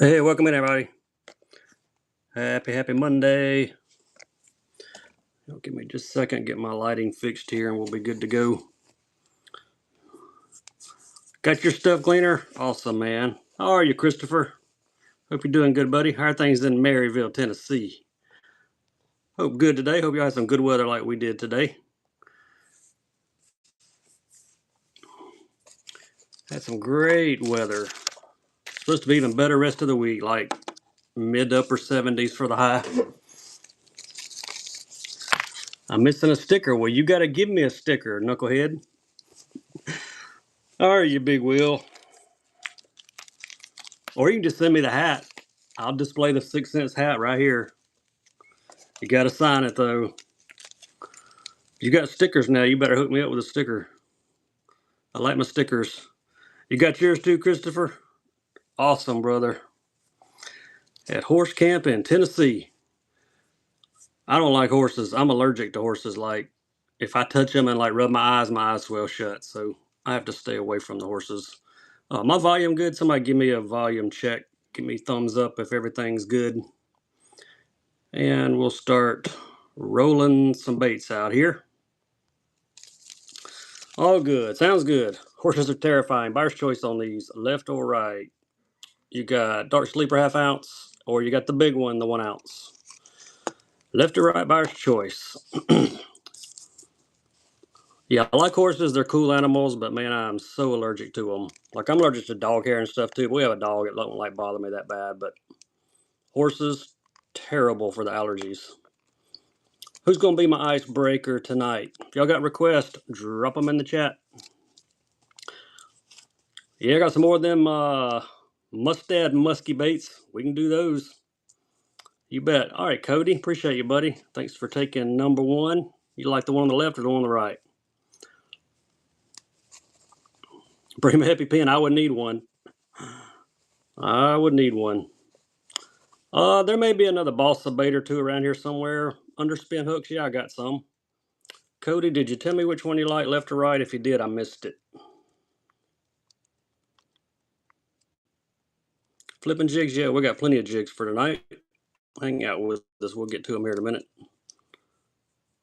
Hey, welcome in, everybody. Happy Monday. Give me just a second, get my lighting fixed here, and we'll be good to go. Got your stuff cleaner? Awesome, man. How are you, Christopher? Hope you're doing good, buddy. How are things in Maryville, Tennessee? Hope good today. Hope you had some good weather like we did today. Had some great weather. Supposed to be even better rest of the week, like mid to upper 70s for the high. I'm missing a sticker. Well, you got to give me a sticker, knucklehead. How are you, Big Wheel? Or you can just send me the hat. I'll display the 6 cents hat right here. You got to sign it, though. You got stickers now. You better hook me up with a sticker. I like my stickers. You got yours too, Christopher? Awesome, brother. At horse camp in Tennessee. I don't like horses. I'm allergic to horses. Like, if I touch them and like rub my eyes swell shut. So I have to stay away from the horses. My volume good? Somebody give me a volume check. Give me thumbs up if everything's good. And we'll start rolling some baits out here. All good. Sounds good. Horses are terrifying. Buyer's choice on these, left or right. You got dark sleeper half ounce, or you got the big one, the 1 ounce. Left or right, buyer's choice. Yeah, I like horses. They're cool animals, but man, I'm so allergic to them. Like, I'm allergic to dog hair and stuff too. We have a dog. It don't like bother me that bad, but horses, terrible for the allergies. Who's going to be my icebreaker tonight? If y'all got requests, drop them in the chat. Yeah, I got some more of them mustad musky baits. We can do those. You bet. All right, Cody. Appreciate you, buddy. Thanks for taking number one. You like the one on the left or the one on the right? Bring me a happy pin. I would need one. I would need one. There may be another balsa bait or two around here somewhere. Underspin hooks. Yeah, I got some. Cody, did you tell me which one you like, left or right? If you did, I missed it. Flipping jigs. Yeah, we got plenty of jigs for tonight. Hang out with us. We'll get to them here in a minute.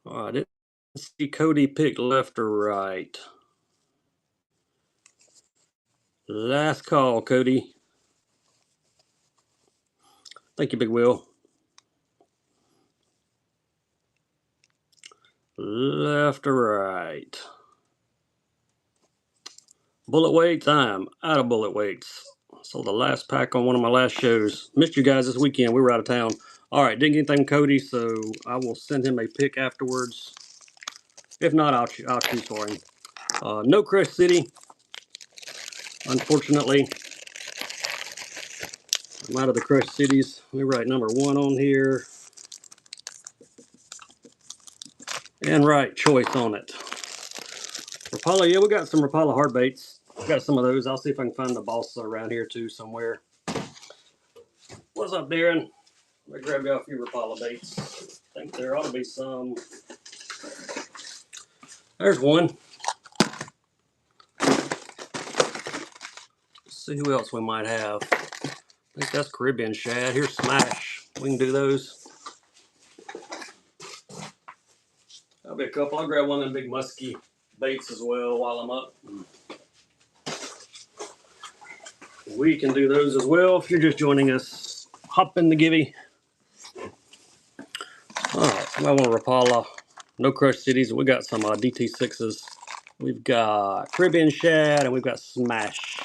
I didn't see Cody pick left or right. Last call, Cody. Thank you, Big Will. Left or right? Bullet weights. I'm out of bullet weights. So the last pack on one of my last shows. Missed you guys this weekend. We were out of town. All right, didn't get anything, Cody, so I will send him a pick afterwards. If not, I'll choose for him. No Crush City. Unfortunately, I'm out of the Crush Cities. Let me write number 1 on here. And write choice on it. Rapala, yeah, we got some Rapala hard baits. Got some of those. I'll see if I can find the balsa around here too somewhere. What's up, Darren? Let me grab you a few Rapala baits. I think there ought to be some. There's one. Let's see who else we might have. I think that's Caribbean shad. Here's Smash. We can do those. That'll be a couple. I'll grab one of them big musky baits as well while I'm up. We can do those as well. If you're just joining us, hop in the givey. All right, somebody want a Rapala. No Crush Cities. We got some DT6s. We've got Caribbean shad and we've got Smash.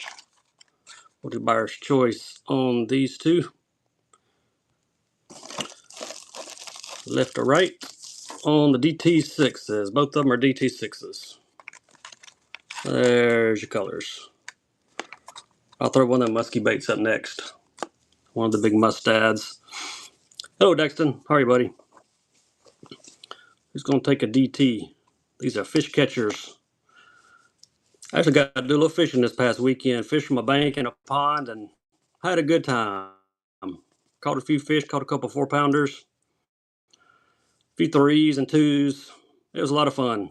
We'll do buyer's choice on these two. Left or right on the DT6s. Both of them are DT6s. There's your colors. I'll throw one of them musky baits up next. One of the big mustads. Hello, Dexton. How are you, buddy? Who's going to take a DT? These are fish catchers. I actually got to do a little fishing this past weekend. Fished from a bank in a pond and had a good time. Caught a few fish, caught a couple 4-pounders, a few 3s and 2s. It was a lot of fun.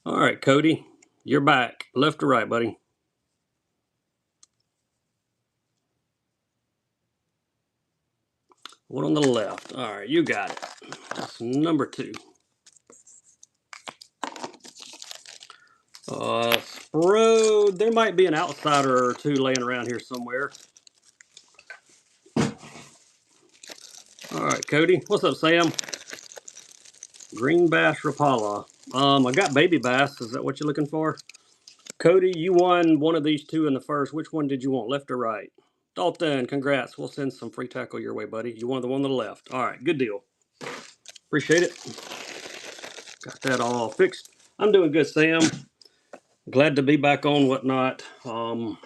All right, Cody, you're back. Left or right, buddy? One on the left. All right, you got it. That's number 2. Spro, there might be an outsider or two laying around here somewhere. All right, Cody. What's up, Sam? Green bass Rapala. I got baby bass. Is that what you're looking for? Cody, you won one of these two in the first. Which one did you want, left or right? Dalton, congrats. We'll send some free tackle your way, buddy. You wanted the one to the left. All right, good deal. Appreciate it. Got that all fixed. I'm doing good, Sam. Glad to be back on Whatnot. Hadn't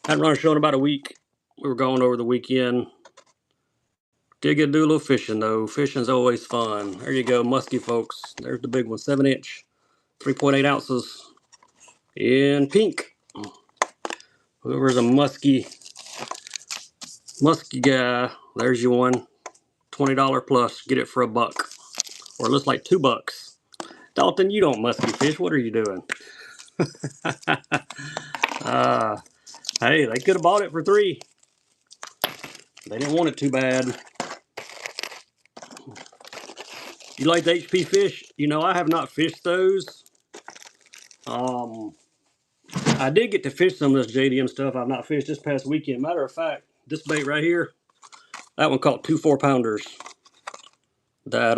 run a show in about a week. We were going over the weekend. Did get to do a little fishing, though. Fishing's always fun. There you go, musky folks. There's the big one, 7-inch, 3.8 ounces in pink. Whoever's a musky guy, there's your one. $20 plus. Get it for $1. Or it looks like $2. Dalton, you don't musky fish. What are you doing? Hey, they could have bought it for $3. They didn't want it too bad. You like the HP fish? You know, I have not fished those. I did get to fish some of this JDM stuff I've not fished this past weekend. Matter of fact, this bait right here, that one caught 2 4-pounders. That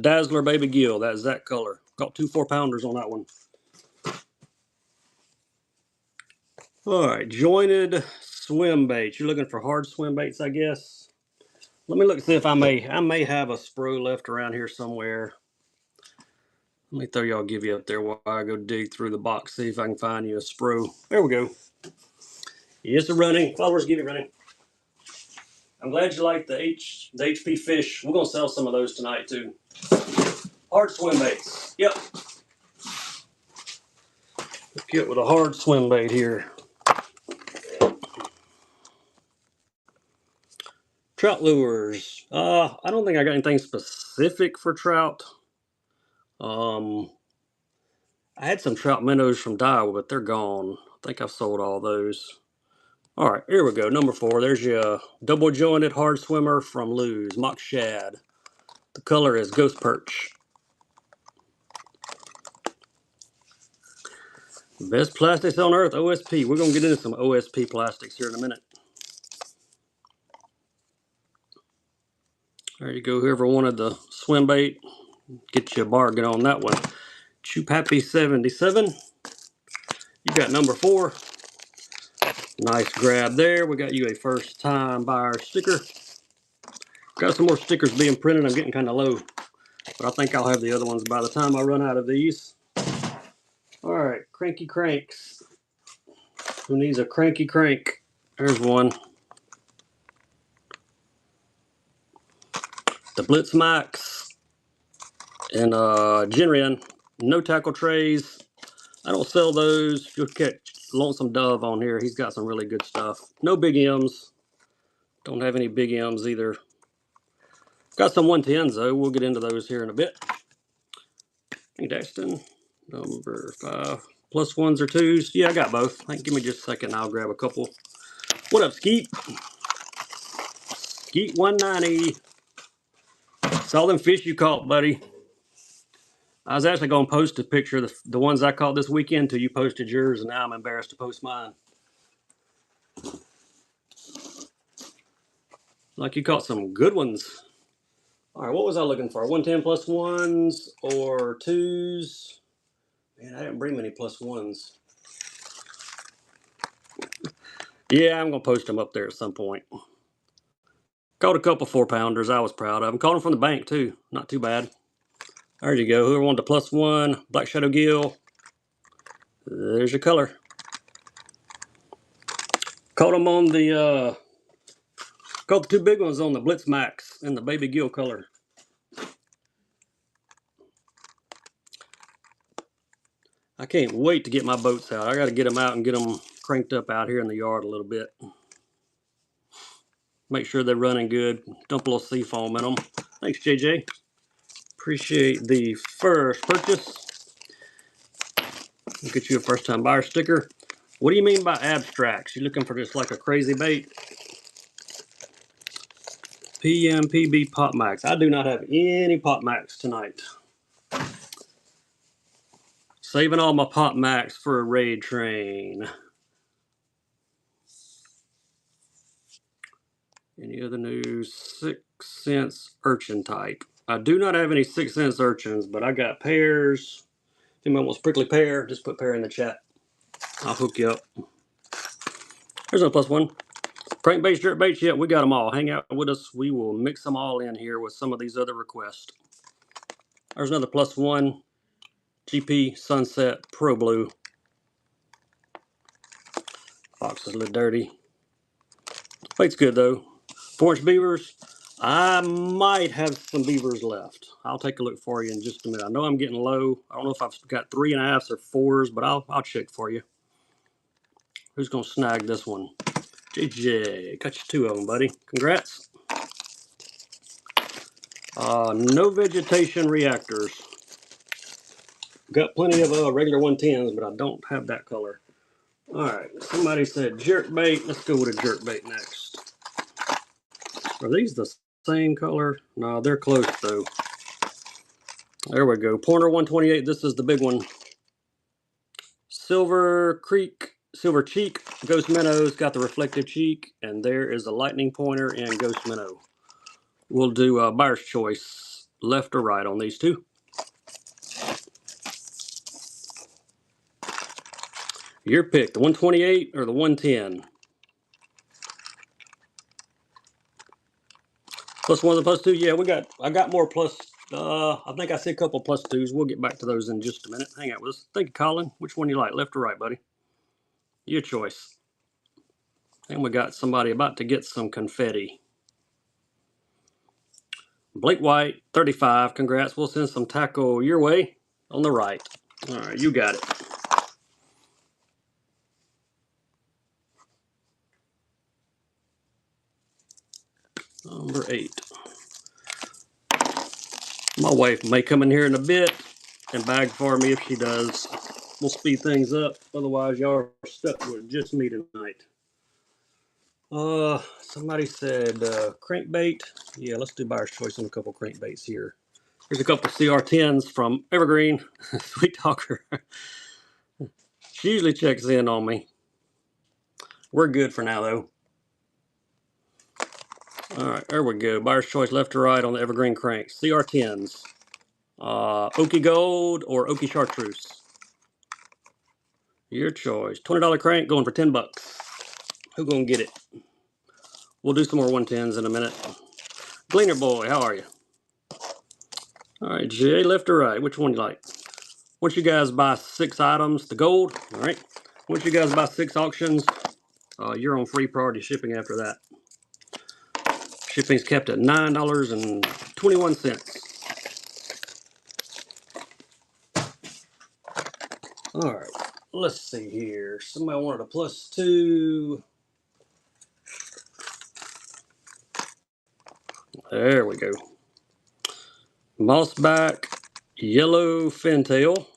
Dazzler Baby Gill, that's that color. Caught 2 4-pounders on that one. All right, jointed swim baits. You're looking for hard swim baits, I guess. Let me look and see if I may have a Spro left around here somewhere. Let me throw y'all give you up there while I go dig through the box, see if I can find you a Spro. There we go. Yes, it's running. Followers, give it running. I'm glad you like the HP fish. We're gonna sell some of those tonight too. Hard swim baits. Yep. Let's get with a hard swim bait here. Trout lures. I don't think I got anything specific for trout. I had some trout minnows from Daiwa, but they're gone. I think I've sold all those. All right, here we go. Number 4. There's your double jointed hard swimmer from Lew's, mock shad. The color is ghost perch. Best plastics on earth, OSP. We're gonna get into some OSP plastics here in a minute. There you go. Whoever wanted the swim bait, get you a bargain on that one. Chupappy 77. You got number 4. Nice grab there. We got you a first time buyer sticker. Got some more stickers being printed. I'm getting kind of low, but I think I'll have the other ones by the time I run out of these. All right, cranky cranks. Who needs a cranky crank? There's one. The Blitz Max and Genrian. No tackle trays. I don't sell those. You'll catch Lonesome Dove on here. He's got some really good stuff. No big M's. Don't have any big M's either. Got some 110s though. We'll get into those here in a bit. Hey, Daxton, number 5. Plus 1s or 2s. Yeah, I got both. Give me just a second. I'll grab a couple. What up, Skeet? Skeet 190. Saw them fish you caught, buddy. I was actually going to post a picture of the ones I caught this weekend till you posted yours, and now I'm embarrassed to post mine. Like you caught some good ones. All right, what was I looking for? 110 plus 1s or 2s? Man, I didn't bring many plus 1s. Yeah, I'm going to post them up there at some point. Caught a couple 4-pounders I was proud of them. Caught them from the bank, too. Not too bad. There you go. Whoever wanted the plus 1, Black Shadow Gill. There's your color. Caught them on the, caught the 2 big ones on the Blitz Max in the baby gill color. I can't wait to get my boats out. I got to get them out and get them cranked up out here in the yard a little bit. Make sure they're running good. Dump a little sea foam in them. Thanks, JJ. Appreciate the first purchase. We'll get you a first time buyer sticker. What do you mean by abstracts? You looking for just like a crazy bait? PMPB Pop Max. I do not have any Pop Max tonight. Saving all my Pop Max for a raid train. Any other news? 6 cents urchin type. I do not have any 6 cents urchins, but I got pears. If anyone wants prickly pear, just put pear in the chat. I'll hook you up. There's no +1. Crankbaits, jerkbaits, yeah, we got them all. Hang out with us. We will mix them all in here with some of these other requests. There's another +1. GP Sunset Pro Blue. Box is a little dirty. Bait's good though. 4-inch beavers. I might have some beavers left. I'll take a look for you in just a minute. I know I'm getting low. I don't know if I've got 3.5s or 4s, but I'll check for you. Who's gonna snag this one? JJ, got you 2 of them, buddy. Congrats. No vegetation reactors. Got plenty of regular 110s, but I don't have that color. All right, somebody said jerkbait. Let's go with a jerkbait next. Are these the same color? No, they're close though. There we go. Pointer 128. This is the big one. Silver Cheek, Ghost Minnow's got the reflective cheek, and there is a lightning pointer in Ghost Minnow. We'll do buyer's choice, left or right on these two. Your pick, the 128 or the 110. +1 and +2. Yeah, I got more plus. I think I see a couple +2s. We'll get back to those in just a minute. Hang out with us. Thank you, Colin. Which one you like, left or right, buddy? Your choice. And we got somebody about to get some confetti. Blake White, 35. Congrats. We'll send some taco your way on the right. All right, you got it. Number 8. My wife may come in here in a bit and bag for me if she does. We'll speed things up. Otherwise, y'all are stuck with just me tonight. Somebody said crankbait. Yeah, let's do buyer's choice on a couple crankbaits here. Here's a couple CR10s from Evergreen. Sweet Talker. She usually checks in on me. We're good for now, though. All right, there we go. Buyer's choice left to right on the Evergreen crank. CR10s. Okie Gold or Okie Chartreuse. Your choice. $20 crank going for 10 bucks. Who gonna get it? We'll do some more 110s in a minute. Gleaner Boy, how are you? All right, Jay, left or right? Which one you like? Once you guys buy 6 items, the gold, all right? Once you guys buy 6 auctions, you're on free priority shipping after that. Shipping's kept at $9.21. All right, let's see here. Somebody wanted a +2. There we go. Mossback, yellow fintail.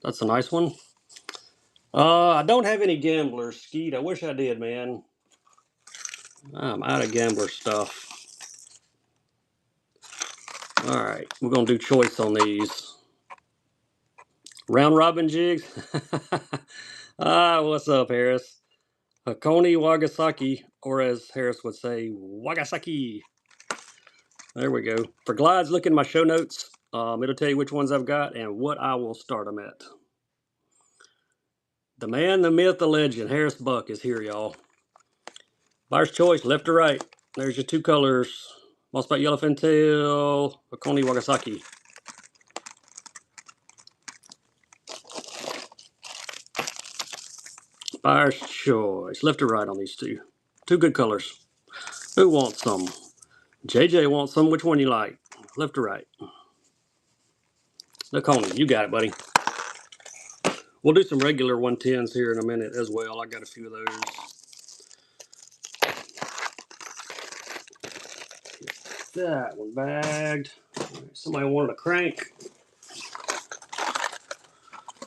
That's a nice one. I don't have any gamblers, Skeet. I wish I did, man. I'm out of gambler stuff. All right, we're gonna do choice on these. Round robin jigs. What's up, Harris? Hakone Wagasaki, or as Harris would say, Wagasaki. There we go. For glides, look in my show notes. It'll tell you which ones I've got and what I will start them at. The man, the myth, the legend, Harris Buck is here, y'all. Buyer's choice, left or right. There's your 2 colors. Mossback yellow fintail, Hakone Wagasaki. Buyer's choice, left or right on these 2. 2 good colors. Who wants some? JJ wants some. Which one you like? Left or right? Hakone, you got it, buddy. We'll do some regular 110s here in a minute as well. I got a few of those. That one bagged. Somebody wanted a crank.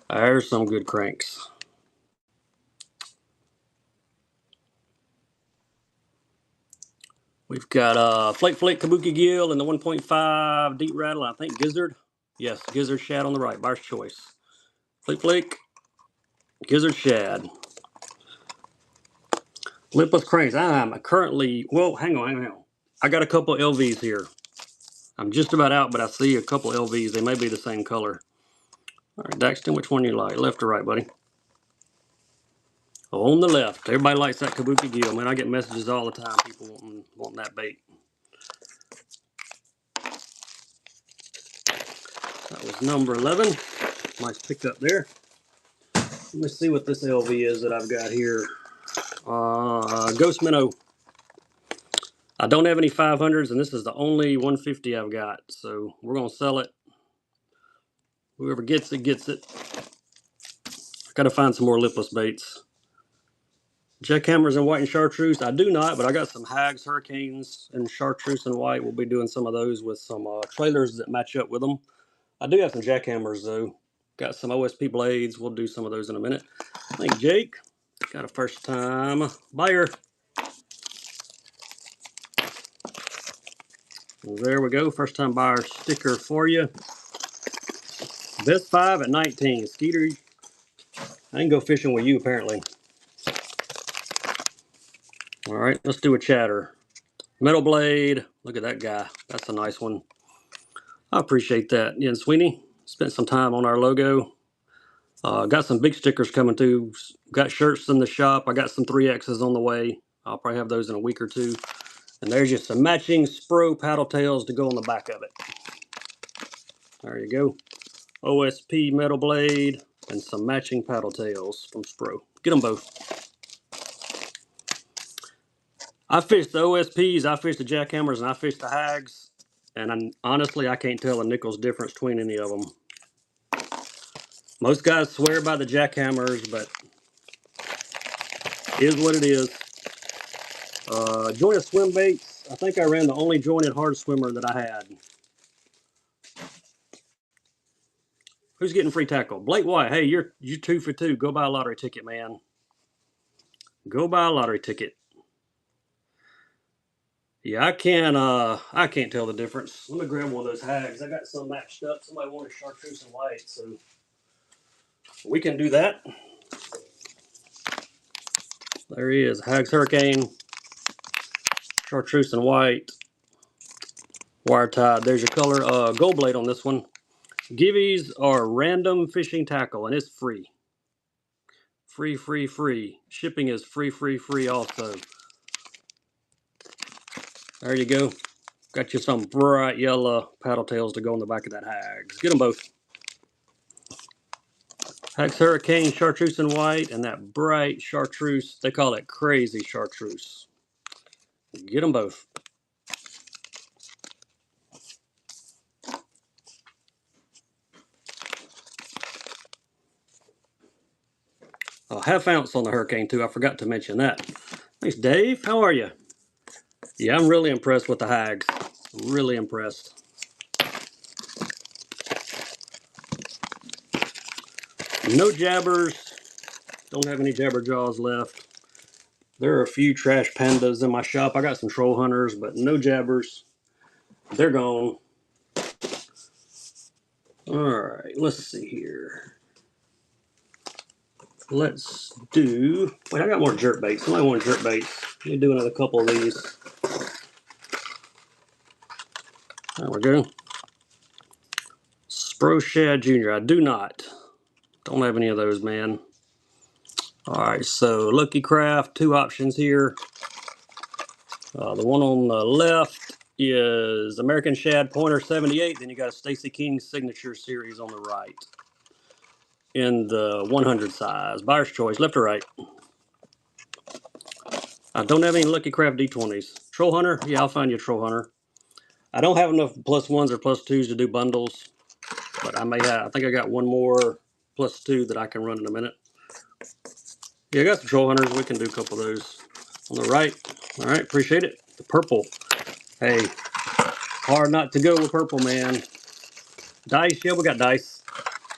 There's some good cranks. We've got Flake Kabuki Gill and the 1.5 Deep Rattle, I think Gizzard. Yes, Gizzard Shad on the right, buyer's choice. Flake, Gizzard Shad. Lipless Cranes. I'm currently, well, hang on. I got a couple LVs here. I'm just about out, but I see a couple LVs. They may be the same color. All right, Daxton, which one you like? Left or right, buddy? On the left. Everybody likes that Kabuki Gill. Man, I get messages all the time. People wanting that bait. That was number 11. Nice pickup there. Let me see what this LV is that I've got here. Ghost Minnow. I don't have any 500s, and this is the only 150 I've got. So we're going to sell it. Whoever gets it, gets it. I got to find some more lipless baits. Jackhammers in white and chartreuse. I do not, but I got some Hags, Hurricanes, and chartreuse and white. We'll be doing some of those with some trailers that match up with them. I do have some jackhammers, though. Got some OSP blades. We'll do some of those in a minute. I think Jake got a first-time buyer. Well, there we go. First-time buyer sticker for you. Best 5 at 19. Skeeter, I can go fishing with you, apparently. All right, let's do a chatter. Metal blade. Look at that guy. That's a nice one. I appreciate that. Ian Sweeney spent some time on our logo. Got some big stickers coming too. Got shirts in the shop. I got some 3Xs on the way. I'll probably have those in a week or two. And there's just some matching Spro paddle tails to go on the back of it. There you go. OSP metal blade and some matching paddle tails from Spro. Get them both. I fished the OSPs, I fished the jackhammers, and I fished the Hags. And honestly, I can't tell a nickel's difference between any of them. Most guys swear by the jackhammers, but it is what it is. Jointed swim baits. I think I ran the only jointed hard swimmer that I had. Who's getting free tackle? Blake White. Hey, you're 2 for 2. Go buy a lottery ticket, man. Go buy a lottery ticket. Yeah, I can't tell the difference. Let me grab one of those Hags. I got some matched up. Somebody wanted chartreuse and white, so we can do that. There he is. Hags Hurricane. Chartreuse and white. Wire tied. There's your color. Gold blade on this one. Givvies are random fishing tackle, and it's free. Free. Shipping is free also. There you go. Got you some bright yellow paddle tails to go on the back of that Hags. Get them both. Hags Hurricane, chartreuse and white, and that bright chartreuse. They call it crazy chartreuse. Get them both. Half ounce on the Hurricane too. I forgot to mention that. Thanks, Dave. How are you? Yeah, I'm really impressed with the Hags. Really impressed. No jabbers. Don't have any jabber jaws left. There are a few trash pandas in my shop. I got some troll hunters, but no jabbers. They're gone. All right, let's see here. Let's do. Wait, I got more jerk baits. Somebody want jerk baits. Let me do another couple of these. There we go. Spro Shad Jr. I do not. Don't have any of those, man. All right, so Lucky Craft, 2 options here. The one on the left is American Shad Pointer 78. Then you got a Stacy King Signature Series on the right. In the 100 size. Buyer's choice, left or right. I don't have any Lucky Craft D20s. Troll Hunter? Yeah, I'll find you a Troll Hunter. I don't have enough +1s or +2s to do bundles, but I may have. I think I got one more +2 that I can run in a minute. Yeah, I got some Troll Hunters. We can do a couple of those. On the right. All right, appreciate it. The purple. Hey, hard not to go with purple, man. Dice, yeah, we got dice.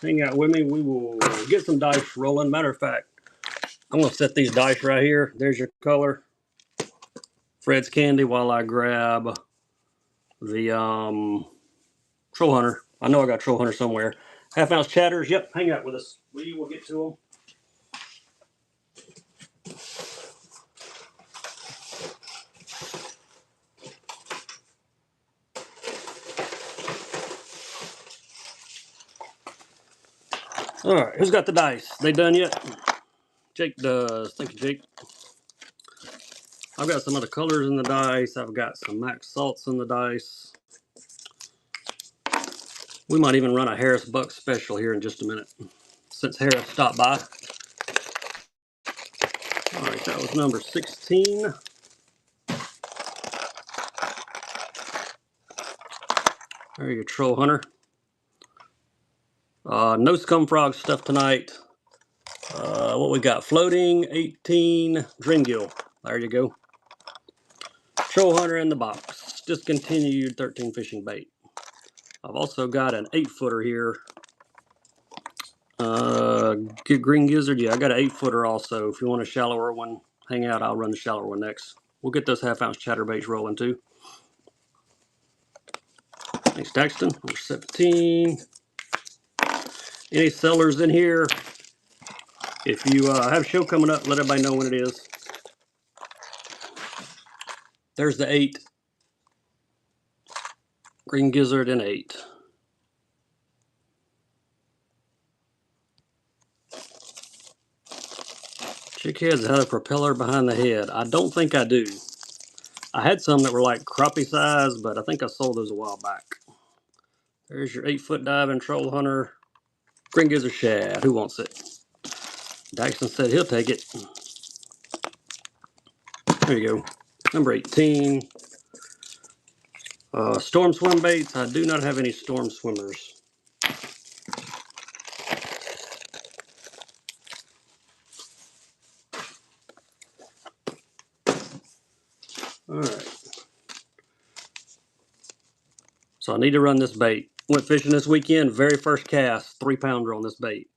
Hang out with me. We will get some dice rolling. Matter of fact, I'm going to set these dice right here. There's your color. Fred's Candy while I grab the Troll Hunter. I know I got Troll Hunter somewhere. Half-ounce chatters. Yep, hang out with us. We will get to them. All right, who's got the dice? They done yet? Jake does. Thank you, Jake. I've got some other colors in the dice. I've got some Max Salts in the dice. We might even run a Harris Buck special here in just a minute, since Harris stopped by. All right, that was number 16. There you go, Troll Hunter. No Scumfrog stuff tonight. What we got? Floating 18 Dreamgill. There you go. Troll Hunter in the box. Discontinued 13 fishing bait. I've also got an 8-footer here. Green Gizzard. Yeah, I got an 8-footer also. If you want a shallower one, hang out. I'll run the shallower one next. We'll get those half-ounce chatterbaits rolling too. Thanks, Daxton. Number 17. Any sellers in here? If you have a show coming up, let everybody know when it is. There's the 8. Green Gizzard and 8. Chick heads had a propeller behind the head. I don't think I do. I had some that were like crappie size, but I think I sold those a while back. There's your 8-foot diving Troll Hunter. Green Gizzard shad. Who wants it? Daxton said he'll take it. There you go. Number 18. Storm swim baits. I do not have any storm swimmers. Alright. So I need to run this bait. Went fishing this weekend. Very first cast. 3-pounder on this bait.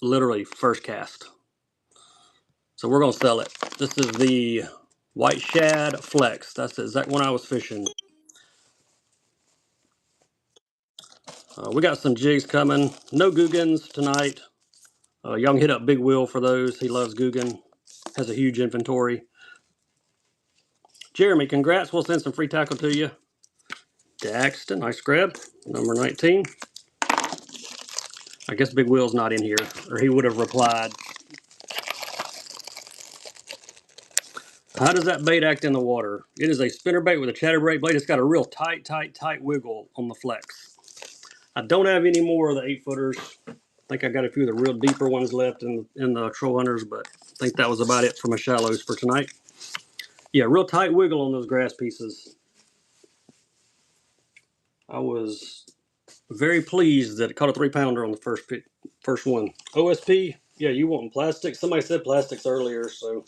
Literally first cast. So we're going to sell it. This is the White Shad Flex. That's the exact one I was fishing. We got some jigs coming. No Googans tonight. Y'all can hit up Big Will for those. He loves Googan. Has a huge inventory. Jeremy, congrats. We'll send some free tackle to you. Daxton, nice grab. Number 19. I guess Big Will's not in here, or he would have replied. How does that bait act in the water? It is a spinner bait with a chatterbait blade. It's got a real tight wiggle on the flex. I don't have any more of the 8-footers. I think I got a few of the real deeper ones left in the Troll Hunters, but I think that was about it for my shallows for tonight. Yeah, real tight wiggle on those grass pieces. I was very pleased that it caught a 3-pounder on the first one. OSP, yeah, you want plastic? Somebody said plastics earlier, so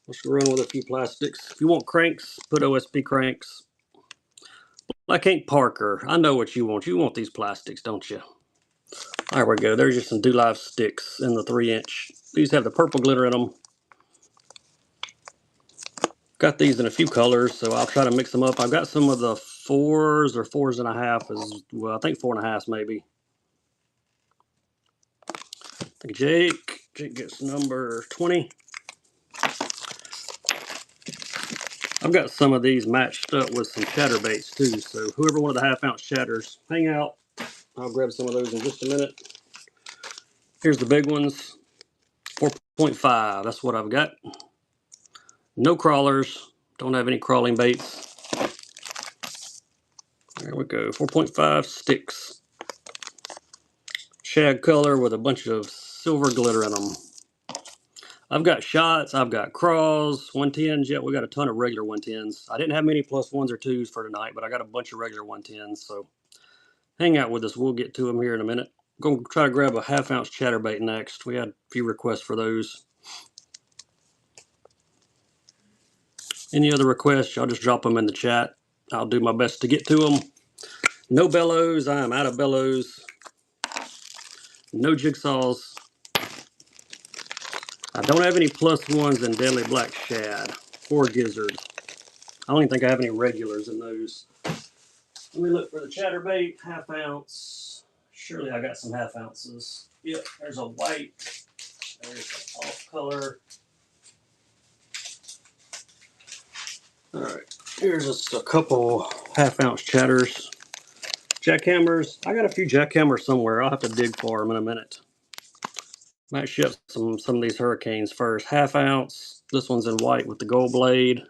let's run with a few plastics. If you want cranks, put OSP cranks. Like Hank Parker, I know what you want. You want these plastics, don't you? There we go. There's just some Do Live sticks in the 3-inch. These have the purple glitter in them. Got these in a few colors, so I'll try to mix them up. I've got some of the 4s or 4.5 as well. I think 4.5 maybe. I think Jake gets number 20. I've got some of these matched up with some chatterbaits too, so whoever wanted the half-ounce chatters, hang out. I'll grab some of those in just a minute. Here's the big ones. 4.5, that's what I've got. No crawlers. Don't have any crawling baits. There we go. 4.5 sticks. Shad color with a bunch of silver glitter in them. I've got shots. I've got craws. 110s. Yeah, we got a ton of regular 110s. I didn't have many plus 1s or 2s for tonight, but I got a bunch of regular 110s. So hang out with us. We'll get to them here in a minute. I'm going to try to grab a half-ounce chatterbait next. We had a few requests for those. Any other requests, y'all just drop them in the chat. I'll do my best to get to them. No bellows. I am out of bellows. No jigsaws. I don't have any plus 1s in Deadly Black Shad. or gizzard. I don't even think I have any regulars in those. Let me look for the chatterbait, 1/2 ounce. Surely I got some 1/2 ounces. Yep, there's a white. There's an off color. All right, here's just a couple 1/2 ounce chatters. Jackhammers. I got a few jackhammers somewhere. I'll have to dig for them in a minute. Might ship some of these hurricanes first. 1/2 ounce. This one's in white with the gold blade.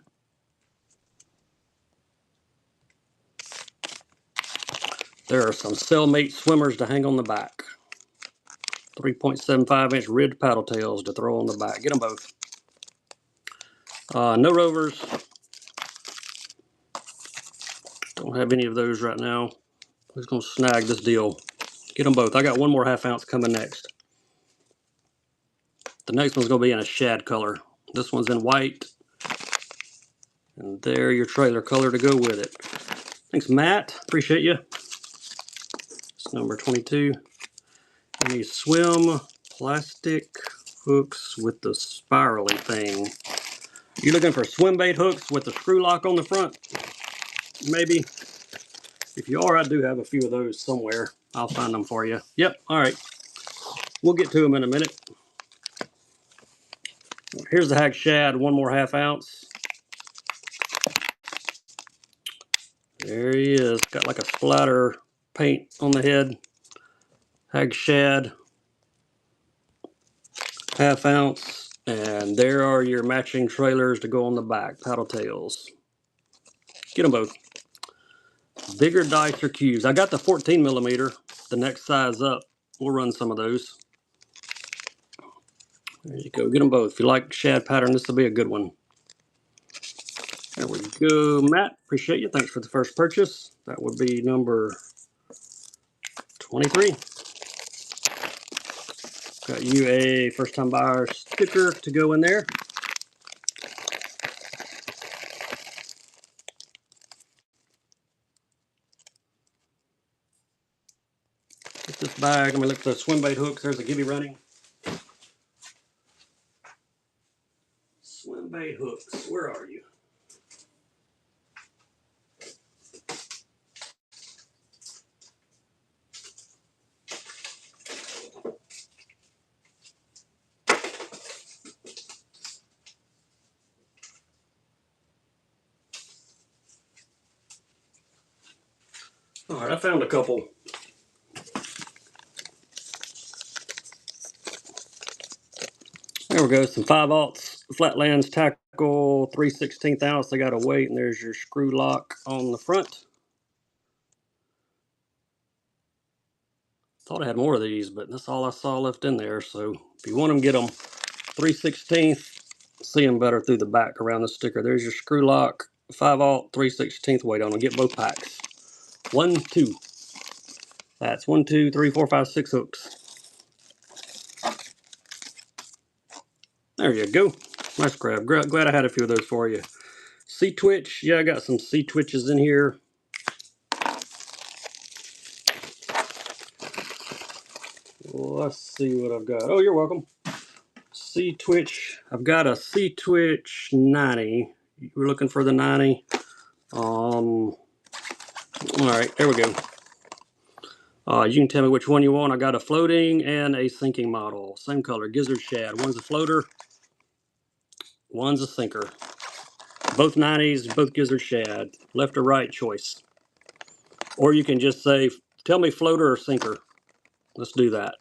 There are some cellmate swimmers to hang on the back. 3.75-inch ribbed paddle tails to throw on the back. Get them both. No rovers. Don't have any of those right now. I'm just going to snag this deal. Get them both. I got one more 1/2 ounce coming next. The next one's going to be in a shad color. This one's in white. And there, your trailer color to go with it. Thanks, Matt. Appreciate you. It's number 22. And these swim plastic hooks with the spirally thing. You're looking for swim bait hooks with the screw lock on the front? Maybe. If you are, I do have a few of those somewhere. I'll find them for you. Yep, all right. We'll get to them in a minute. Here's the hag shad, one more 1/2 ounce. There he is. Got like a splatter paint on the head. Hag shad, 1/2 ounce. And there are your matching trailers to go on the back, paddle tails. Get them both. Bigger dice or cubes. I got the 14 millimeter, the next size up. We'll run some of those. There you go. Get them both. If you like shad pattern, this will be a good one. There we go, Matt. Appreciate you. Thanks for the first purchase. That would be number 23. Got you a first-time buyer sticker to go in there. Get this bag. Let me look at the swim bait hooks. There's a Gibby running. Swim bait hooks. Where are you? All right, I found a couple. There we go. Some 5/0 Flatlands tackle, 3/16 ounce. They got a weight, and there's your screw lock on the front. Thought I had more of these, but that's all I saw left in there. So if you want them, get them. 3/16. See them better through the back around the sticker. There's your screw lock. 5/0, 3/16 weight on them. Get both packs. 1, 2. That's 1, 2, 3, 4, 5, 6 hooks. There you go. Nice grab. Glad I had a few of those for you. Sea Twitch. Yeah, I got some Sea Twitches in here. Let's see what I've got. Oh, you're welcome. Sea Twitch. I've got a Sea Twitch 90. We're looking for the 90. All right, there we go. You can tell me which one you want. I got a floating and a sinking model. Same color, gizzard shad. One's a floater, one's a sinker. Both 90s, both gizzard shad. Left or right choice. Or you can just say, tell me floater or sinker. Let's do that.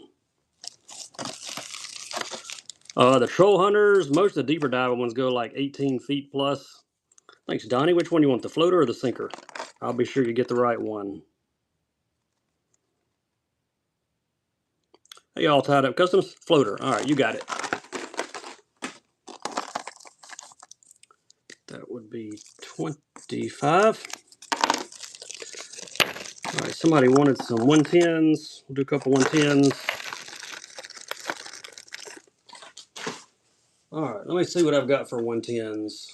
The troll hunters, most of the deeper diving ones go like 18 feet plus. Thanks, Donnie. Which one you want, the floater or the sinker? I'll be sure you get the right one. Hey, all tied up customs? Floater. All right, you got it. That would be 25. All right, somebody wanted some 110s. We'll do a couple 110s. All right, let me see what I've got for 110s.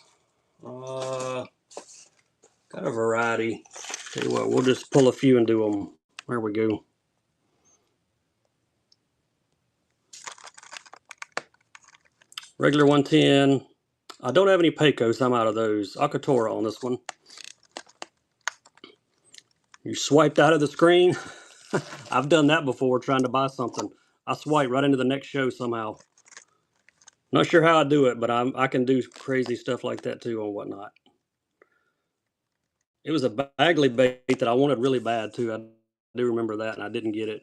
Got a variety. Tell you what, we'll just pull a few and do them. There we go. Regular 110, I don't have any Pecos. I'm out of those. Akatora on this one. You swiped out of the screen. I've done that before trying to buy something. I swipe right into the next show somehow. Not sure how I do it, but I can do crazy stuff like that too and whatnot. It was a Bagley bait that I wanted really bad too. I do remember that, and I didn't get it.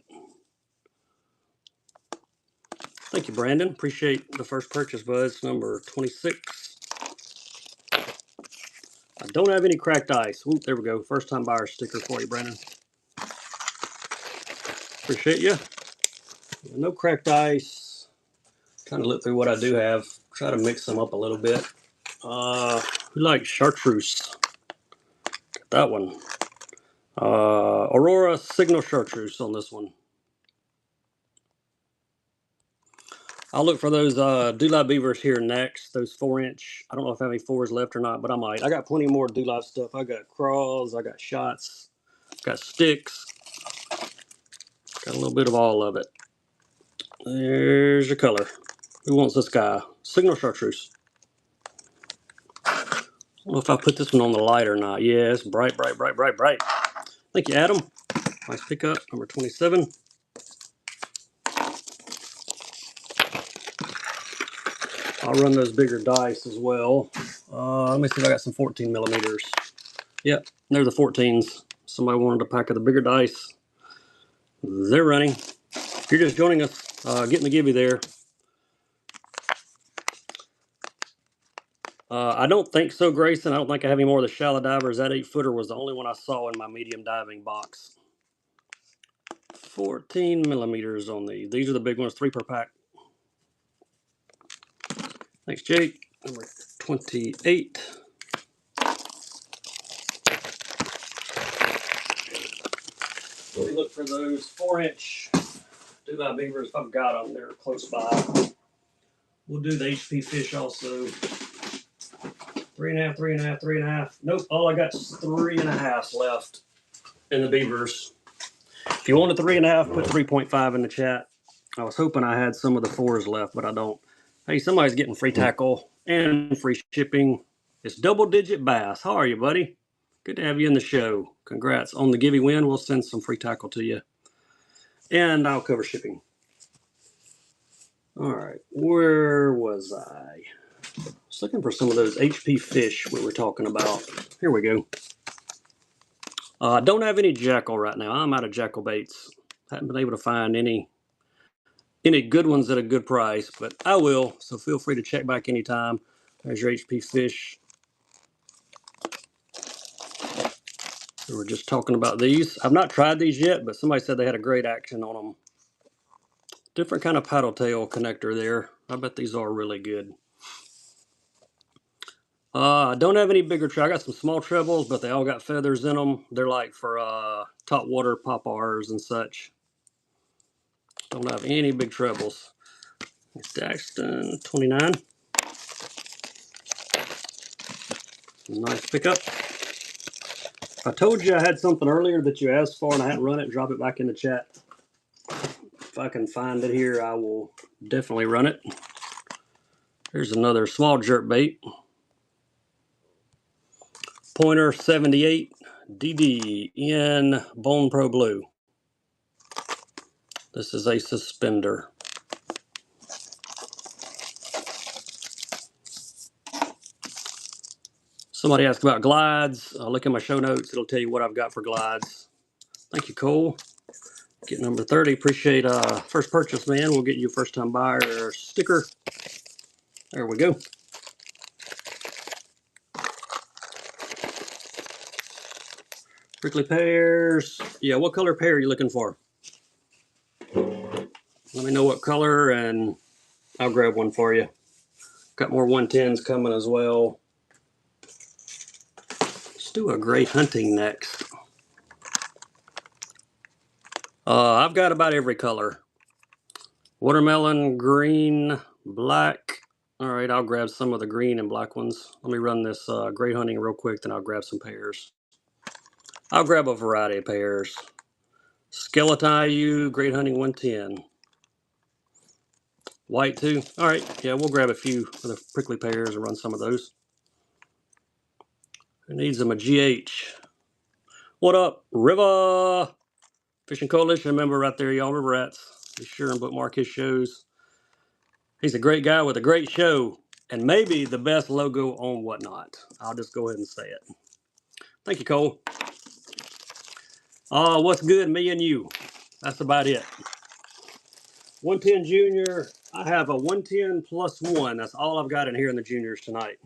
Thank you, Brandon. Appreciate the first purchase, bud. It's number 26. I don't have any cracked ice. Ooh, there we go. First time buyer sticker for you, Brandon. Appreciate you. No cracked ice. Kind of look through what I do have. Try to mix them up a little bit. We like chartreuse. That one. Aurora Signal Chartreuse on this one. I'll look for those Dewlive Beavers here next. Those 4-inch. I don't know if I have any 4s left or not, but I might. I got plenty more Dewlive stuff. I got crawls. I got shots. Got sticks. Got a little bit of all of it. There's your color. Who wants this guy? Signal Chartreuse. I don't know if I put this one on the light or not. Yeah, it's bright, bright, bright, bright, bright. Thank you, Adam. Nice pickup, number 27. I'll run those bigger dice as well. Let me see if I got some 14 millimeters. Yep, they're the 14s. Somebody wanted a pack of the bigger dice. They're running. If you're just joining us, getting the gibby there. I don't think so, Grayson. I don't think I have any more of the shallow divers. That 8-footer was the only one I saw in my medium diving box. 14 millimeters on these. These are the big ones, 3 per pack. Thanks, Jake. Number 28. We look for those 4-inch Dewlive Beavers if I've got them. They're close by. We'll do the HP fish also. 3.5, 3.5, 3.5. Nope, all I got is 3.5 left in the Beavers. If you wanted 3.5, put 3.5 in the chat. I was hoping I had some of the 4s left, but I don't. Hey, somebody's getting free tackle and free shipping. It's Double Digit Bass. How are you, buddy? Good to have you in the show. Congrats on the Givey win. We'll send some free tackle to you. And I'll cover shipping. All right, where was I? I was looking for some of those HP fish we were talking about. Here we go. I don't have any jackal right now. I'm out of jackal baits. Haven't been able to find any good ones at a good price, but I will. So feel free to check back anytime. There's your HP fish. We were just talking about these. I've not tried these yet, but somebody said they had a great action on them. Different kind of paddle tail connector there. I bet these are really good. I don't have any bigger trebles. I got some small trebles, but they all got feathers in them. They're like for top water pop-Rs and such. Don't have any big trebles. Daxton 29. Nice pickup. I told you I had something earlier that you asked for and I hadn't run it. Drop it back in the chat. If I can find it here, I will definitely run it. Here's another small jerk bait. Pointer 78 DD in Bone Pro Blue. This is a suspender. Somebody asked about glides. Look in my show notes. It'll tell you what I've got for glides. Thank you, Cole. Get number 30. Appreciate first purchase, man. We'll get you a first-time buyer sticker. There we go. Prickly pears. Yeah, what color pear are you looking for? Let me know what color and I'll grab one for you. Got more 110s coming as well. Let's do a gray hunting next. I've got about every color. Watermelon, green, black. All right, I'll grab some of the green and black ones. Let me run this gray hunting real quick, then I'll grab some pears. I'll grab a variety of pears. Skeleton IU, Great Hunting 110. White too. All right, yeah, we'll grab a few of the prickly pears and run some of those. Who needs them a GH? What up, River? Fishing Coalition member right there, y'all. River Rats. Be sure and bookmark his shows. He's a great guy with a great show, and maybe the best logo on Whatnot. I'll just go ahead and say it. Thank you, Cole. What's good, me and you? That's about it. 110 Junior. I have a 110 plus one. That's all I've got in here in the juniors tonight.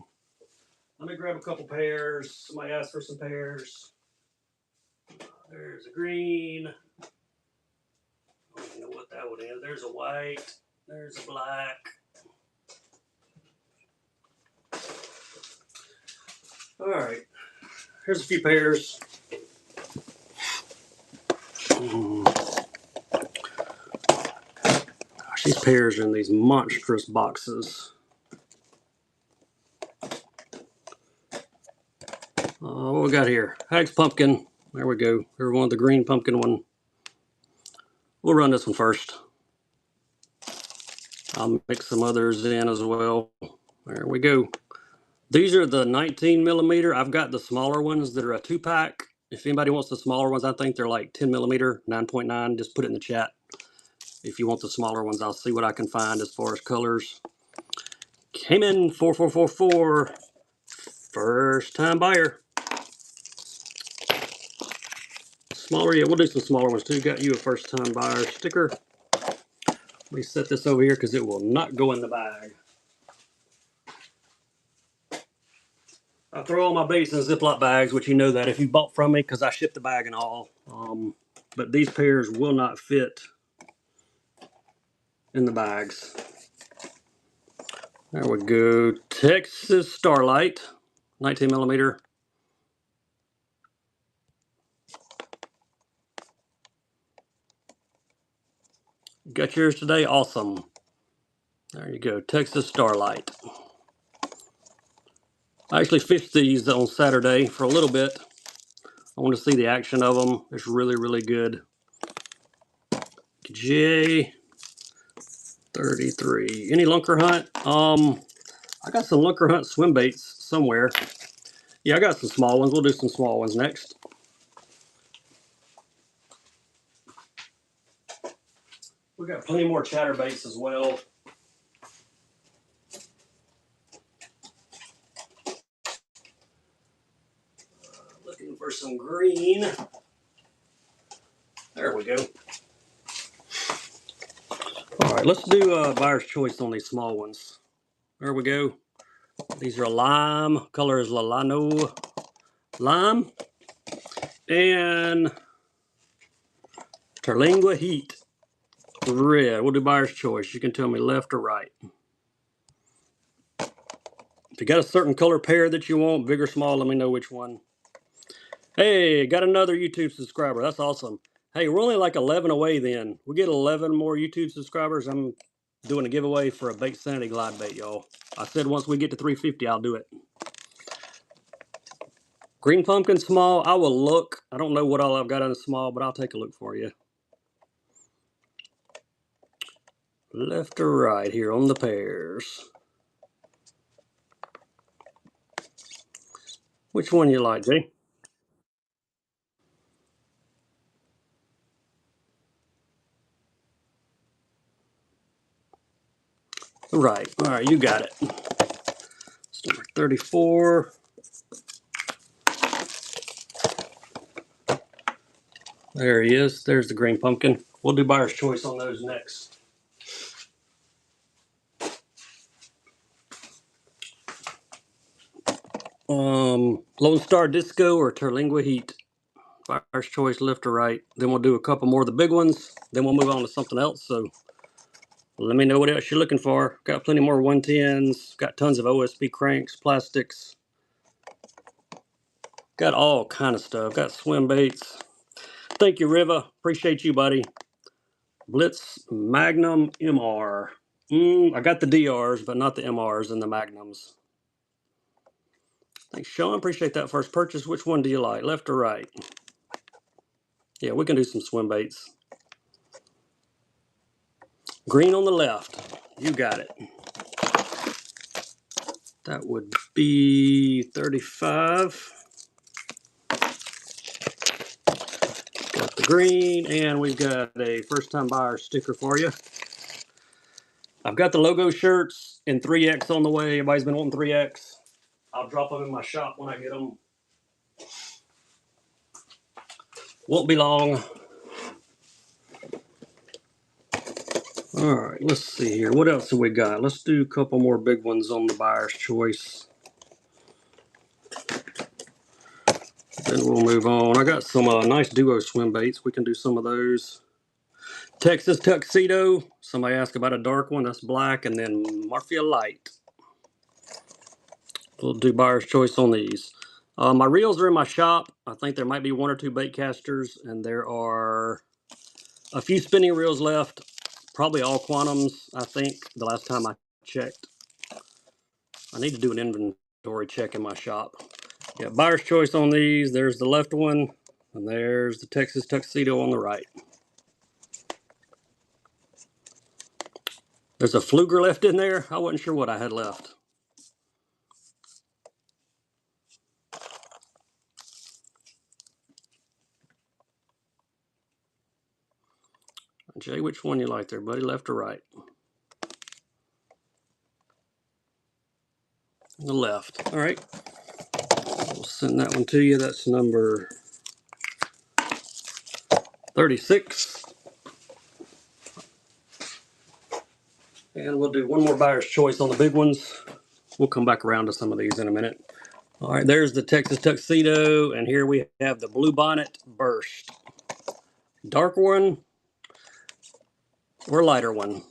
Let me grab a couple pairs. Somebody asked for some pairs. There's a green. I don't know what that one is. There's a white. There's a black. All right. Here's a few pairs. Gosh, these pairs are in these monstrous boxes. What we got here? Hags pumpkin. There we go. Here's one of the green pumpkin one. We'll run this one first. I'll mix some others in as well. There we go. These are the 19 millimeter. I've got the smaller ones that are a 2-pack. If anybody wants the smaller ones, I think they're like 10 millimeter, 9.9. Just put it in the chat. If you want the smaller ones, I'll see what I can find as far as colors. Came in 4444. First time buyer. Smaller, yeah, we'll do some smaller ones too. Got you a first time buyer sticker. Let me set this over here because it will not go in the bag. I throw all my baits in Ziploc bags, which you know that if you bought from me, because I ship the bag and all. But these pairs will not fit in the bags. There we go. Texas Starlight, 19 millimeter. Got yours today? Awesome. There you go. Texas Starlight. I actually fished these on Saturday for a little bit. I want to see the action of them. It's really, really good. J33. Any lunker hunt? I got some lunker hunt swim baits somewhere. Yeah, I got some small ones. We'll do some small ones next. We got plenty more chatterbaits as well. Looking for some green. There we go. All right, let's do buyer's choice on these small ones. There we go. These are lime. Color is Lalano lime. And Terlingua Heat. Red. We'll do buyer's choice. You can tell me left or right. If you got a certain color pair that you want, big or small, let me know which one. Hey, got another YouTube subscriber. That's awesome. Hey, we're only like 11 away then. We get 11 more YouTube subscribers. I'm doing a giveaway for a Bait Sanity glide bait, y'all. I said once we get to 350, I'll do it. Green pumpkin small. I will look. I don't know what all I've got in the small, but I'll take a look for you. Left or right here on the pairs. Which one you like, Jay? Right. All right, you got it. It's number 34. There he is. There's the green pumpkin. We'll do buyer's choice on those next. Lone Star Disco or Terlingua Heat. Buyer's choice, left or right. Then we'll do a couple more of the big ones. Then we'll move on to something else. So let me know what else you're looking for. Got plenty more 110s. Got tons of OSB cranks, plastics. Got all kind of stuff. Got swim baits. Thank you, Riva. Appreciate you, buddy. Blitz Magnum MR. I got the DRs, but not the MRs and the Magnums. Thanks, Sean. Appreciate that first purchase. Which one do you like, left or right? Yeah, we can do some swim baits. Green on the left. You got it. That would be 35. Got the green, and we've got a first-time buyer sticker for you. I've got the logo shirts in 3X on the way. Everybody's been wanting 3X. I'll drop them in my shop when I get them. Won't be long. All right, let's see here. What else have we got? Let's do a couple more big ones on the buyer's choice. Then we'll move on. I got some nice duo swim baits. We can do some of those. Texas Tuxedo. Somebody asked about a dark one. That's black. And then Marfia Light. We'll do buyer's choice on these. My reels are in my shop. I think there might be one or two bait casters. And there are a few spinning reels left. Probably all quantums, I think, the last time I checked. I need to do an inventory check in my shop. Yeah, buyer's choice on these. There's the left one. And there's the Texas Tuxedo on the right. There's a Fluger left in there. I wasn't sure what I had left. Jay, which one you like there, buddy? Left or right? The left. All right. We'll send that one to you. That's number 36. And we'll do one more buyer's choice on the big ones. We'll come back around to some of these in a minute. All right, there's the Texas Tuxedo, and here we have the Blue Bonnet Burst. Dark one or lighter one?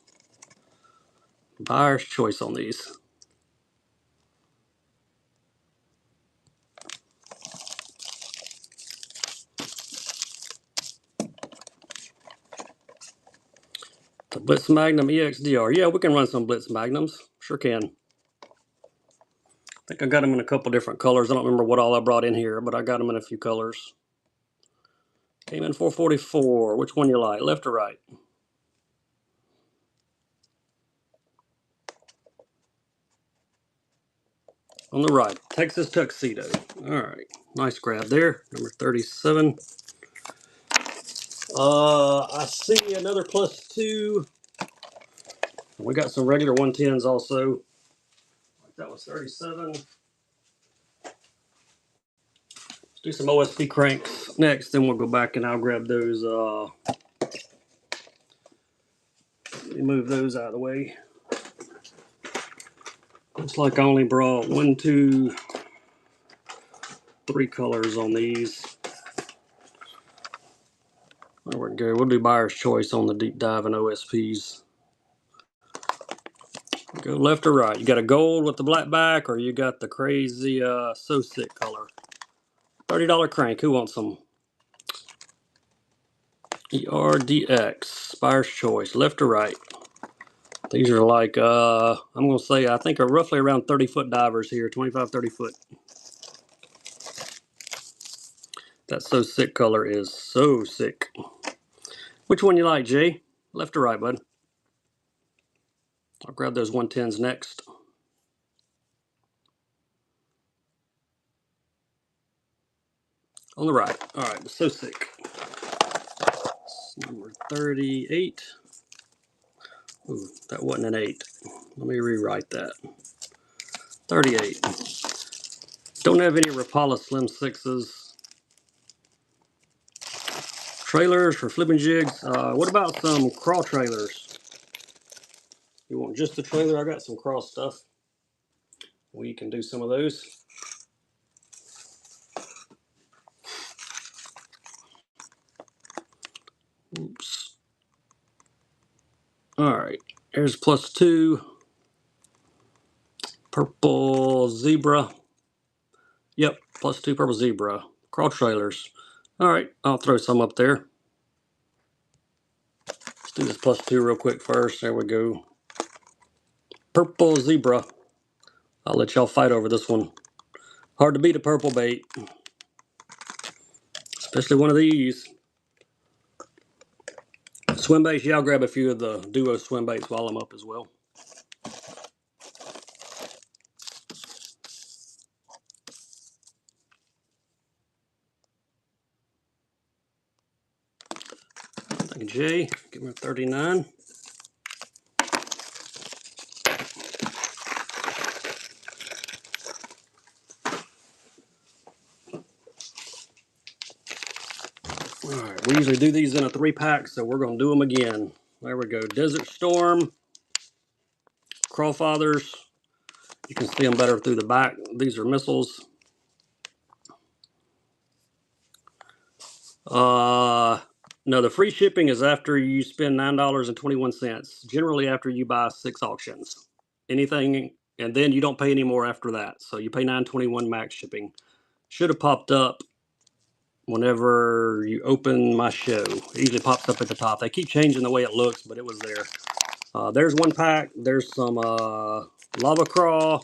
Buyer's choice on these. The Blitz Magnum EXDR. Yeah, we can run some Blitz Magnums. Sure can. I think I got them in a couple different colors. I don't remember what all I brought in here, but I got them in a few colors. Came in 444. Which one you like, left or right? On the right, Texas Tuxedo. All right, nice grab there, number 37. I see another +2. We got some regular 110s also. That was 37. Let's do some OSB cranks next, then we'll go back and I'll grab those. Let me move those out of the way. Looks like I only brought 1, 2, 3 colors on these. There we go. We'll do buyer's choice on the deep dive and OSPs. Go left or right. You got a gold with the black back, or you got the crazy So Sick color. $30 crank. Who wants some? ERDX. Buyer's choice. Left or right? These are like, I'm going to say, I think are roughly around 30-foot divers here. 25, 30 foot. That So Sick color is so sick. Which one you like, Jay? Left or right, bud? I'll grab those 110s next. On the right. All right, So Sick. Number 38. Ooh, that wasn't an 8. Let me rewrite that. 38. Don't have any Rapala Slim 6s. Trailers for flipping jigs. What about some crawl trailers? You want just the trailer? I got some crawl stuff. We can do some of those. Oops. All right. Here's +2. Purple zebra. Yep, +2 purple zebra. Crawl trailers. All right, I'll throw some up there. Let's do this +2 real quick first. There we go. Purple zebra. I'll let y'all fight over this one. Hard to beat a purple bait. Especially one of these. Swim baits, yeah, I'll grab a few of the duo swim baits while I'm up as well. J, give me a 39. All right, we usually do these in a 3-pack, so we're going to do them again. There we go. Desert Storm, Crawfathers. You can see them better through the back. These are missiles. No, the free shipping is after you spend $9.21. Generally, after you buy 6 auctions. Anything, and then you don't pay any more after that. So you pay $9.21 max shipping. Should have popped up whenever you open my show. It usually pops up at the top. They keep changing the way it looks, but it was there. There's 1 pack. There's some lava craw.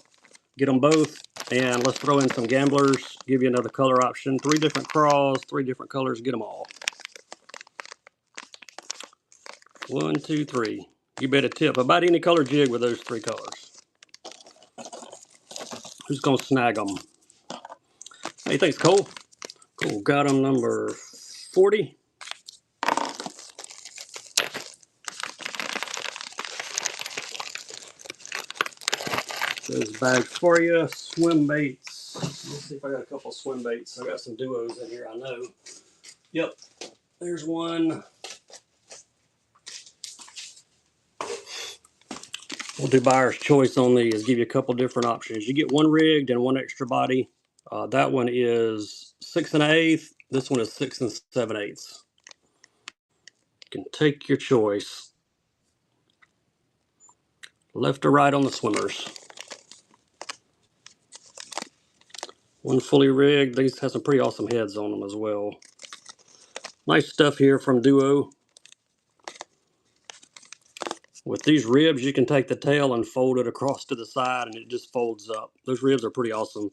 Get them both. And let's throw in some gamblers. Give you another color option. 3 different craws, 3 different colors. Get them all. 1, 2, 3. You bet a tip about any color jig with those 3 colors. Who's gonna snag them? Hey, thanks, Cole. Cool. Got them number 40. Those bags for you. Swim baits. Let's see if I got a couple swim baits. I got some duos in here, I know. Yep. There's one. We'll do buyer's choice on these. Give you a couple different options. You get 1 rigged and 1 extra body. That one is 6 1/8. This one is 6 7/8. You can take your choice. Left or right on the swimmers. 1 fully rigged. These have some pretty awesome heads on them as well. Nice stuff here from Duo. With these ribs, you can take the tail and fold it across to the side, and it just folds up. Those ribs are pretty awesome.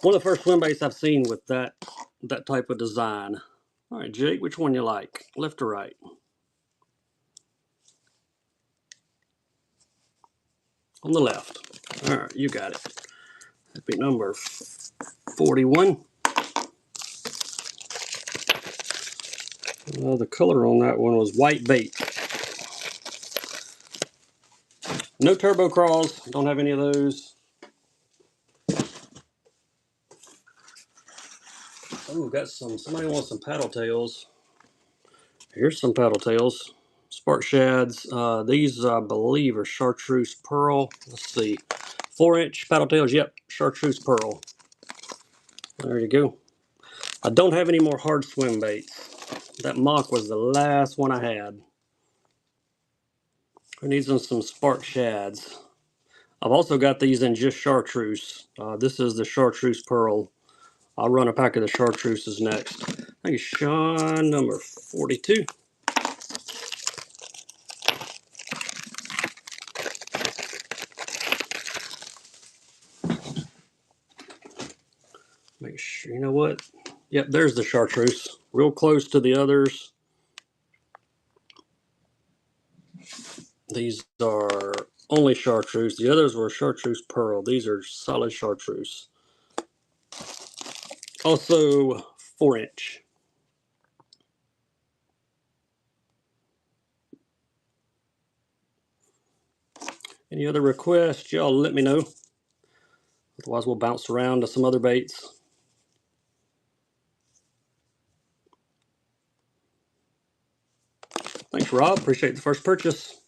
One of the first swim baits I've seen with that type of design. All right, Jake, which one you like? Left or right? On the left. All right, you got it. That'd be number 41. The color on that one was white bait. No turbo crawls. Don't have any of those. Oh, got some. Somebody wants some paddle tails. Here's some paddle tails. Spark shads. These, I believe, are chartreuse pearl. Let's see. 4-inch paddle tails. Yep, chartreuse pearl. There you go. I don't have any more hard swim baits. That mock was the last one I had. Who needs some spark shads? I've also got these in just chartreuse. This is the chartreuse pearl. I'll run a pack of the chartreuses next. Thank you, Sean, number 42. Make sure, you know what? Yep, there's the chartreuse. Real close to the others. These are only chartreuse. The others were chartreuse pearl. These are solid chartreuse. Also 4-inch. Any other requests, y'all let me know. Otherwise, we'll bounce around to some other baits. Thanks, Rob. Appreciate the first purchase.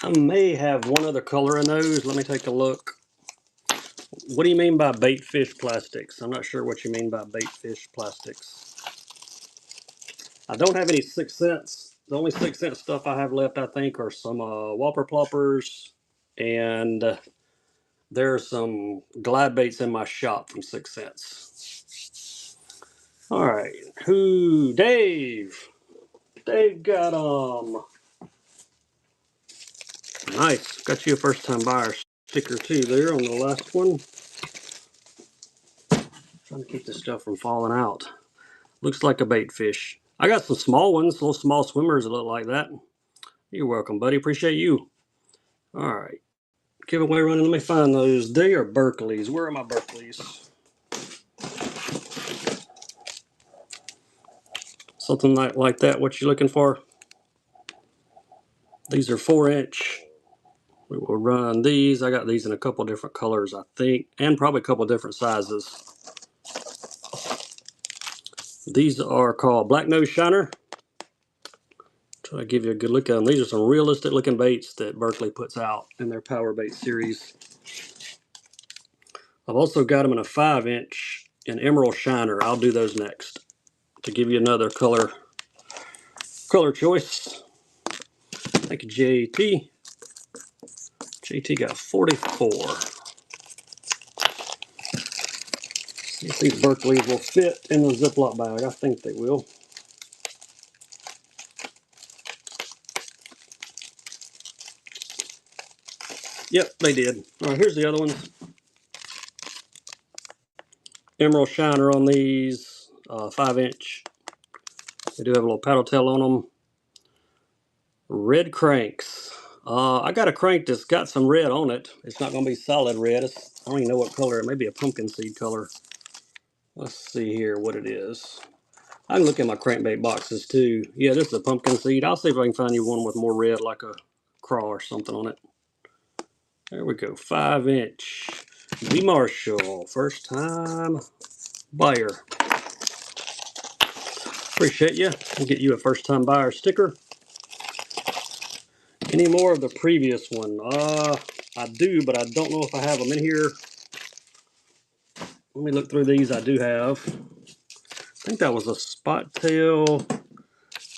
I may have one other color in those. Let me take a look. What do you mean by bait fish plastics? I'm not sure what you mean by bait fish plastics. I don't have any 6 cents. The only 6 cent stuff I have left, I think, are some whopper ploppers, and there's some glide baits in my shop from 6 cents. All right, Dave? Dave got nice. Got you a first time buyer sticker too there on the last one. Trying to keep this stuff from falling out. Looks like a bait fish. I got some small ones, little small swimmers that look like that. You're welcome, buddy. Appreciate you. All right. Giveaway running. Let me find those. They are Berkeley's. Where are my Berkeley's? something like that, what you're looking for. These are 4-inch. We will run these. I got these in a couple different colors, I think, and probably a couple different sizes. These are called Black Nose Shiner. Try to give you a good look at them. These are some realistic looking baits that Berkley puts out in their Power Bait series. I've also got them in a 5-inch in Emerald Shiner. I'll do those next to give you another color choice. Thank you, JT. JT got 44. See if these Berkleys will fit in the Ziploc bag. I think they will. Yep, they did. All right, here's the other ones. Emerald Shiner on these, 5-inch. They do have a little paddle tail on them. Red cranks. I got a crank that's got some red on it. It's not going to be solid red. I don't even know what color. It may be a pumpkin seed color. Let's see here what it is. I can look at my crankbait boxes too. Yeah, this is a pumpkin seed. I'll see if I can find you one with more red, like a craw or something on it. There we go. 5-inch. B. Marshall. First time buyer. Appreciate you. I'll get you a first time buyer sticker. Any more of the previous one? I do, but I don't know if I have them in here. Let me look through these. I do have. I think that was a spot tail.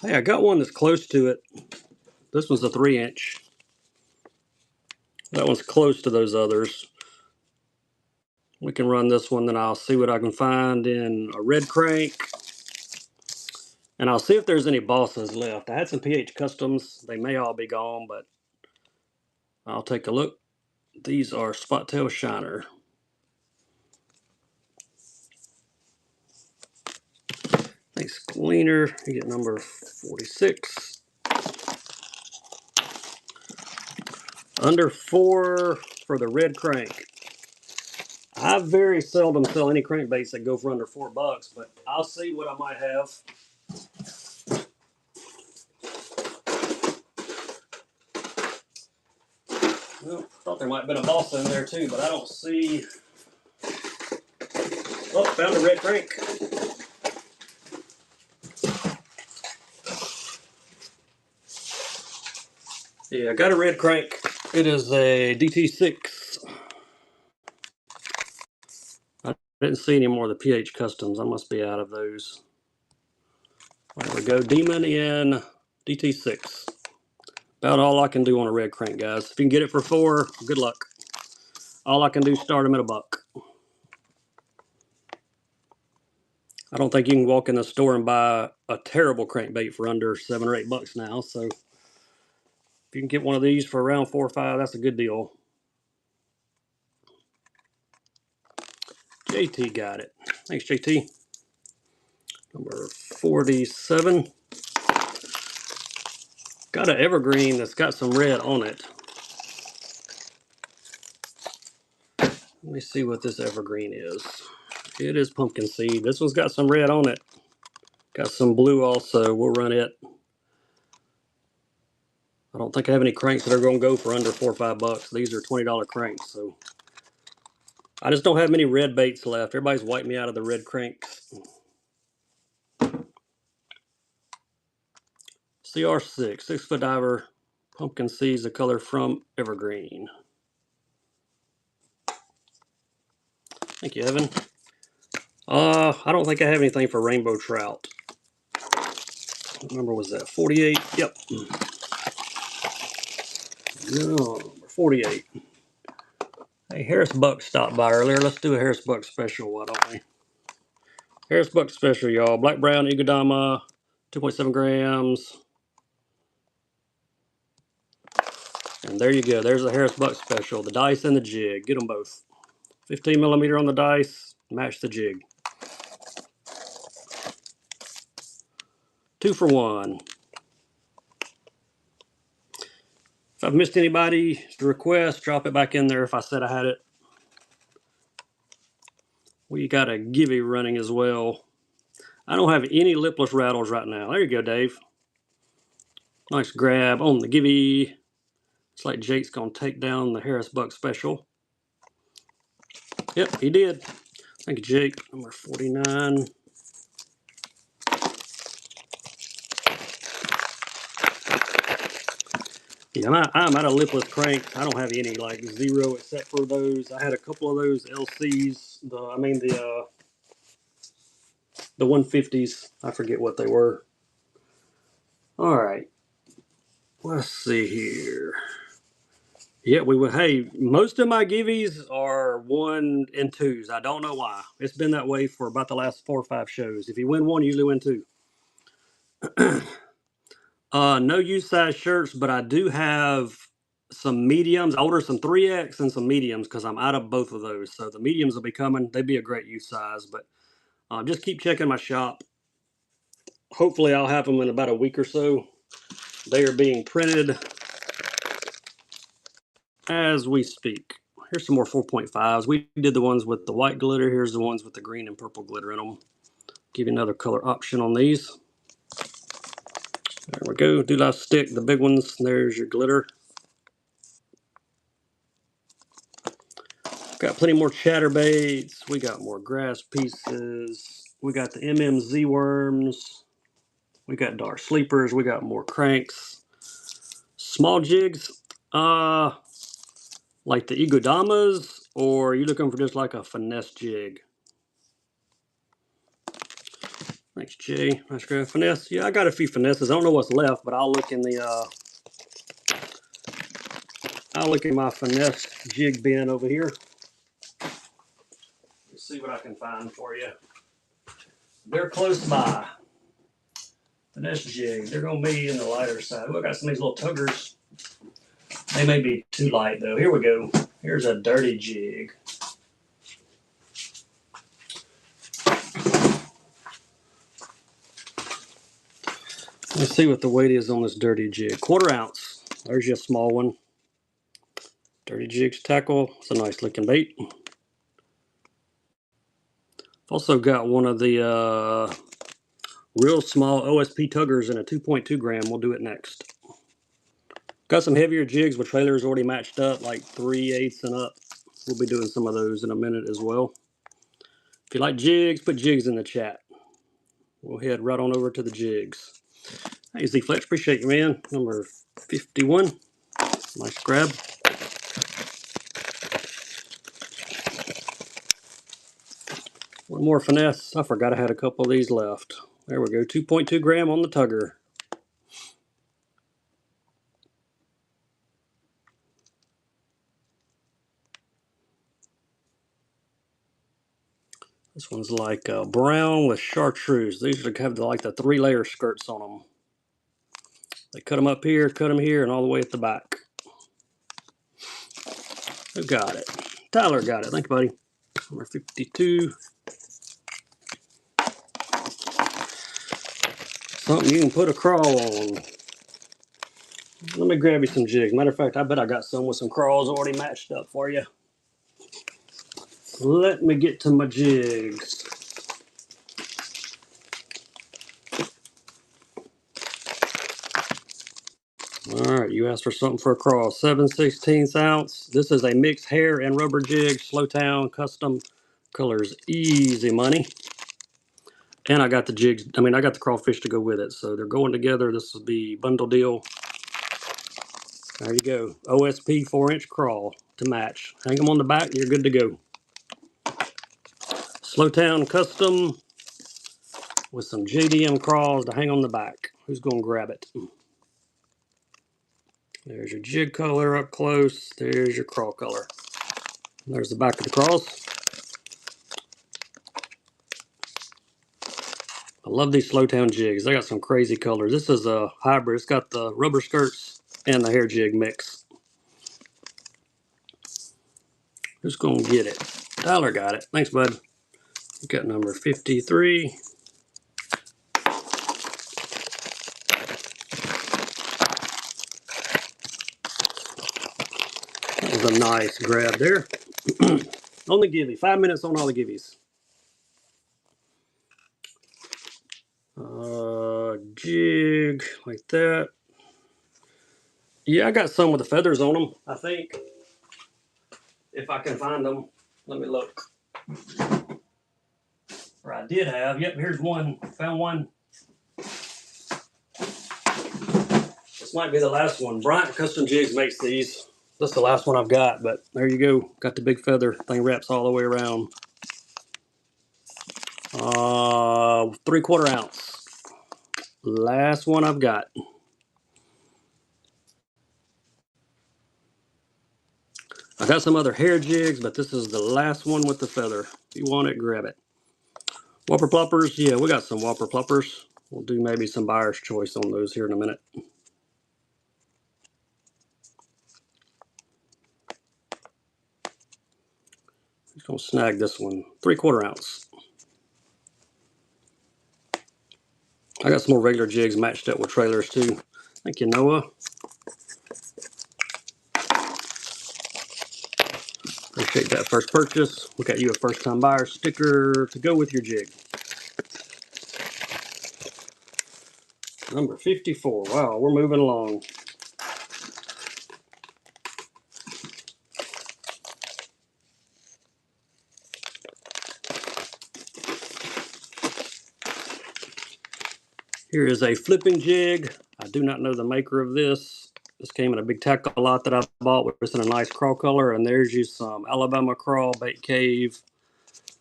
Hey, I got one that's close to it. This one's a 3-inch. That one's close to those others. We can run this one, then I'll see what I can find in a red crank. And I'll see if there's any bosses left. I had some PH Customs. They may all be gone, but I'll take a look. These are Spot Tail Shiner. Thanks, Gleaner. You get number 46. Under 4 for the red crank. I very seldom sell any crankbaits that go for under $4, but I'll see what I might have. Well, thought there might have been a boss in there too, but I don't see. Oh, found a red crank. Yeah, I got a red crank. It is a DT6. I didn't see any more of the PH Customs. I must be out of those. There we go. Demon in DT6. About all I can do on a red crank, guys. If you can get it for 4, good luck. All I can do is start them at $1. I don't think you can walk in the store and buy a terrible crankbait for under $7 or $8 now. So if you can get one of these for around 4 or 5, that's a good deal. JT got it. Thanks, JT. Number 47. Got an evergreen that's got some red on it. Let me see what this evergreen is. It is pumpkin seed. This one's got some red on it. Got some blue also. We'll run it. I don't think I have any cranks that are going to go for under $4 or $5. These are $20 cranks, so I just don't have many red baits left. Everybody's wiped me out of the red cranks. CR6, 6-foot diver, pumpkin seeds, the color from evergreen. Thank you, Evan. I don't think I have anything for rainbow trout. What number was that? 48? Yep. No, number 48. Hey, Harris Buck stopped by earlier. Let's do a Harris Buck special, why don't we? Harris Buck special, y'all. Black Brown Igodama, 2.7 grams. And there you go. There's a Harris Buck special. The dice and the jig. Get them both. 15 millimeter on the dice. Match the jig. 2 for 1. If I've missed anybody's request, drop it back in there if I said I had it. We got a Gibby running as well. I don't have any lipless rattles right now. There you go, Dave. Nice grab on the givey. It's like Jake's going to take down the Harris Buck Special. Yep, he did. Thank you, Jake. Number 49. Yeah, I'm out of lipless crank. I don't have any, like, zero except for those. I had a couple of those LCs. The 150s. I forget what they were. All right. Let's see here. Yeah, we would. Hey, most of my givvies are 1 and 2s. I don't know why. It's been that way for about the last 4 or 5 shows. If you win 1, you usually win 2. No use size shirts, but I do have some mediums. I ordered some 3X and some mediums because I'm out of both of those. So the mediums will be coming. They'd be a great use size, but just keep checking my shop. Hopefully, I'll have them in about a week or so. They are being printed as we speak. Here's some more 4.5s. We did the ones with the white glitter. Here's the ones with the green and purple glitter in them. Give you another color option on these. There we go. Do not stick, the big ones. There's your glitter. Got plenty more chatterbaits. We got more grass pieces. We got the MMZ worms. We got dark sleepers. We got more cranks. Small jigs. Like the Egodamas, or are you looking for just like a finesse jig? Thanks, Jay. Nice grab. Finesse. Yeah, I got a few finesses. I don't know what's left, but I'll look in my finesse jig bin over here. Let's see what I can find for you. They're close by. Finesse jig. They're gonna be in the lighter side. Look, I got some of these little tuggers. They may be too light though. Here we go. Here's a dirty jig. Let's see what the weight is on this dirty jig. 1/4 ounce. There's your small one. Dirty jigs tackle. It's a nice looking bait. Also got one of the real small OSP tuggers in a 2.2 gram. We'll do it next. Got some heavier jigs with trailers already matched up, like 3/8 and up. We'll be doing some of those in a minute as well. If you like jigs, put jigs in the chat. We'll head right on over to the jigs. Hey, Z Fletch, appreciate you, man. Number 51. Nice grab. One more finesse. I forgot I had a couple of these left. There we go. 2.2 gram on the tugger. This one's like brown with chartreuse. These have like the 3-layer skirts on them. They cut them up here, cut them here, and all the way at the back. Who got it? Tyler got it. Thank you, buddy. Number 52. Something you can put a crawl on. Let me grab you some jigs. Matter of fact, I bet I got some with some crawls already matched up for you. Let me get to my jigs. Alright, you asked for something for a crawl. 7/16 ounce. This is a mixed hair and rubber jig. Slowtown custom colors. Easy money. And I got the jigs. I got the crawfish to go with it. So they're going together. This will be bundle deal. There you go. OSP 4-inch crawl to match. Hang them on the back. You're good to go. Slowtown custom with some JDM crawls to hang on the back. Who's going to grab it? There's your jig color up close. There's your crawl color. There's the back of the crawls. I love these Slowtown jigs. They got some crazy colors. This is a hybrid. It's got the rubber skirts and the hair jig mix. Who's going to get it? Tyler got it. Thanks, bud. You got number 53. That was a nice grab there. On the givey. 5 minutes on all the givvies. Jig like that. Yeah, I got some with the feathers on them, I think. If I can find them. Let me look. Or I did have. Yep, here's one. Found one. This might be the last one. Bryant Custom Jigs makes these. That's the last one I've got, but there you go. Got the big feather. Thing wraps all the way around. 3/4 ounce. Last one I've got. I got some other hair jigs, but this is the last one with the feather. If you want it, grab it. Whopper ploppers, yeah, we got some whopper ploppers. We'll do maybe some buyer's choice on those here in a minute. Just gonna snag this one. 3/4 ounce. I got some more regular jigs matched up with trailers too. Thank you, Noah. Appreciate that first purchase. We got you a first time buyer sticker to go with your jig. Number 54. Wow, we're moving along. Here is a flipping jig. I do not know the maker of this. This came in a big tackle lot that I bought with this in a nice crawl color. And there's you some Alabama crawl, bait cave,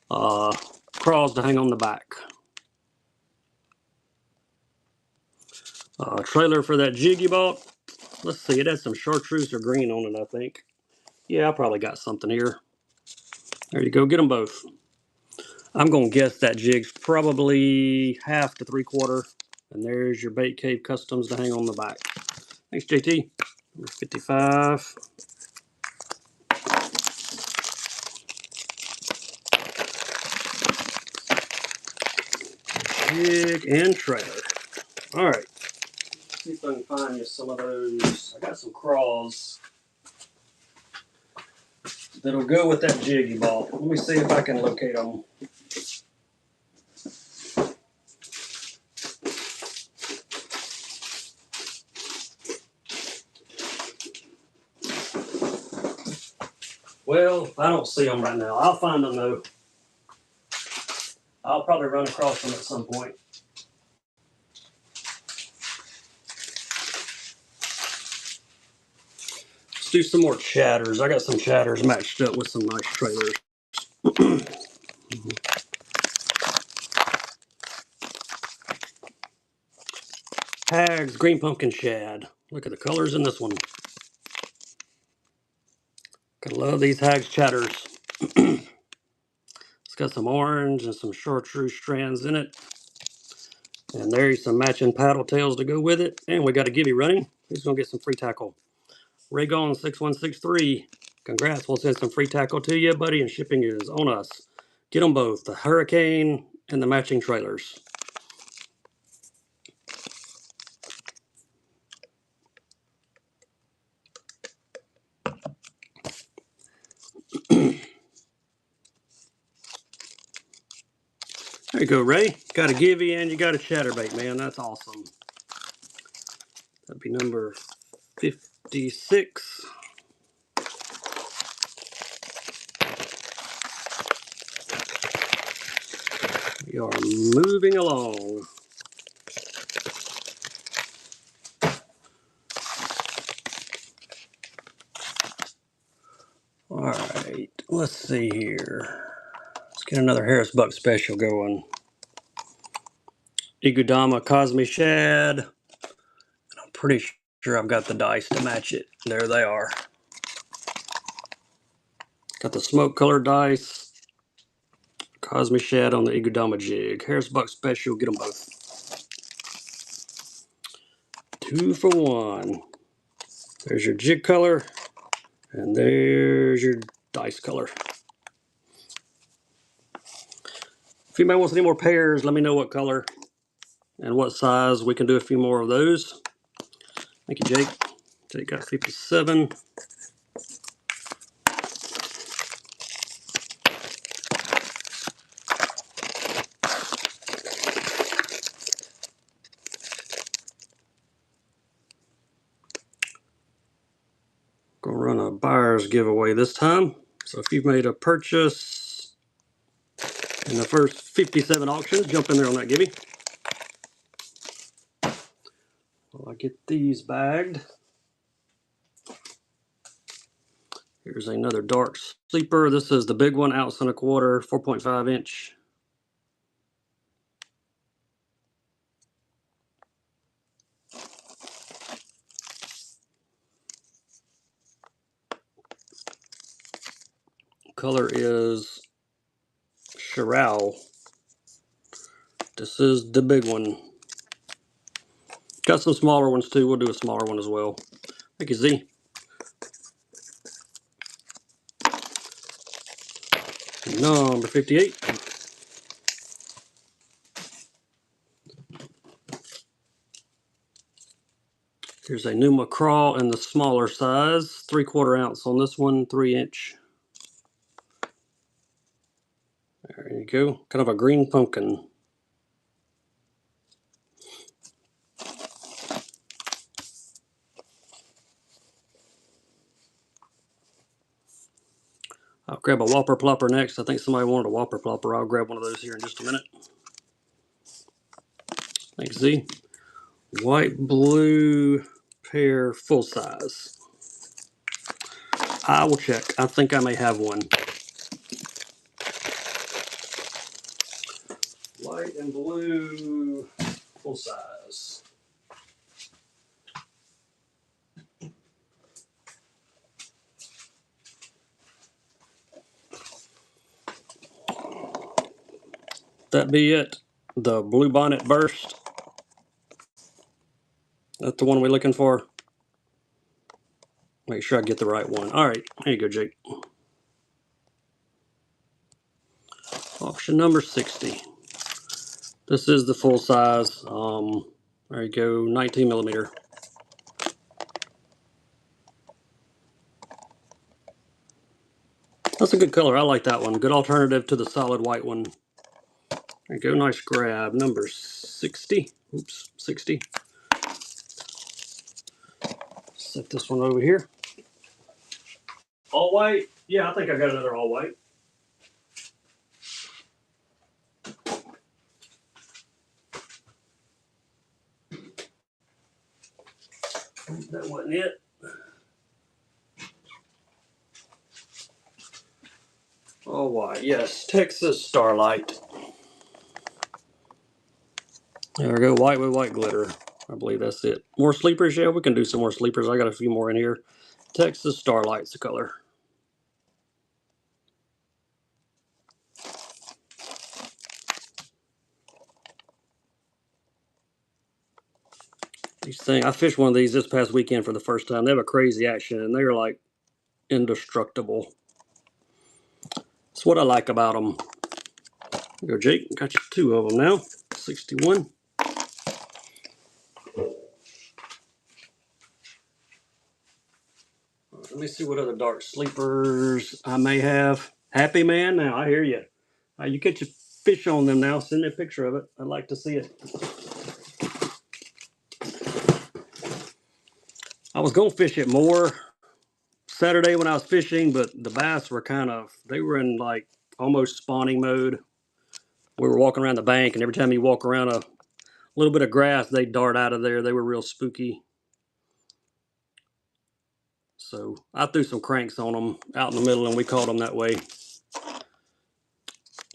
crawls to hang on the back. Trailer for that jig you bought. Let's see, it has some chartreuse or green on it, I think. Yeah, I probably got something here. There you go, get them both. I'm going to guess that jig's probably 1/2 to 3/4. And there's your Bait Cave Customs to hang on the back. Thanks, JT. Number 55. Jig and trailer. All right. Let's see if I can find you some of those. I got some crawls that'll go with that jig you bought. Let me see if I can locate them. Well, I don't see them right now. I'll find them though. I'll probably run across them at some point. Let's do some more chatters. I got some chatters matched up with some nice trailers. Hags Green Pumpkin Shad. Look at the colors in this one. I love these Hags chatters. It's got some orange and some chartreuse strands in it. And there's some matching paddle tails to go with it. And we got a Gibby running. He's going to get some free tackle. Raygon 6163. Congrats. We'll send some free tackle to you, buddy, and shipping is on us. Get them both, the Hurricane and the matching trailers. There you go, Ray. Got a Gibby and you got a chatterbait, man. That's awesome. That'd be number 56. We are moving along. All right, let's see here. Let's get another Harris Buck special going. Igudama Cosme Shad. I'm pretty sure I've got the dice to match it. There they are. Got the smoke colored dice. Cosme Shad on the Igudama jig. Harris Buck special. Get them both. 2 for 1. There's your jig color. And there's your dice color. If anybody wants any more pairs, let me know what color and what size. We can do a few more of those. Thank you, Jake. Jake got 57. giveaway this time. So if you've made a purchase in the first 57 auctions, jump in there on that givey. While I get these bagged. Here's another dark sleeper. This is the big one, 1.25 ounce, 4.5 inch. Color is Chirao. This is the big one. Got some smaller ones too. We'll do a smaller one as well. Thank you, Z. Number 58. Here's a Numa Crawl in the smaller size. 3/4 ounce on this one, 3 inch. There you go. Kind of a green pumpkin. I'll grab a Whopper Plopper next. I think somebody wanted a Whopper Plopper. I'll grab one of those here in just a minute. Thanks, Z. White, blue pair, full size. I will check. I think I may have one. White and blue, full size. That be it. The Blue Bonnet Burst. That's the one we're looking for. Make sure I get the right one. All right, here you go, Jake. Auction number 60. This is the full size. There you go, 19 millimeter. That's a good color. I like that one. Good alternative to the solid white one. There you go, nice grab. Number 60. Oops, 60. Set this one over here. All white. Yeah, I think I got another all white. That wasn't it. All white. Yes, Texas Starlight. There we go, white with white glitter. I believe that's it. More sleepers? Yeah, we can do some more sleepers. I got a few more in here. Texas Starlight's the color. These things, I fished one of these this past weekend for the first time. They have a crazy action, and they're like indestructible. That's what I like about them. Here you go, Jake. Got you 2 of them now. 61. Let me see what other dark sleepers I may have. Happy Man, now I hear you. You catch a fish on them now. Send me a picture of it. I'd like to see it. I was going to fish it more Saturday when I was fishing, but the bass were they were in like almost spawning mode. We were walking around the bank, and every time you walk around a little bit of grass, they'd dart out of there. They were real spooky. So I threw some cranks on them out in the middle, and we caught them that way.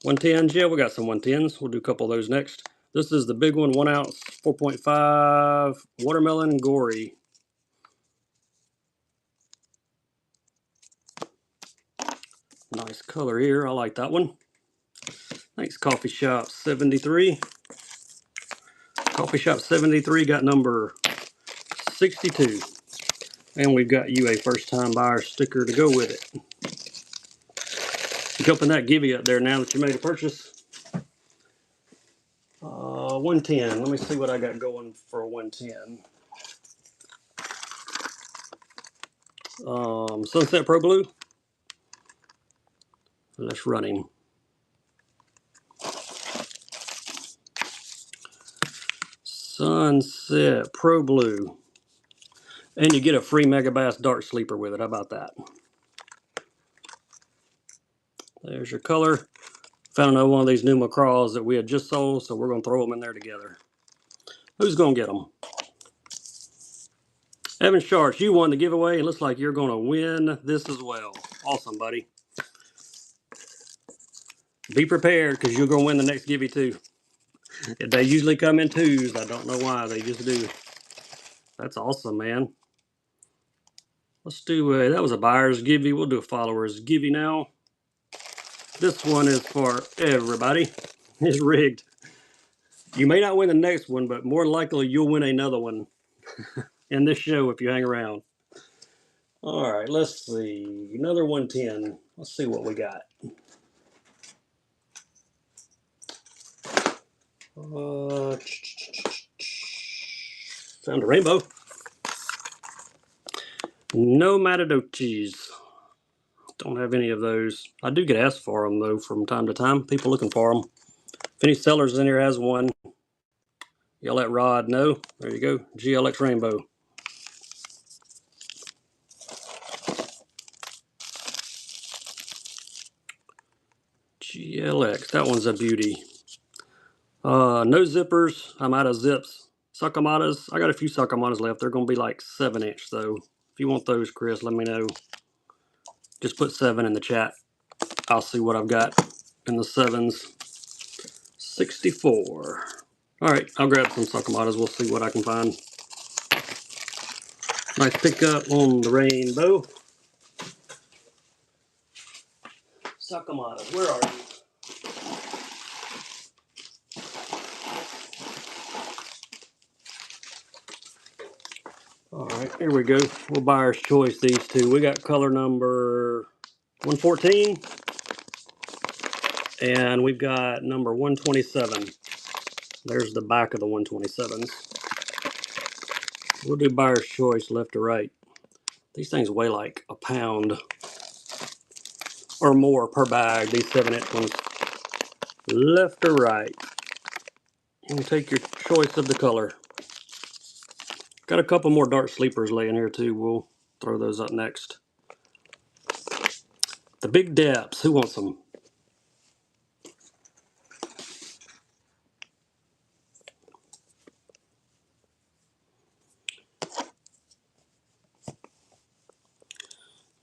110s, yeah, we got some 110s. We'll do a couple of those next. This is the big one, 1 ounce, 4.5 watermelon gory. Nice color here. I like that one. Thanks, Coffee Shop 73. Coffee Shop 73 got number 62. And we've got you a first-time buyer sticker to go with it. You open that givey up there now that you made a purchase. 110. Let me see what I got going for a 110. Sunset Pro Blue. That's running. Sunset Pro Blue. And you get a free Mega Bass Dark Sleeper with it. How about that? There's your color. Found another one of these new McCraws that we had just sold, so we're going to throw them in there together. Who's going to get them? Evan Sharks, you won the giveaway. It looks like you're going to win this as well. Awesome, buddy. Be prepared because you're going to win the next giveaway too. They usually come in twos. I don't know why. They just do. That's awesome, man. Let's do that was a buyer's giveaway. We'll do a follower's giveaway now. This one is for everybody. It's rigged. You may not win the next one, but more likely you'll win another one in this show if you hang around. All right, let's see. Another 110. Let's see what we got. Found a rainbow. No Matadochis. Don't have any of those. I do get asked for them, though, from time to time. People looking for them. If any sellers in here has one, you'll let Rod know. There you go. GLX Rainbow. GLX. That one's a beauty. No zippers. I'm out of zips. Suckamatas. I got a few Suckamatas left. They're going to be like 7-inch, though. If you want those, Chris, let me know. Just put 7 in the chat. I'll see what I've got in the 7s. 64. All right, I'll grab some Suckamatas. We'll see what I can find. Nice pickup on the rainbow. Suckamatas, where are you? All right, here we go. We'll buyer's choice these two. We got color number 114, and we've got number 127. There's the back of the 127s. We'll do buyer's choice left to right. These things weigh like a pound or more per bag, these 7-inch ones. Left to right. And take your choice of the color. Got a couple more dark sleepers laying here too. We'll throw those up next. The big depths. Who wants them?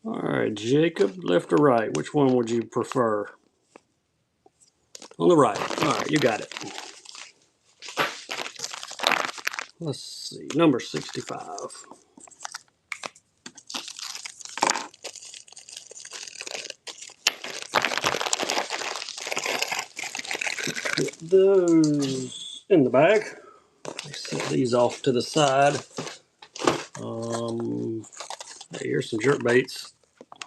All right, Jacob, left or right? Which one would you prefer? On the right. All right, you got it. Let's see, number 65. Put those in the bag. Set these off to the side. Hey, here's some jerk baits.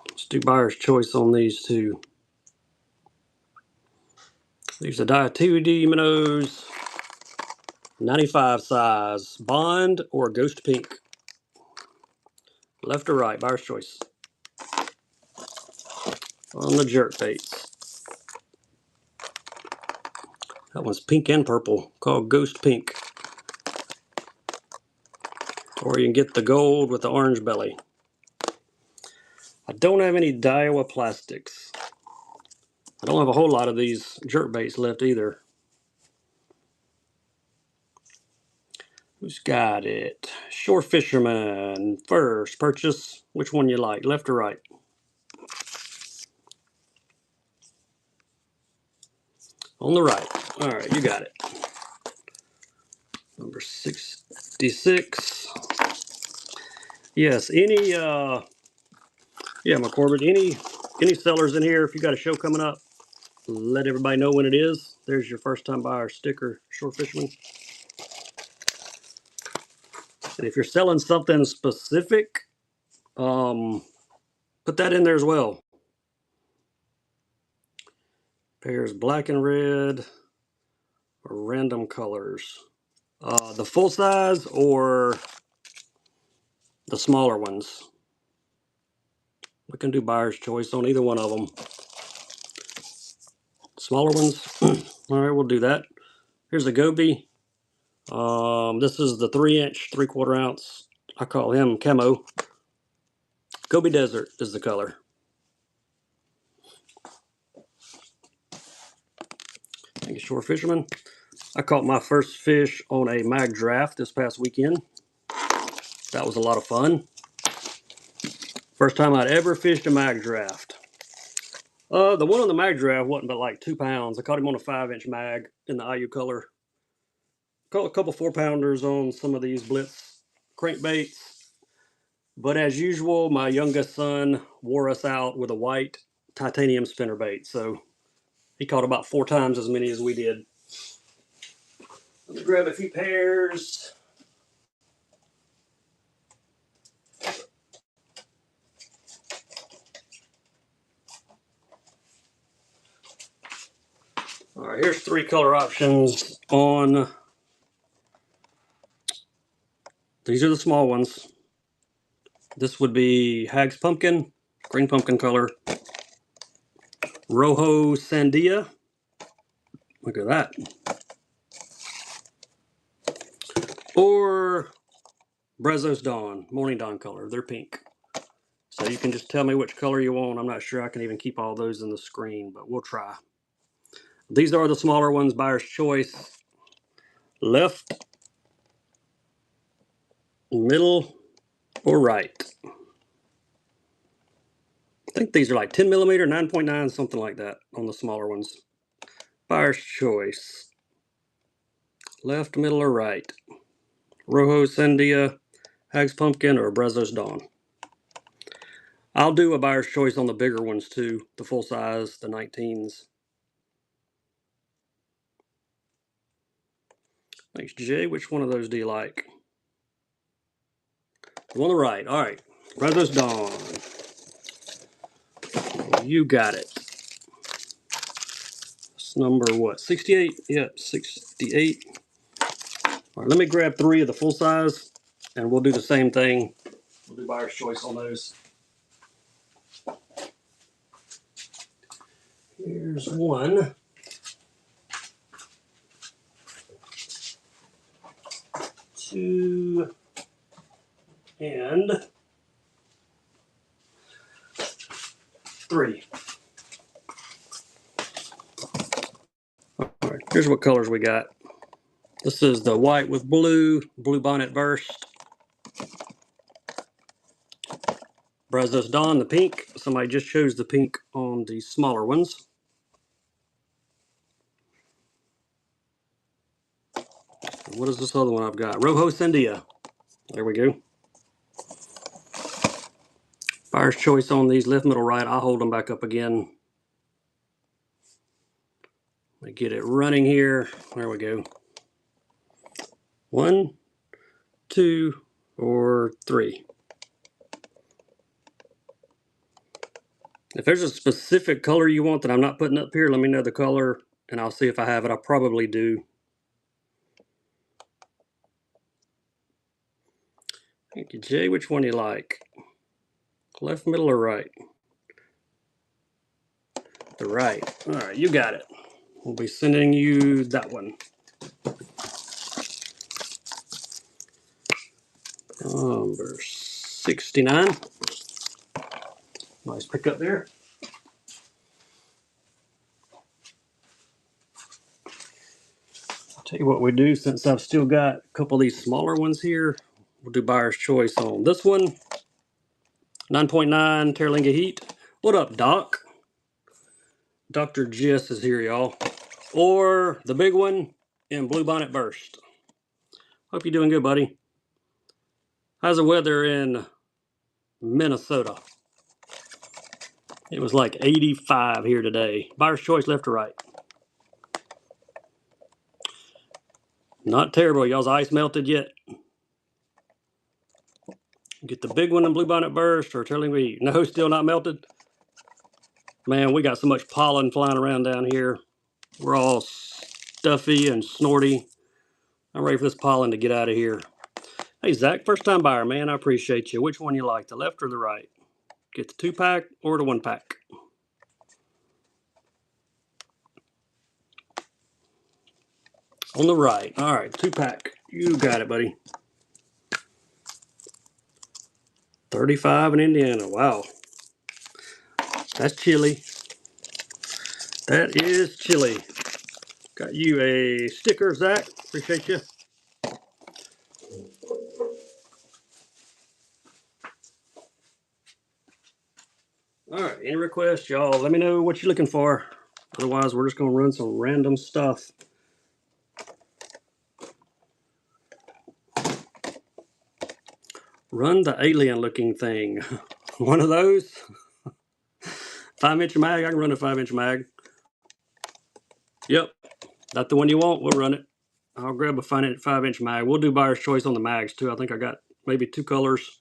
Let's do buyer's choice on these two. These are Diatudi minnows, 95 size, Bond or Ghost Pink. Left or right, buyer's choice. On the jerk baits. That one's pink and purple, called Ghost Pink. Or you can get the gold with the orange belly. I don't have any Daiwa plastics. I don't have a whole lot of these jerk baits left either. Who's got it? Shore Fisherman. First purchase. Which one you like, left or right? On the right. All right, you got it. Number 66. Yes, any McCorbett, any sellers in here, if you got a show coming up, let everybody know when it is. There's your first time buyer sticker, Shore Fisherman. And if you're selling something specific, put that in there as well. Pairs black and red or random colors. The full size or the smaller ones. We can do buyer's choice on either one of them. Smaller ones. All right, we'll do that. Here's a goby. This is the 3-inch, 3/4 ounce. I call him camo. Gobi Desert is the color. Thank you, Shore Fisherman. I caught my first fish on a mag draft this past weekend. That was a lot of fun. First time I'd ever fished a mag draft. The one on the mag draft wasn't but like 2 pounds. I caught him on a 5-inch mag in the IU color. Caught a couple 4-pounders on some of these Blitz crankbaits. But as usual, my youngest son wore us out with a white titanium spinnerbait. So he caught about 4 times as many as we did. Let me grab a few pairs. All right, here's 3 color options on. These are the small ones. This would be Hag's Pumpkin, green pumpkin color. Rojo Sandia. Look at that. Or Brazos Dawn, Morning Dawn color. They're pink. So you can just tell me which color you want. I'm not sure I can even keep all those in the screen, but we'll try. These are the smaller ones, buyer's choice. Left, middle, or right. I think these are like 10 millimeter, 9.9, something like that on the smaller ones. Buyer's choice. Left, middle, or right. Rojo Sandia, Hag's Pumpkin, or Brazos Dawn. I'll do a buyer's choice on the bigger ones too, the full size, the 19s. Thanks, Jay. Which one of those do you like? The one on the right. All right. Brazos Dawn. You got it. It's number what? 68? Yep, 68. All right, let me grab 3 of the full size and we'll do the same thing. We'll do buyer's choice on those. Here's 1. 2. And 3. All right, here's what colors we got. This is the white with blue, blue bonnet burst. Brazos Dawn, the pink. Somebody just chose the pink on the smaller ones. What is this other one I've got? Rojo Sandia. There we go. Buyer's choice on these, left, middle, right. I'll hold them back up again. Let me get it running here. There we go. 1, 2, or 3. If there's a specific color you want that I'm not putting up here, let me know the color and I'll see if I have it. I probably do. Thank you, Jay. Which one do you like? Left, middle, or right? The right. All right, you got it. We'll be sending you that one. Number 69. Nice pickup there. I'll tell you what we do, since I've still got a couple of these smaller ones here, we'll do buyer's choice on this one. 9.9 Terlinga Heat. What up, Doc? Dr. Jess is here, y'all. Or the big one in Blue Bonnet Burst. Hope you're doing good, buddy. How's the weather in Minnesota? It was like 85 here today. Buyer's choice, left or right? Not terrible. Y'all's ice melted yet? Get the big one in Blue Bonnet Burst or telling me no, still not melted? Man, we got so much pollen flying around down here. We're all stuffy and snorty. I'm ready for this pollen to get out of here. Hey, Zach, first time buyer, man. I appreciate you. Which one you like, the left or the right? Get the 2-pack or the 1-pack? On the right. All right, 2-pack. You got it, buddy. 35 in Indiana. Wow. That's chilly. That is chilly. Got you a sticker, Zach. Appreciate you. All right, any requests, y'all? Let me know what you're looking for. Otherwise, we're just gonna run some random stuff. Run the alien-looking thing. One of those. 5-inch mag. I can run a 5-inch mag. Yep, that's the one you want. We'll run it. I'll grab a 5-inch mag. We'll do buyer's choice on the mags too. I think I got maybe 2 colors.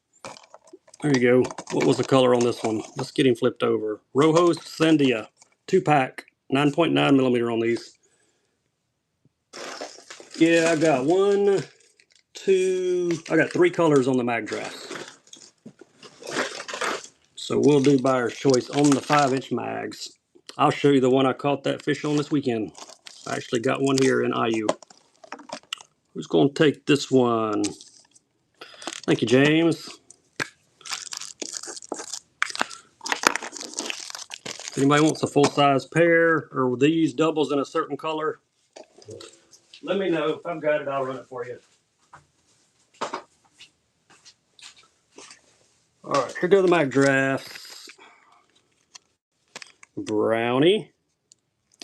There you go. What was the color on this one? Let's get him flipped over. Rojos Sandia, 2-pack, 9.9 millimeter on these. Yeah, I got 1, 2. I got 3 colors on the mag drafts. So we'll do buyer's choice on the 5-inch mags. I'll show you the one I caught that fish on this weekend. I actually got one here in IU. Who's going to take this one? Thank you, James. If anybody wants a full-size pair or these doubles in a certain color, let me know. If I've got it, I'll run it for you. All right, here go the mag drafts. Brownie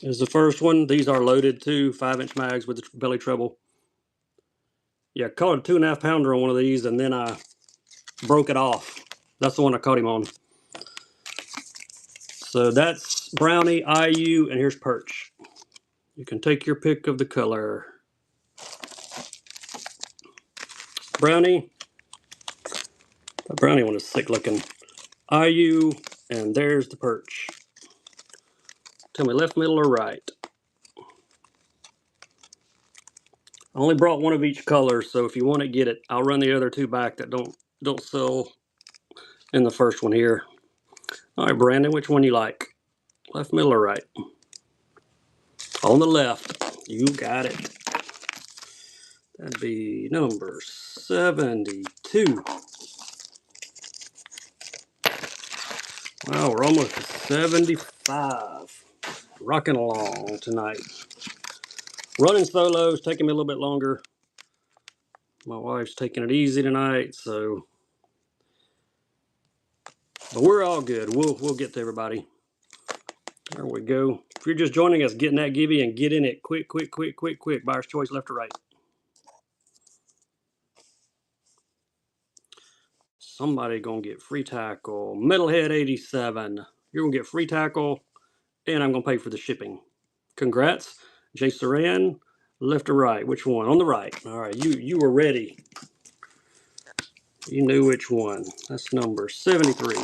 is the first one. These are loaded too, 5-inch mags with the belly treble. Yeah, I caught a 2.5 pounder on one of these, and then I broke it off. That's the one I caught him on. So that's Brownie, IU, and here's Perch. You can take your pick of the color. Brownie. That Brownie one is sick looking. IU, and there's the Perch. Tell me left, middle, or right. I only brought one of each color, so if you want to get it, I'll run the other 2 back that don't sell in the first one here. All right, Brandon, which one you like? Left, middle, or right? On the left. You got it. That'd be number 72. Wow, we're almost to 75. Rocking along tonight. Running solos, taking me a little bit longer. My wife's taking it easy tonight, so. But we're all good. We'll get to everybody. There we go. If you're just joining us, get in that gibby and get in it quick, quick, quick, quick, quick. Buyer's choice, left or right. Somebody gonna get free tackle. Metalhead 87. You're gonna get free tackle, and I'm gonna pay for the shipping. Congrats, Jay Saran. Left or right? Which one? On the right. All right, you were ready. You knew which one. That's number 73.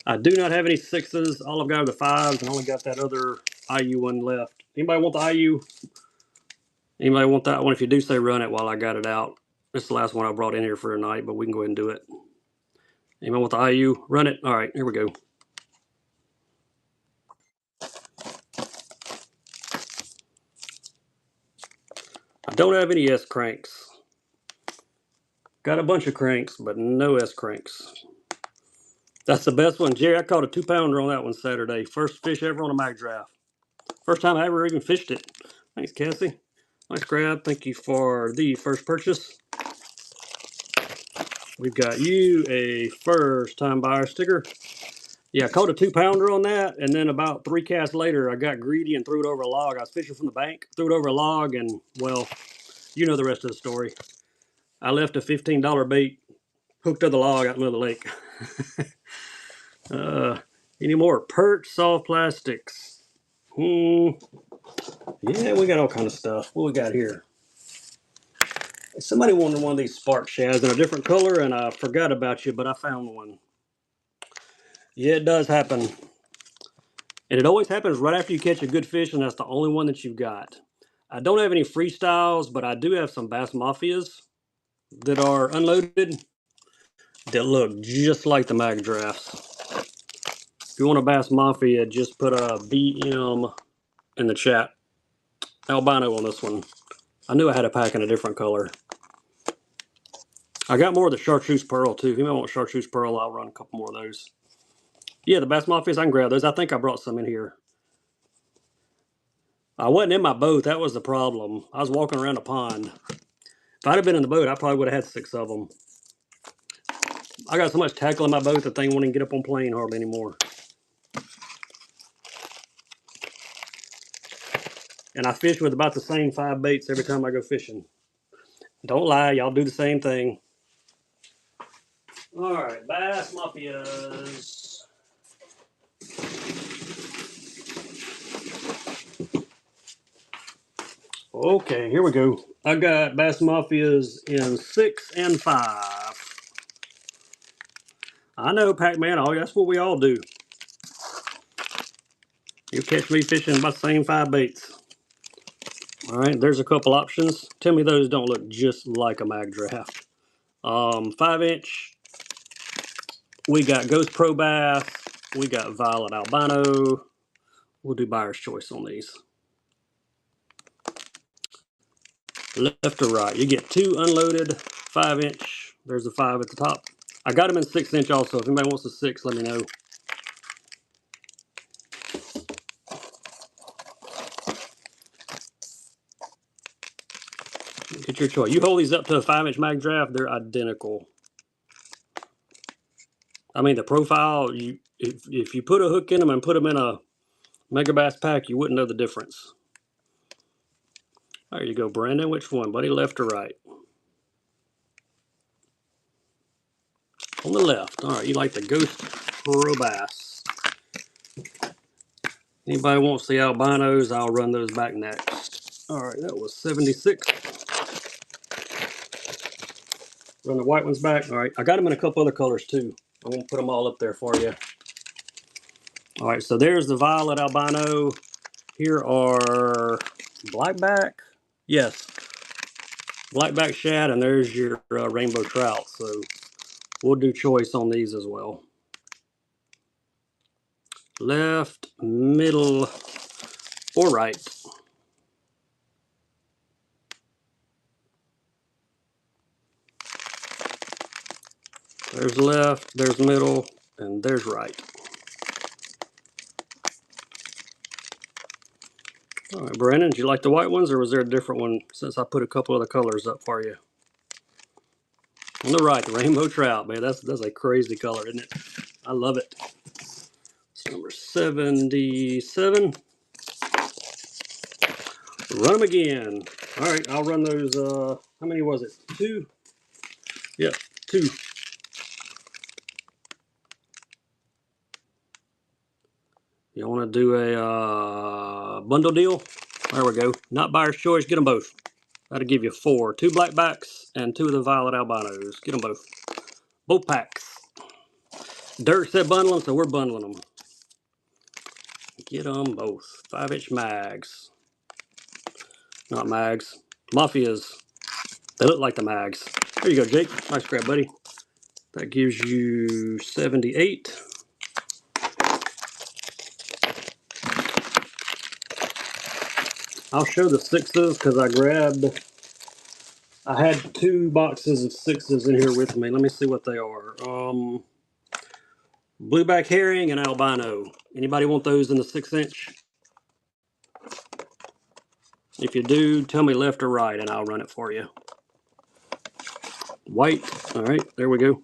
I do not have any 6s. All I've got are the 5s, and I only got that other IU one left. Anybody want the IU? Anybody want that one? If you do, say run it while I got it out. This is the last one I brought in here for tonight, but we can go ahead and do it. Anybody want the IU? Run it. All right, here we go. I don't have any S cranks. Got a bunch of cranks, but no S cranks. That's the best one. Jerry, I caught a 2-pounder on that one Saturday. First fish ever on a mag draft. First time I ever even fished it. Thanks, Cassie. Nice grab. Thank you for the first purchase. We've got you a first time buyer sticker. Yeah, I caught a 2-pounder on that, and then about 3 casts later, I got greedy and threw it over a log. I was fishing from the bank, threw it over a log, and, well, you know the rest of the story. I left a $15 bait hooked to the log out in the middle of the lake. Any more perch soft plastics? Yeah, we got all kind of stuff. What we got here? Somebody wanted one of these spark shads in a different color, and I forgot about you, but I found one. Yeah, it does happen. And it always happens right after you catch a good fish, and that's the only one that you've got. I don't have any freestyles, but I do have some Bass Mafias that are unloaded that look just like the mag drafts. If you want a Bass Mafia, just put a BM in the chat. Albino on this one. I knew I had a pack in a different color. I got more of the chartreuse pearl too. If you want chartreuse pearl, I'll run a couple more of those. Yeah, the Bass Mafias, I can grab those. I think I brought some in here. I wasn't in my boat. That was the problem. I was walking around a pond. If I'd have been in the boat, I probably would have had 6 of them. I got so much tackle in my boat, the thing won't even get up on plane hardly anymore. And I fish with about the same 5 baits every time I go fishing. Don't lie, y'all do the same thing. All right, Bass Mafias. Okay, here we go. I got Bass Mafias in 6 and 5. I know, Pac-Man, that's what we all do. You catch me fishing about the same 5 baits. All right, there's a couple options. Tell me those don't look just like a mag draft. 5-inch, we got Ghost Pro Bass, we got Violet Albino. We'll do buyer's choice on these. Left or right, you get 2 unloaded 5-inch. There's a 5 at the top. I got them in 6-inch also. If anybody wants a 6, let me know. Get your choice. You hold these up to a 5-inch mag draft, they're identical. I mean, the profile, if you put a hook in them and put them in a Mega Bass pack, you wouldn't know the difference. There you go, Brandon. Which one, buddy? Left or right? On the left. All right, you like the Ghost Pro Bass. Anybody wants the albinos, I'll run those back next. All right, that was 76. Run the white ones back. All right, I got them in a couple other colors too. I won't put them all up there for you. All right, so there's the violet albino. Here are blackback. Yes, blackback shad, and there's your rainbow trout. So we'll do choice on these as well. Left, middle, or right. There's left, there's middle, and there's right. All right, Brandon, did you like the white ones, or was there a different one since I put a couple of the colors up for you? On the right, the rainbow trout, man, that's a crazy color, isn't it? I love it. It's number 77. Run them again. All right, I'll run those. How many was it? 2? Yep, 2. You want to do a bundle deal? There we go. Not buyer's choice. Get them both. That'll give you 4. 2 blackbacks and 2 of the violet albinos. Get them both. Both packs. Dirk said bundle them, so we're bundling them. Get them both. 5-inch mags. Not mags. Mafias. They look like the mags. There you go, Jake. Nice grab, buddy. That gives you 78. I'll show the 6s because I had 2 boxes of 6s in here with me. Let me see what they are. Blueback herring and albino. Anybody want those in the 6-inch? If you do, tell me left or right and I'll run it for you. White. All right, there we go.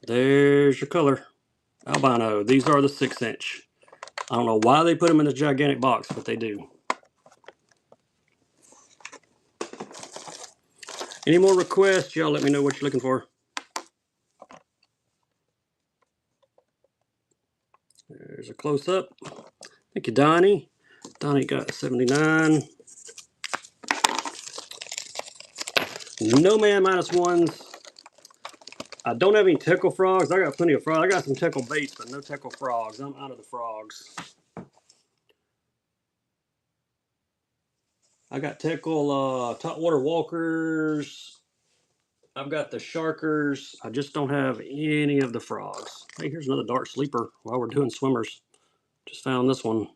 There's your color. Albino. These are the 6-inch. I don't know why they put them in this gigantic box, but they do. Any more requests? Y'all let me know what you're looking for. There's a close-up. Thank you, Donnie. Donnie got 79. No man -1s. I don't have any tickle frogs. I got plenty of frogs. I got some tickle baits, but no tickle frogs. I'm out of the frogs. I got tickle top water walkers. I've got the sharkers. I just don't have any of the frogs. Hey, here's another dark sleeper while we're doing swimmers. Just found this one.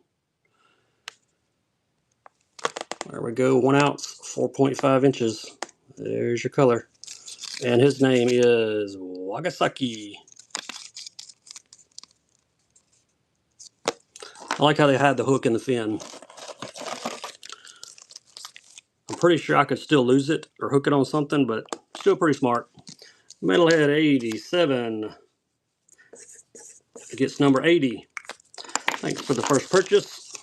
There we go. 1 ounce, 4.5 inches. There's your color. And his name is Wagasaki. I like how they had the hook in the fin. I'm pretty sure I could still lose it or hook it on something, but still pretty smart. Metalhead 87 gets number 80. Thanks for the first purchase.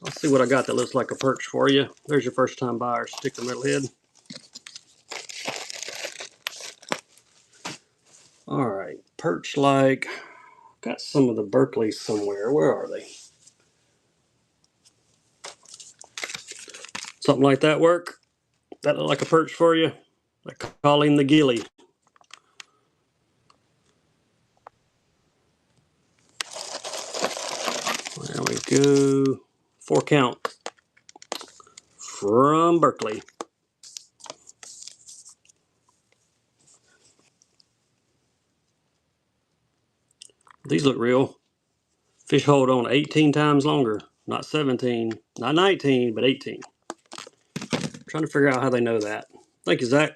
Let's see what I got that looks like a perch for you. There's your first time buyer sticker, Metalhead. All right, perch like, got some of the Berkeley somewhere. Where are they? Something like that work? That look like a perch for you? I call him the gilly. There we go. 4 count from Berkeley. These look real. Fish hold on 18 times longer. Not 17, not 19, but 18. I'm trying to figure out how they know that. Thank you, Zach.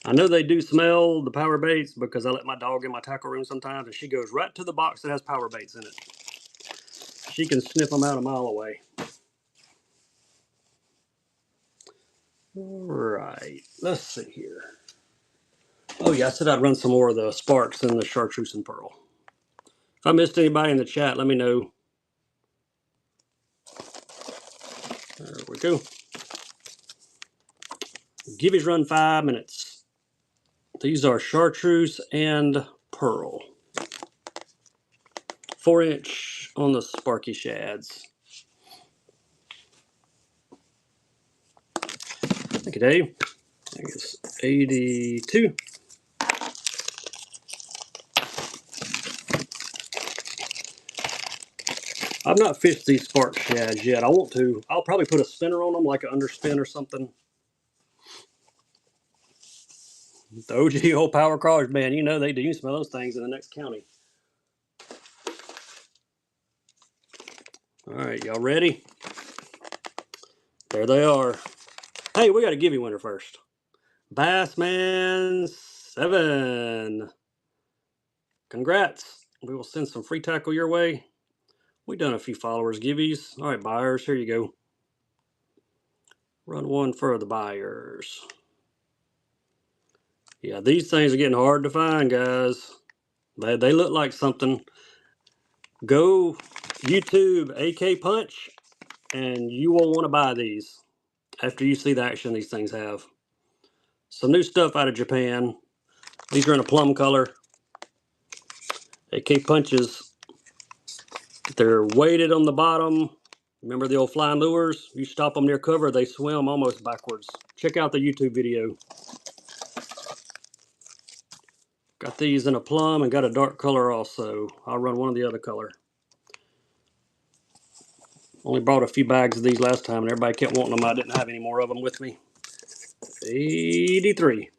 I know they do smell the power baits because I let my dog in my tackle room sometimes and she goes right to the box that has power baits in it. She can sniff them out a mile away. All right, let's see here. Oh yeah, I said I'd run some more of the Sparks and the Chartreuse and Pearl. If I missed anybody in the chat, let me know. There we go. Gibby's run 5 minutes. These are Chartreuse and Pearl. 4-inch on the Sparky Shads. Thank you, Dave. I think it's 82. I've not fished these Spark Shads yet. I want to. I'll probably put a spinner on them, like an underspin or something. The OG old power crawlers, man, you know they do. You smell those things in the next county. All right, y'all ready? There they are. Hey, we got a giveaway winner first. Bassman 7. Congrats. We will send some free tackle your way. We've done a few followers giveies. All right, buyers, here you go. Run one for the buyers. Yeah, these things are getting hard to find, guys. They look like something. Go YouTube AK Punch, and you will want to buy these after you see the action these things have. Some new stuff out of Japan. These are in a plum color. AK Punches. They're weighted on the bottom. Remember the old flying lures? You stop them near cover, they swim almost backwards. Check out the YouTube video. Got these in a plum and got a dark color also. I'll run one of the other color. Only brought a few bags of these last time and everybody kept wanting them. I didn't have any more of them with me. 83.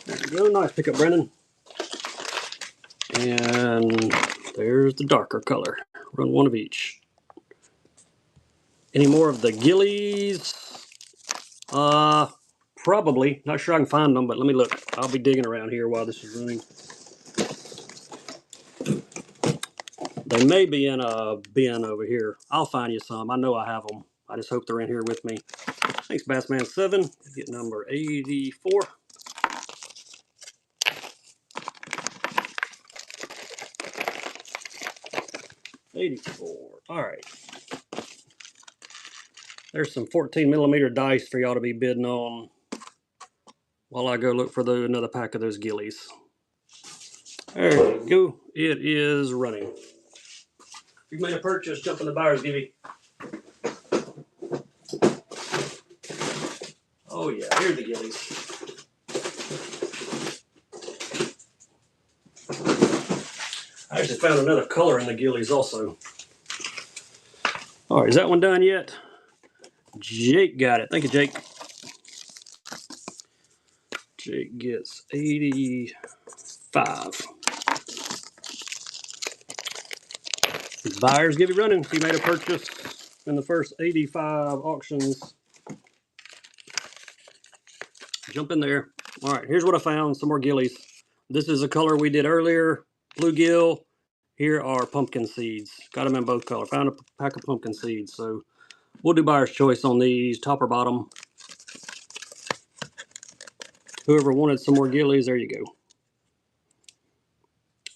There we go. Nice pickup, Brennan. And there's the darker color. Run one of each. Any more of the gillies? Probably. Not sure I can find them, but let me look. I'll be digging around here while this is running. They may be in a bin over here. I'll find you some. I know I have them. I just hope they're in here with me. Thanks, Bassman 7. Get number 84. All right. There's some 14mm dice for y'all to be bidding on while I go look for another pack of those gillies. There we go. It is running. If you made a purchase, jump in the buyer's givey. Oh yeah, here's the gillies. I actually found another color in the gillies also. All right, is that one done yet? Jake got it. Thank you, Jake. Jake gets 85. Buyers give you running. If you made a purchase in the first 85 auctions, jump in there. All right, here's what I found, some more gillies. This is a color we did earlier, bluegill. Here are pumpkin seeds. Got them in both colors. Found a pack of pumpkin seeds. So we'll do buyer's choice on these, top or bottom. Whoever wanted some more gillies, there you go.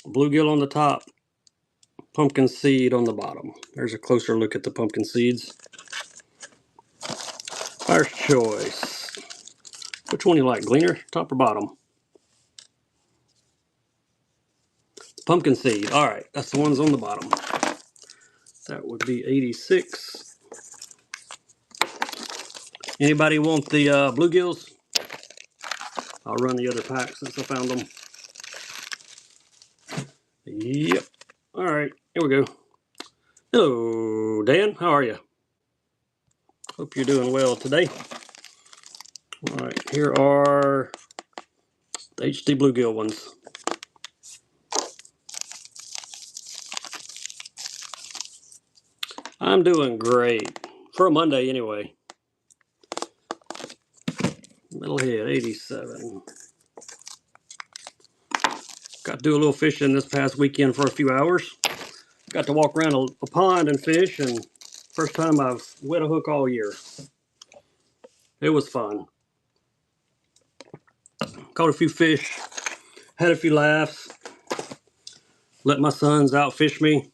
Bluegill on the top, pumpkin seed on the bottom. There's a closer look at the pumpkin seeds. Buyer's choice. Which one you like, Gleaner, top or bottom? Pumpkin seed. All right, that's the ones on the bottom. That would be 86. Anybody want the bluegills? I'll run the other pack since I found them. Yep. All right, here we go. Hello, Dan. How are you? Hope you're doing well today. All right, here are the HD bluegill ones. I'm doing great. For a Monday, anyway. Middlehead, 87. Got to do a little fishing this past weekend for a few hours. Got to walk around a pond and fish, and first time I've wet a hook all year. It was fun. Caught a few fish, had a few laughs, let my sons outfish me.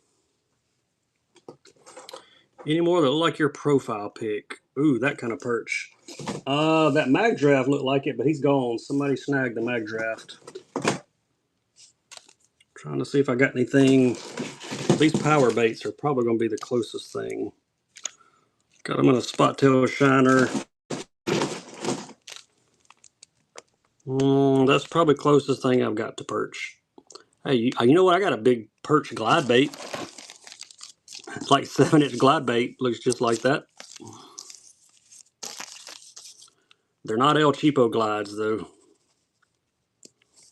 Any more that look like your profile pic? Ooh, that kind of perch. That mag draft looked like it, but he's gone. Somebody snagged the mag draft. Trying to see if I got anything. These power baits are probably going to be the closest thing. Got them in a spot tail shiner. That's probably closest thing I've got to perch. Hey, you know what? I got a big perch glide bait. It's like 7-inch glide bait. Looks just like that. They're not El Cheapo glides, though.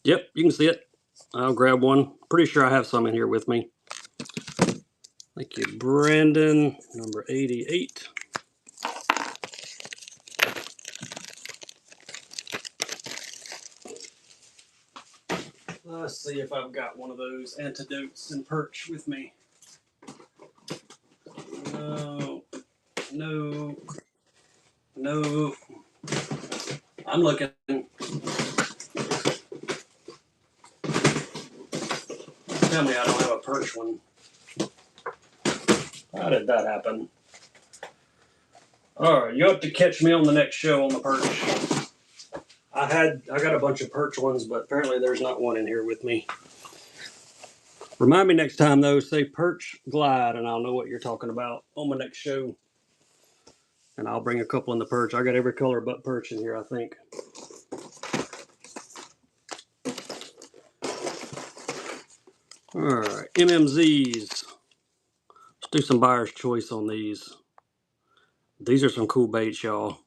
Yep, you can see it. I'll grab one. Pretty sure I have some in here with me. Thank you, Brandon. Number 88. Let's see if I've got one of those antidotes and perch with me. No. No. No. I'm looking. Tell me I don't have a perch one. How did that happen? Alright, you have to catch me on the next show on the perch. I got a bunch of perch ones, but apparently there's not one in here with me. Remind me next time though, say perch glide, and I'll know what you're talking about on my next show. And I'll bring a couple in the perch. I got every color but perch in here, I think. Alright, MMZs. Let's do some buyer's choice on these. These are some cool baits, y'all.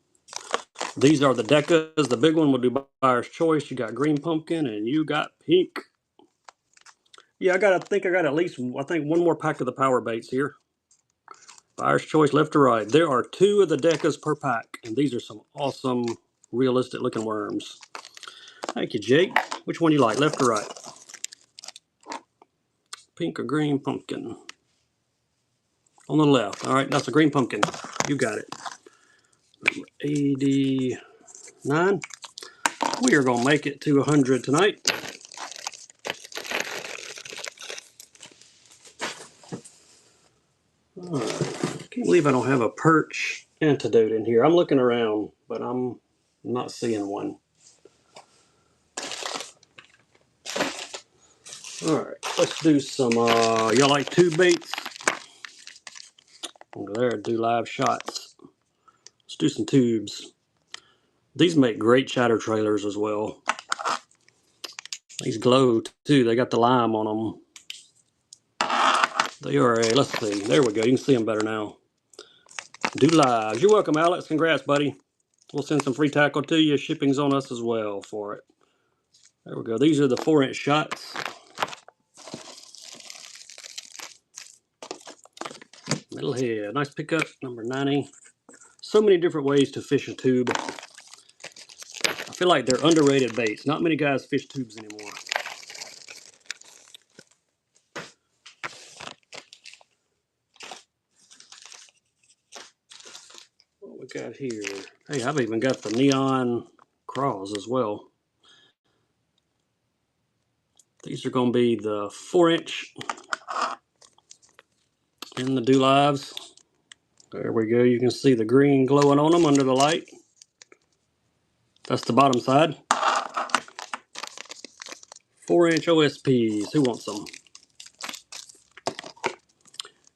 These are the Decas. The big one will do buyer's choice. You got green pumpkin and you got pink. Yeah, I think I got at least, one more pack of the power baits here. Buyer's choice left to right. There are 2 of the Decas per pack, and these are some awesome, realistic looking worms. Thank you, Jake. Which one do you like, left or right? Pink or green pumpkin? On the left. All right, that's a green pumpkin. You got it. Number 89. We are going to make it to 100 tonight. All right. Can't believe I don't have a perch antidote in here. I'm looking around, but I'm not seeing one. All right, let's do some, y'all like tube baits? Over there, do live shots. Let's do some tubes. These make great chatter trailers as well. These glow too. They got the lime on them. They are a, let's see. There we go. You can see them better now. Do live. You're welcome, Alex. Congrats, buddy. We'll send some free tackle to you. Shipping's on us as well for it. There we go. These are the 4-inch shots. Middle head. Nice pickup. Number 90. So many different ways to fish a tube. I feel like they're underrated baits. Not many guys fish tubes anymore. What we got here? Hey, I've even got the neon craws as well. These are going to be the 4-inch in the dew lives. There we go. You can see the green glowing on them under the light. That's the bottom side. 4-inch OSPs. Who wants them?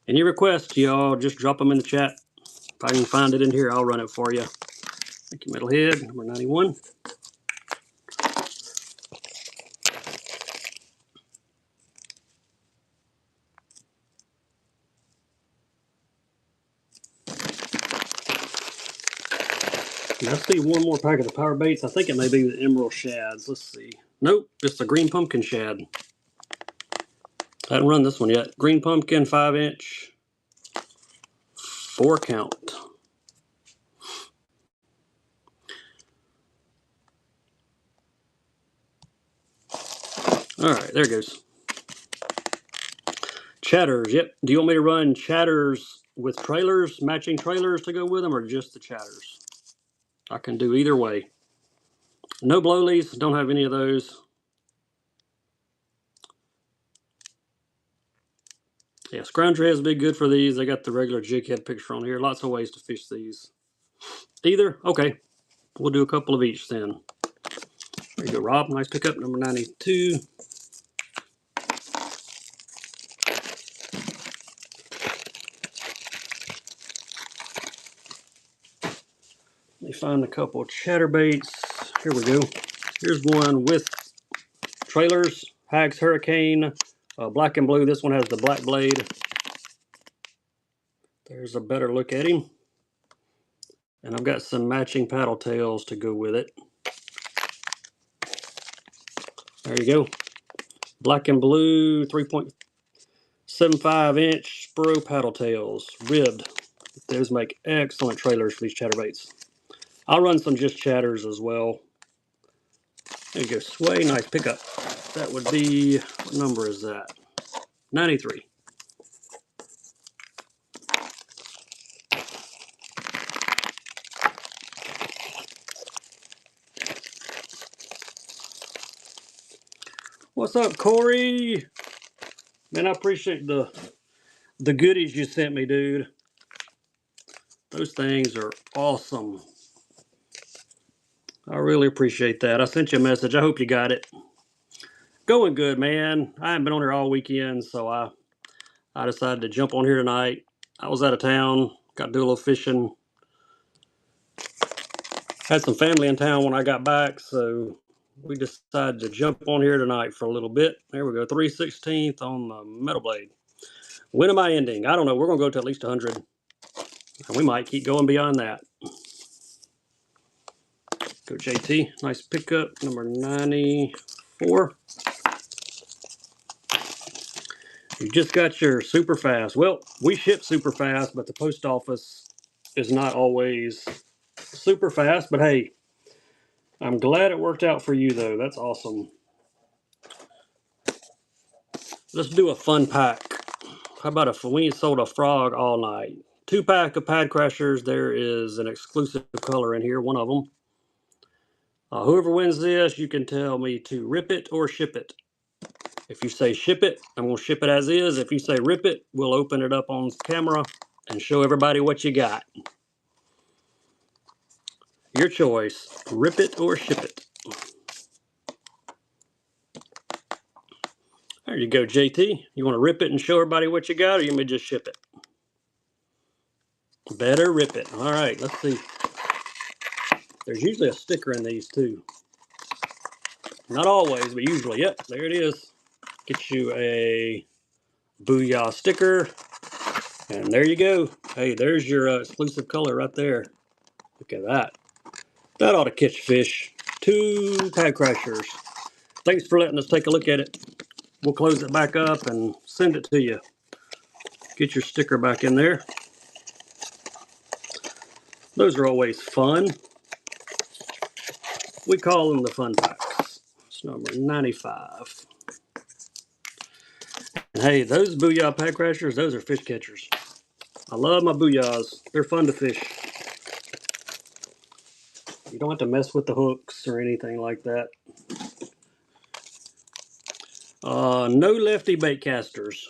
Any requests, y'all, just drop them in the chat. If I can find it in here, I'll run it for you. Thank you, Metalhead, number 91. And I see one more pack of the power baits. I think it may be the emerald shads. Let's see. Nope, just the green pumpkin shad. I haven't run this one yet. Green pumpkin, 5-inch, 4 count. All right, there it goes. Chatters, yep. Do you want me to run chatters with trailers, matching trailers to go with them, or just the chatters? I can do either way. No blowleys, don't have any of those. Yeah, scrounger heads would be good for these. They got the regular jig head picture on here. Lots of ways to fish these. Either? Okay. We'll do a couple of each then. There you go, Rob. Nice pickup, number 92. Let me find a couple chatterbaits. Here we go. Here's one with trailers. Hags Hurricane, black and blue. This one has the black blade. There's a better look at him. And I've got some matching paddle tails to go with it. There you go. Black and blue, 3.75-inch Spro paddle tails, ribbed. Those make excellent trailers for these chatterbaits. I'll run some just chatters as well. There you go, Sway, nice pickup. That would be, what number is that? 93. What's up, Corey? Man, I appreciate the goodies you sent me, dude. Those things are awesome. I really appreciate that. I sent you a message. I hope you got it. Going good, man. I haven't been on here all weekend, so I decided to jump on here tonight. I was out of town. Got to do a little fishing. Had some family in town when I got back, so we decided to jump on here tonight for a little bit. There we go, 3/16 on the metal blade. When am I ending? I don't know. We're going to go to at least 100. And we might keep going beyond that. Go JT. Nice pickup, number 94. You just got your super fast. Well, we ship super fast, but the post office is not always super fast. But hey, I'm glad it worked out for you, though. That's awesome. Let's do a fun pack. How about if we sold a frog all night? 2-pack of Pad Crashers. There is an exclusive color in here, one of them. Whoever wins this, you can tell me to rip it or ship it. If you say ship it, I'm going to ship it as is. If you say rip it, we'll open it up on camera and show everybody what you got. Your choice. Rip it or ship it. There you go, JT. You want to rip it and show everybody what you got, or you may just ship it? Better rip it. All right, let's see. There's usually a sticker in these too. Not always, but usually. Yep, there it is. Get you a Booyah sticker. And there you go. Hey, there's your exclusive color right there. Look at that. That ought to catch fish. 2 Pad Crashers. Thanks for letting us take a look at it. We'll close it back up and send it to you. Get your sticker back in there. Those are always fun. We call them the fun packs. It's number 95. And hey, those Booyah Pack Crashers, those are fish catchers. I love my Booyahs. They're fun to fish. You don't have to mess with the hooks or anything like that. No lefty bait casters.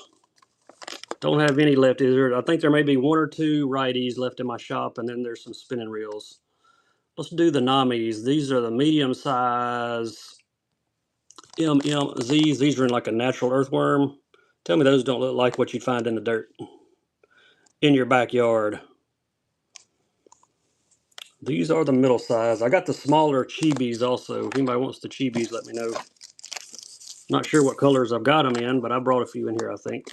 Don't have any lefties. I think there may be one or two righties left in my shop, and then there's some spinning reels. Let's do the Namis. These are the medium size MMZs. These are in like a natural earthworm. Tell me those don't look like what you'd find in the dirt in your backyard. These are the middle size. I got the smaller chibis also. If anybody wants the chibis, let me know. Not sure what colors I've got them in, but I brought a few in here, I think.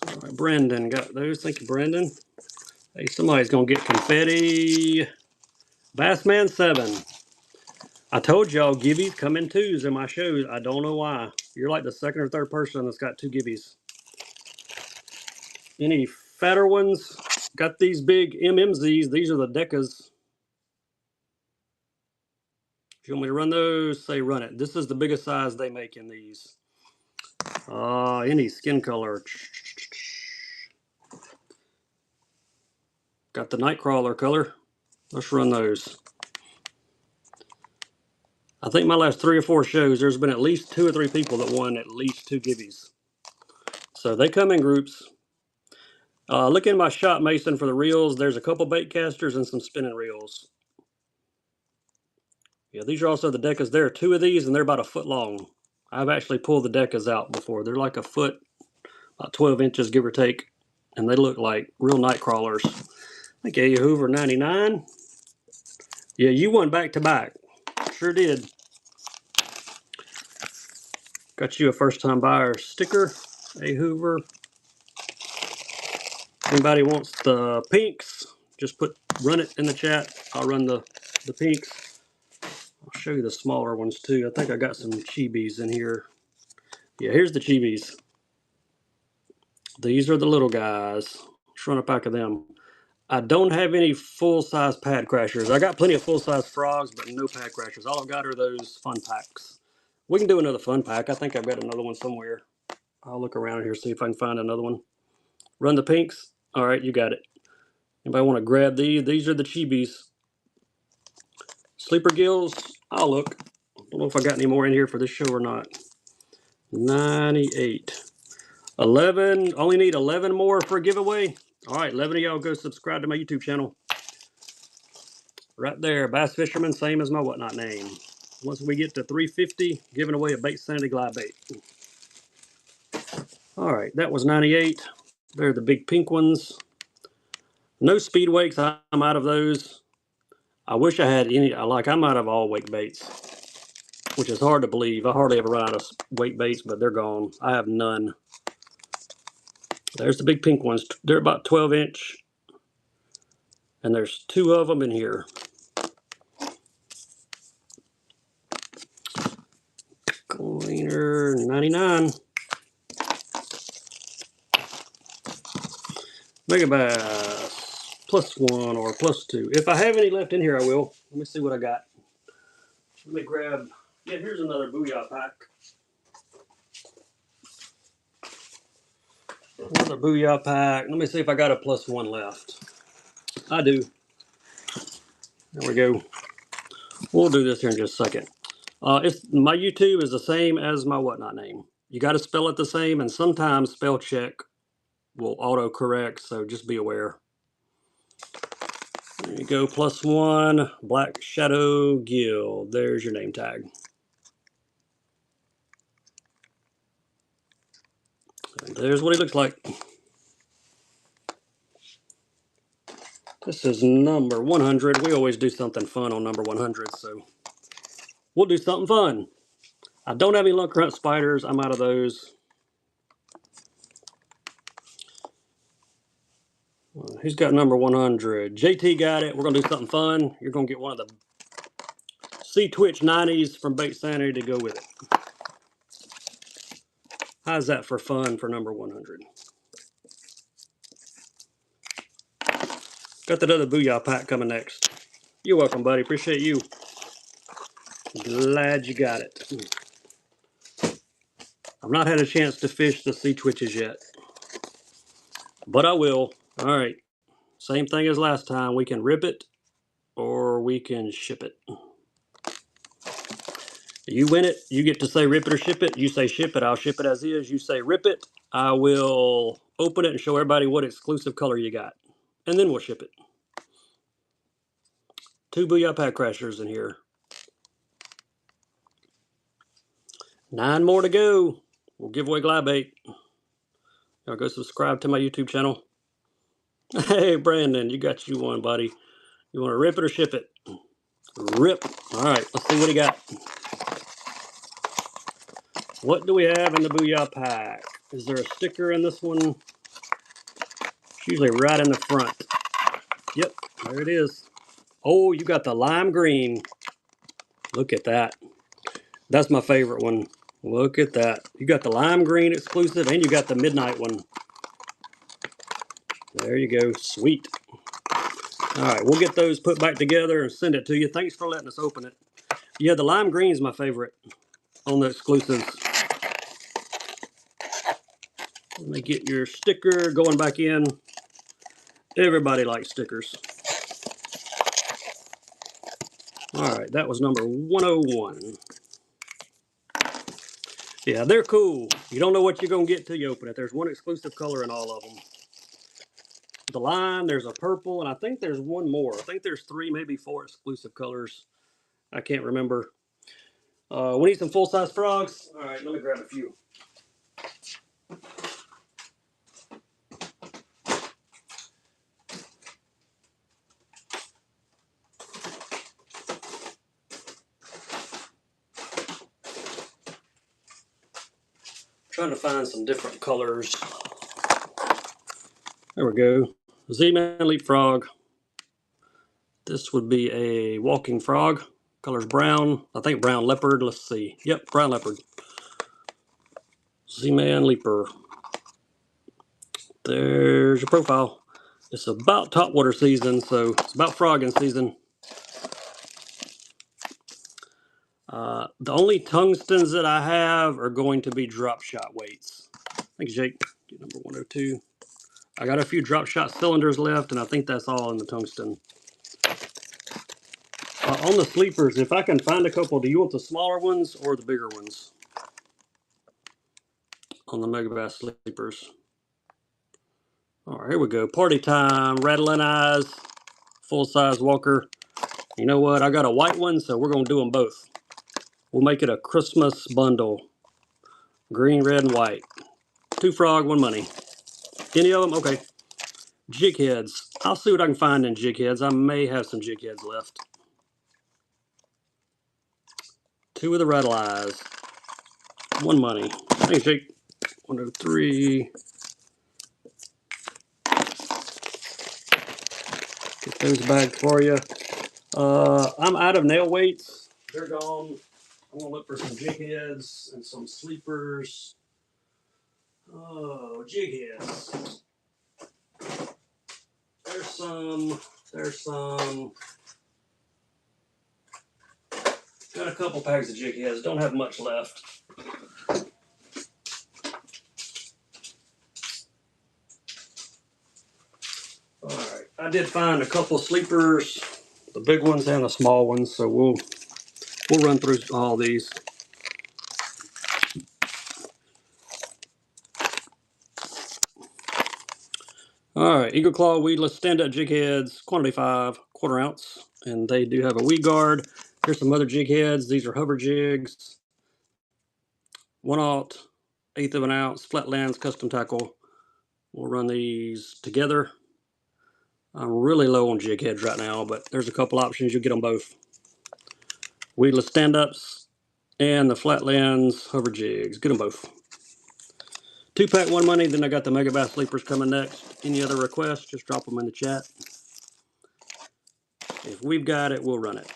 All right, Brandon got those. Thank you, Brandon. Hey, somebody's going to get confetti. Bassman 7. I told y'all gibbies come in twos in my shows. I don't know why. You're like the second or third person that's got two gibbies. Any fatter ones? Got these big MMZs. These are the Decas. If you want me to run those, say run it. This is the biggest size they make in these. Any skin color. Got the Nightcrawler color. Let's run those. I think my last 3 or 4 shows, there's been at least 2 or 3 people that won at least 2 gibbies. So they come in groups. Look in my shop, Mason, for the reels. There's a couple bait casters and some spinning reels. Yeah, these are also the Decas. There are 2 of these, and they're about a foot long. I've actually pulled the Decas out before. They're like a foot, about 12 inches, give or take. And they look like real night crawlers. I think A. Hoover 99. Yeah, you won back to back. Sure did. Got you a first time buyer sticker. A. Hoover. Anybody wants the pinks, just run it in the chat. I'll run the pinks. I'll show you the smaller ones too. I think I got some chibis in here. Yeah, here's the chibis. These are the little guys. Let's run a pack of them. I don't have any full-size pad crashers. I got plenty of full-size frogs, but no pad crashers. All I've got are those fun packs. We can do another fun pack. I think I've got another one somewhere. I'll look around here, see if I can find another one. Run the pinks. All right, you got it. Anybody want to grab these? These are the chibis. Sleeper gills. I'll look. Don't know if I got any more in here for this show or not. 98. 11. Only need 11 more for a giveaway. All right, 11 of y'all go subscribe to my YouTube channel. Right there, Bass Fisherman, same as my whatnot name. Once we get to 350, giving away a Bait Sanity glide bait. All right, that was 98. They're the big pink ones. No speed wakes. I'm out of those. I wish I had any. I'm out of all wake baits, which is hard to believe. I hardly ever run out of wake baits, but they're gone. I have none. There's the big pink ones. They're about 12 inch, and there's 2 of them in here. Cleaner 99. Mega Bass +1 or +2. If I have any left in here, I will. Let me see what I got. Let me grab. Yeah, here's another Booyah pack. Another Booyah pack. Let me see if I got a +1 left. I do. There we go. We'll do this here in just a second. My YouTube is the same as my whatnot name. You got to spell it the same, and sometimes spell check will auto correct, so just be aware. There you go, +1, Black Shadow Gill. There's your name tag. And there's what he looks like. This is number 100. We always do something fun on number 100, so we'll do something fun. I don't have any lunker hunt spiders. I'm out of those. Who's got number 100? JT got it. We're going to do something fun. You're going to get one of the Sea Twitch 90s from Bait Sanity to go with it. How's that for fun for number 100? Got that other Booyah pack coming next. You're welcome, buddy. Appreciate you. Glad you got it. I've not had a chance to fish the sea twitches yet, but I will. All right. Same thing as last time. We can rip it or we can ship it. You win it. You get to say rip it or ship it. You say ship it. I'll ship it as is. You say rip it. I will open it and show everybody what exclusive color you got. And then we'll ship it. 2 Booyah Pack Crashers in here. 9 more to go. We'll give away glide bait. Y'all go subscribe to my YouTube channel. Hey, Brandon, you got you one, buddy. You want to rip it or ship it? Rip. All right, let's see what he got. What do we have in the Booyah Pack? Is there a sticker in this one? It's usually right in the front. Yep, there it is. Oh, you got the lime green. Look at that. That's my favorite one. Look at that. You got the lime green exclusive and you got the midnight one. There you go. Sweet. All right, we'll get those put back together and send it to you. Thanks for letting us open it. Yeah, the lime green is my favorite on the exclusives. Let me get your sticker going back in. Everybody likes stickers. All right, that was number 101. Yeah, they're cool. You don't know what you're going to get till you open it. There's one exclusive color in all of them. The lime, there's a purple, and I think there's one more. I think there's 3, maybe 4 exclusive colors. I can't remember. We need some full-size frogs. All right, let me grab a few. Trying to find some different colors. There we go. Z-Man Leapfrog. This would be a walking frog. Color's brown. I think brown leopard. Let's see. Yep, brown leopard. Z-Man Leaper. There's your profile. It's about topwater season, so it's about frogging season. The only tungstens that I have are going to be drop shot weights. Thanks, Jake. Get number 102. I got a few drop shot cylinders left, and I think that's all in the tungsten. On the sleepers, if I can find a couple, do you want the smaller ones or the bigger ones? On the Megabass sleepers. All right, here we go. Party time. Rattling eyes. Full-size walker. You know what? I got a white one, so we're going to do them both. We'll make it a Christmas bundle. Green, red, and white. 2 frog, 1 money. Any of them? Okay. Jig heads. I'll see what I can find in jig heads. I may have some jig heads left. 2 of the rattle eyes. 1 money. Thanks, Jake. 103. Get those bagged for you. I'm out of nail weights. They're gone. I'm gonna look for some jig heads and some sleepers. Oh, jig heads. There's some. There's some. Got a couple packs of jig heads. Don't have much left. All right. I did find a couple sleepers, the big ones and the small ones. So we'll run through all these. All right, Eagle Claw weedless stand-up jig heads, quantity 5, 1/4 ounce, and they do have a weed guard. Here's some other jig heads. These are hover jigs, 1/0, 1/8 of an ounce, Flatlands custom tackle. We'll run these together. I'm really low on jig heads right now, but there's a couple options. You'll get them both. Weedless stand-ups and the Flatlands hover jigs. Get them both. 2-pack, 1 money. Then I got the Megabass sleepers coming next. Any other requests, just drop them in the chat. If we've got it, we'll run it.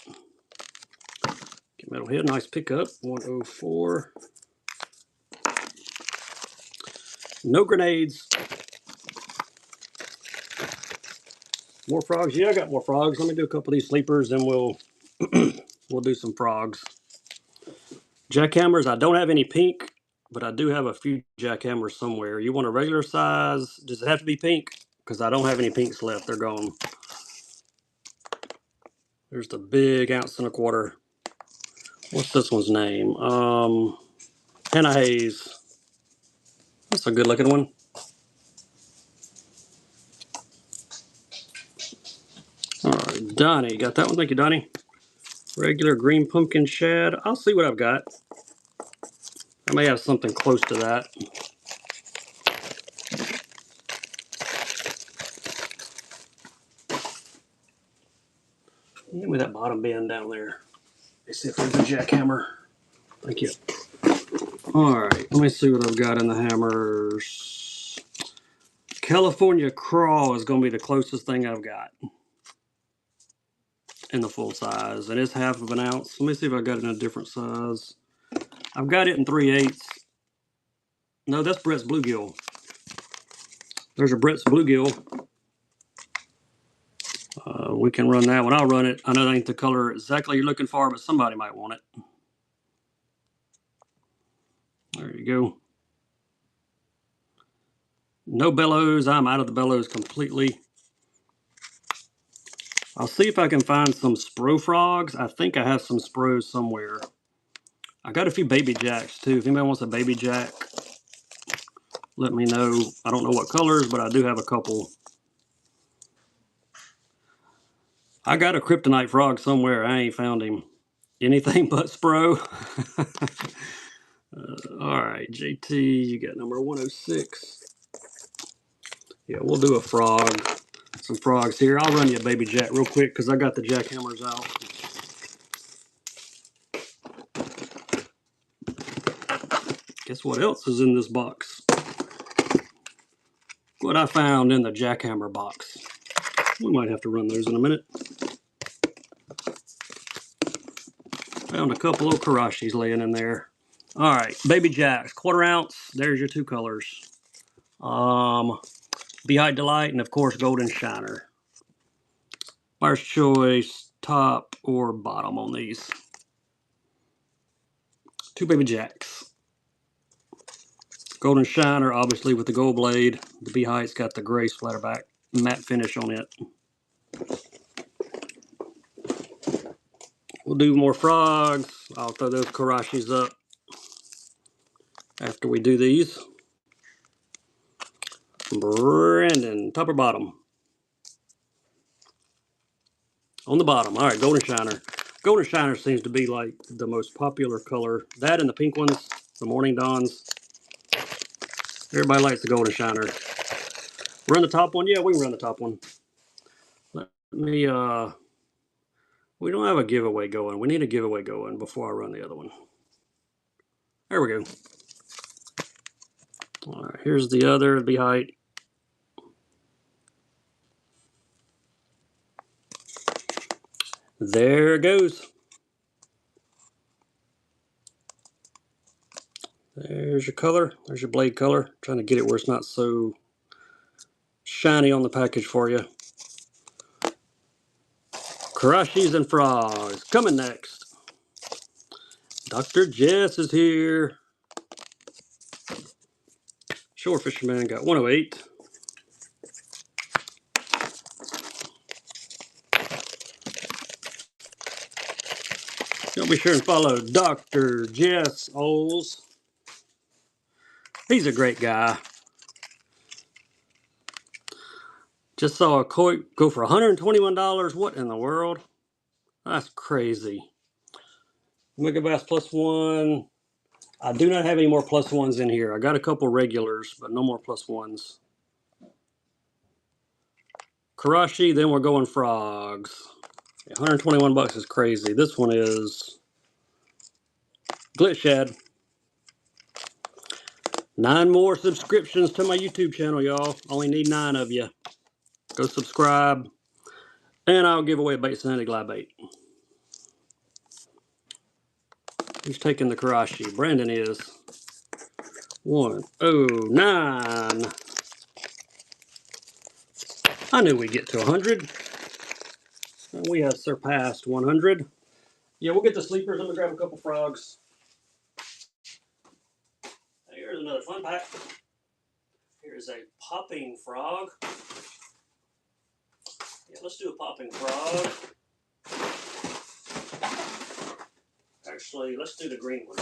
Metalhead, nice pickup. 104. No grenades. More frogs? Yeah, I got more frogs. Let me do a couple of these sleepers and we'll we'll do some frogs. Jackhammers, I don't have any pink, but I do have a few jackhammers somewhere. You want a regular size? Does it have to be pink? Because I don't have any pinks left. They're gone. There's the big 1.25 ounce. What's this one's name? Hannah Hayes. That's a good looking one. All right, Donnie, got that one? Thank you, Donnie. Regular green pumpkin shad. I'll see what I've got. I may have something close to that. Give me that bottom bend down there. Let's see if there's a jackhammer. Thank you. All right, let me see what I've got in the hammers. California Craw is going to be the closest thing I've got in the full size, and it's 1/2 ounce. Let me see if I got it in a different size. I've got it in 3/8. No, that's Brett's Bluegill. There's a Brett's Bluegill. We can run that one. I'll run it. I know that ain't the color exactly you're looking for, but somebody might want it. There you go. No bellows. I'm out of the bellows completely. I'll see if I can find some Spro frogs. I think I have some Spros somewhere. I got a few baby jacks too. If anybody wants a baby jack, let me know. I don't know what colors, but I do have a couple. I got a kryptonite frog somewhere. I ain't found him. Anything but Spro. All right, JT, you got number 106. Yeah, we'll do a frog. Some frogs here. I'll run you a baby jack real quick because I got the jackhammers out. Guess what else is in this box? What I found in the jackhammer box. We might have to run those in a minute. Found a couple of Karashis laying in there. All right, baby jacks, 1/4 ounce. There's your two colors. Beehive Delight and of course Golden Shiner. First choice, top or bottom on these. Two baby jacks. Golden Shiner, obviously with the gold blade. The Beehive's got the gray splatterback matte finish on it. We'll do more frogs. I'll throw those Karashis up after we do these. Brandon, top or bottom? On the bottom. All right, Golden Shiner. Golden Shiner seems to be like the most popular color. That and the pink ones, the Morning Dawns. Everybody likes the Golden Shiner. Run the top one? Yeah, we can run the top one. Let me, we don't have a giveaway going. We need a giveaway going before I run the other one. There we go. All right, here's the other Beehive. There it goes. There's your color. There's your blade color. I'm trying to get it where it's not so shiny on the package for you. Karashis and frogs. Coming next. Dr. Jess is here. Shore Fisherman got 108. Y'all be sure and follow Dr. Jess Oles. He's a great guy. Just saw a koi go for $121. What in the world? That's crazy. Omega Bass plus one. I do not have any more plus ones in here. I got a couple regulars, but no more plus ones. Karashi, then we're going frogs. 121 bucks is crazy. This one is Glitch Shad. 9 more subscriptions to my YouTube channel, y'all. Only need 9 of you. Go subscribe, and I'll give away a bait Sandy glide bait. Who's taking the Karashi? Brandon is. 109. I knew we'd get to 100. And we have surpassed 100. Yeah, we'll get the sleepers. I'm going to grab a couple frogs. Here's another fun pack. Here's a popping frog. Yeah, let's do a popping frog. Actually, let's do the green one.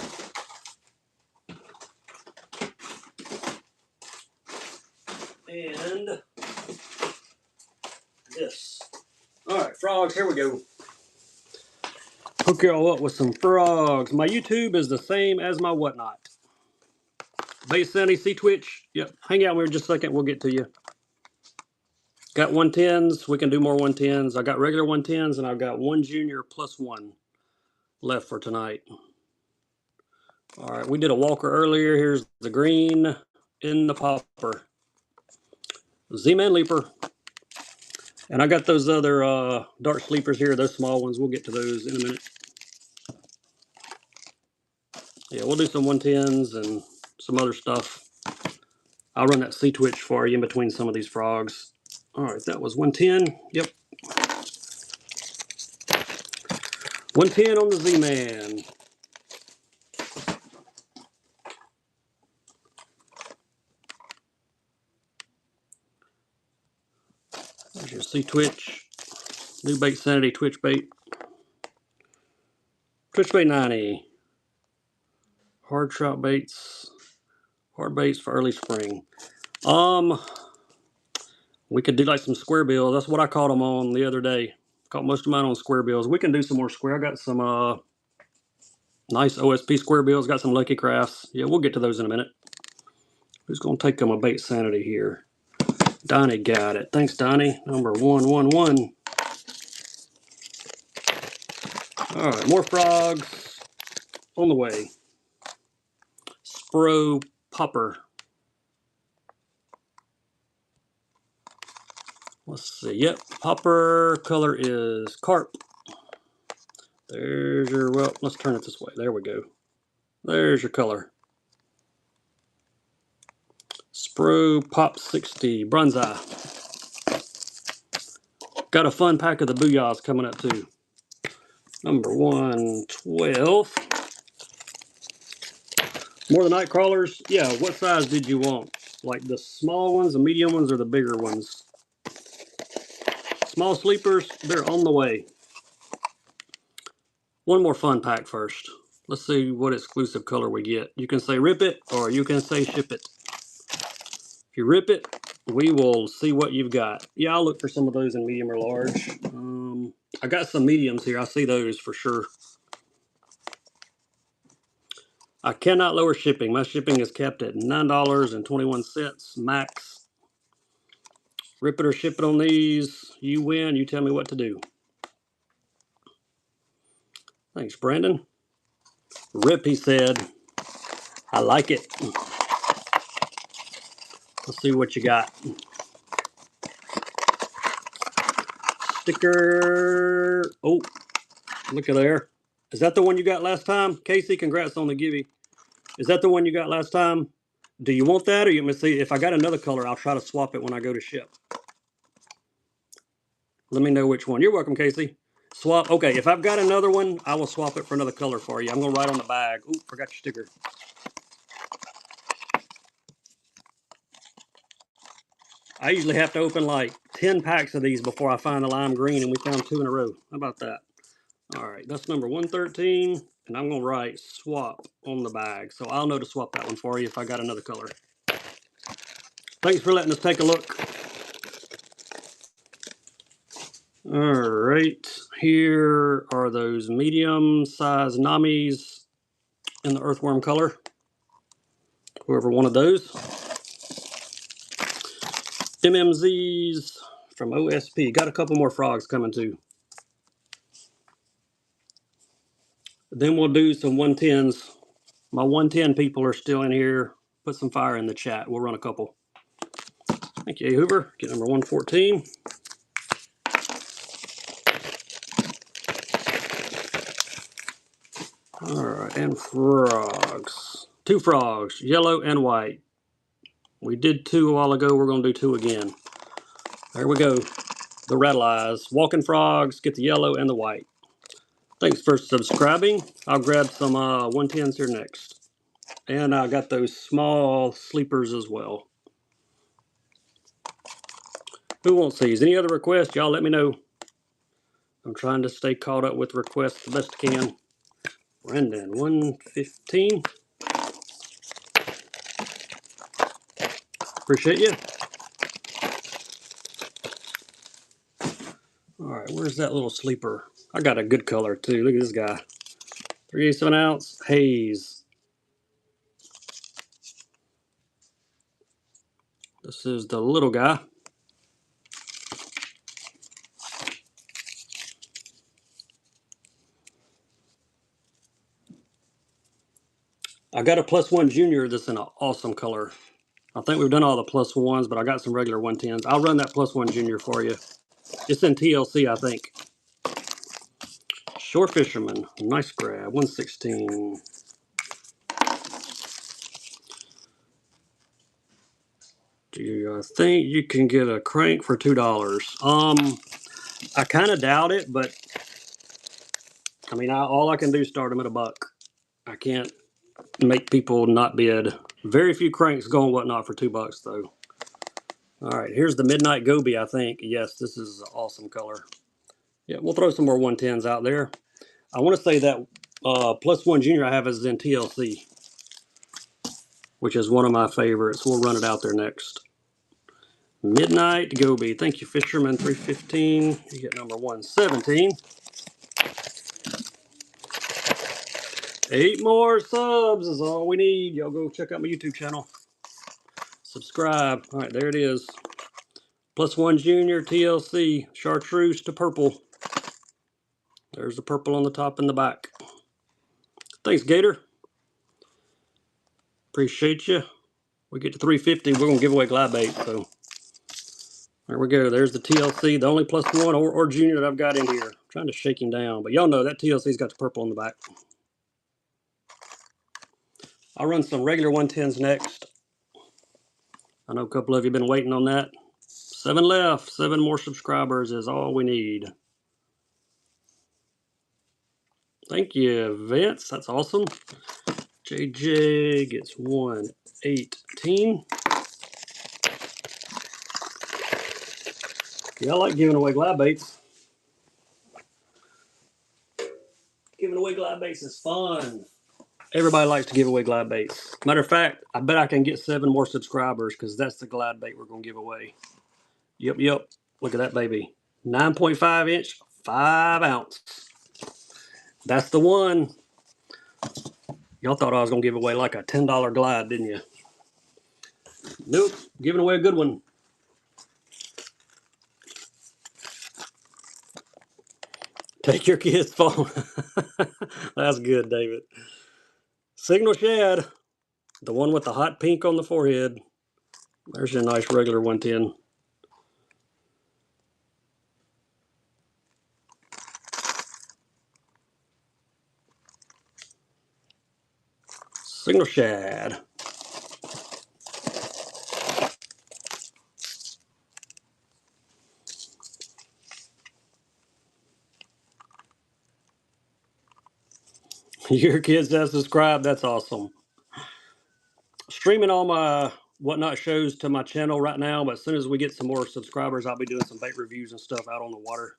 And this. Alright, frogs, here we go. Hook y'all up with some frogs. My YouTube is the same as my whatnot. Base Sunny, see Twitch? Yep. Hang out with me just a second, we'll get to you. Got 110s, we can do more 110s. I got regular 110s and I've got one junior plus one left for tonight. Alright, we did a walker earlier. Here's the green in the popper. Z-Man Leaper. And I got those other dark sleepers here, those small ones. We'll get to those in a minute. Yeah, we'll do some 110s and some other stuff. I'll run that C-Twitch for you in between some of these frogs. Alright, that was 110. Yep. 110 on the Z-Man. There's your C-Twitch. New bait Sanity Twitch bait. Twitch bait 90. Hard trout baits. Hard baits for early spring. We could do like some square bills. That's what I caught them on the other day. Caught most of mine on square bills. We can do some more square. I got some nice OSP square bills. Got some Lucky Crafts. Yeah, we'll get to those in a minute. Who's going to take them a bait Sanity here? Donnie got it. Thanks, Donnie. Number 111. All right, more frogs on the way. Spro popper. Let's see. Yep, popper color is carp. There's your, well, let's turn it this way. There we go. There's your color. Spro Pop 60 Bronzai. Got a fun pack of the Booyahs coming up too. Number 112. More the night crawlers. Yeah, what size did you want? Like the small ones, the medium ones, or the bigger ones? Small sleepers, they're on the way. One more fun pack first. Let's see what exclusive color we get. You can say rip it or you can say ship it. If you rip it, we will see what you've got. Yeah, I'll look for some of those in medium or large. I got some mediums here. I see those for sure. I cannot lower shipping. My shipping is kept at $9.21 max. Rip it or ship it on these. You win. You tell me what to do. Thanks, Brandon. Rip, he said. I like it. Let's see what you got. Sticker. Oh, look at there. Is that the one you got last time? Casey, congrats on the givey. Is that the one you got last time? Do you want that, or you want me to see? If I got another color, I'll try to swap it when I go to ship. Let me know which one. You're welcome, Casey. Swap. Okay, if I've got another one, I will swap it for another color for you. I'm going to write on the bag. Ooh, forgot your sticker. I usually have to open like 10 packs of these before I find the lime green, and we found 2 in a row. How about that? All right, that's number 113, and I'm going to write swap on the bag. So I'll know to swap that one for you if I got another color. Thanks for letting us take a look. All right, here are those medium-sized Namis in the earthworm color. Whoever wanted those. MMZs from OSP. Got a couple more frogs coming too. Then we'll do some 110s. My 110 people are still in here. Put some fire in the chat. We'll run a couple. Thank you, Hoover. Get number 114. All right, and frogs. 2 frogs, yellow and white. We did 2 a while ago. We're going to do 2 again. There we go. The rattle eyes. Walking frogs, get the yellow and the white. Thanks for subscribing. I'll grab some 110s here next. And I got those small sleepers as well. Who wants these? Any other requests? Y'all let me know. I'm trying to stay caught up with requests the best I can. Brendan, 115. Appreciate you. All right, where's that little sleeper? I got a good color too. Look at this guy. 3/8 ounce haze. This is the little guy. I got a +1 junior that's in an awesome color. I think we've done all the +1s, but I got some regular 110s. I'll run that +1 junior for you. It's in TLC, I think. Shore Fisherman, nice grab, 116. Do you think you can get a crank for $2? I kind of doubt it, but I mean, all I can do is start them at $1. I can't make people not bid. Very few cranks go and whatnot for $2 though. All right, here's the Midnight Goby, I think. Yes, this is an awesome color. Yeah, we'll throw some more 110s out there. I want to say that +1 junior I have is in TLC, which is one of my favorites. We'll run it out there next. Midnight Goby. Thank you, Fisherman 315. You get number 117. 8 more subs is all we need. Y'all go check out my YouTube channel. Subscribe. All right, there it is. +1 junior TLC. Chartreuse to purple. There's the purple on the top and the back. Thanks, Gator. Appreciate you. We get to 350. We're going to give away glide bait. So there we go. There's the TLC. The only +1 or junior that I've got in here. I'm trying to shake him down. But y'all know that TLC's got the purple on the back. I'll run some regular 110s next. I know a couple of you have been waiting on that. 7 left. 7 more subscribers is all we need. Thank you, Vince. That's awesome. JJ gets 118. Yeah, I like giving away glide baits. Giving away glide baits is fun. Everybody likes to give away glide baits. Matter of fact, I bet I can get 7 more subscribers because that's the glide bait we're going to give away. Yep. Look at that baby. 9.5 inch, 5 ounce. That's the one. Y'all thought I was going to give away like a $10 glide, didn't you? Nope. Giving away a good one. Take your kid's phone. That's good, David. Signal Shad. The one with the hot pink on the forehead. There's your nice regular 110. Signal Shad. Your kids have subscribed. That's awesome. Streaming all my whatnot shows to my channel right now, but as soon as we get some more subscribers, I'll be doing some bait reviews and stuff out on the water.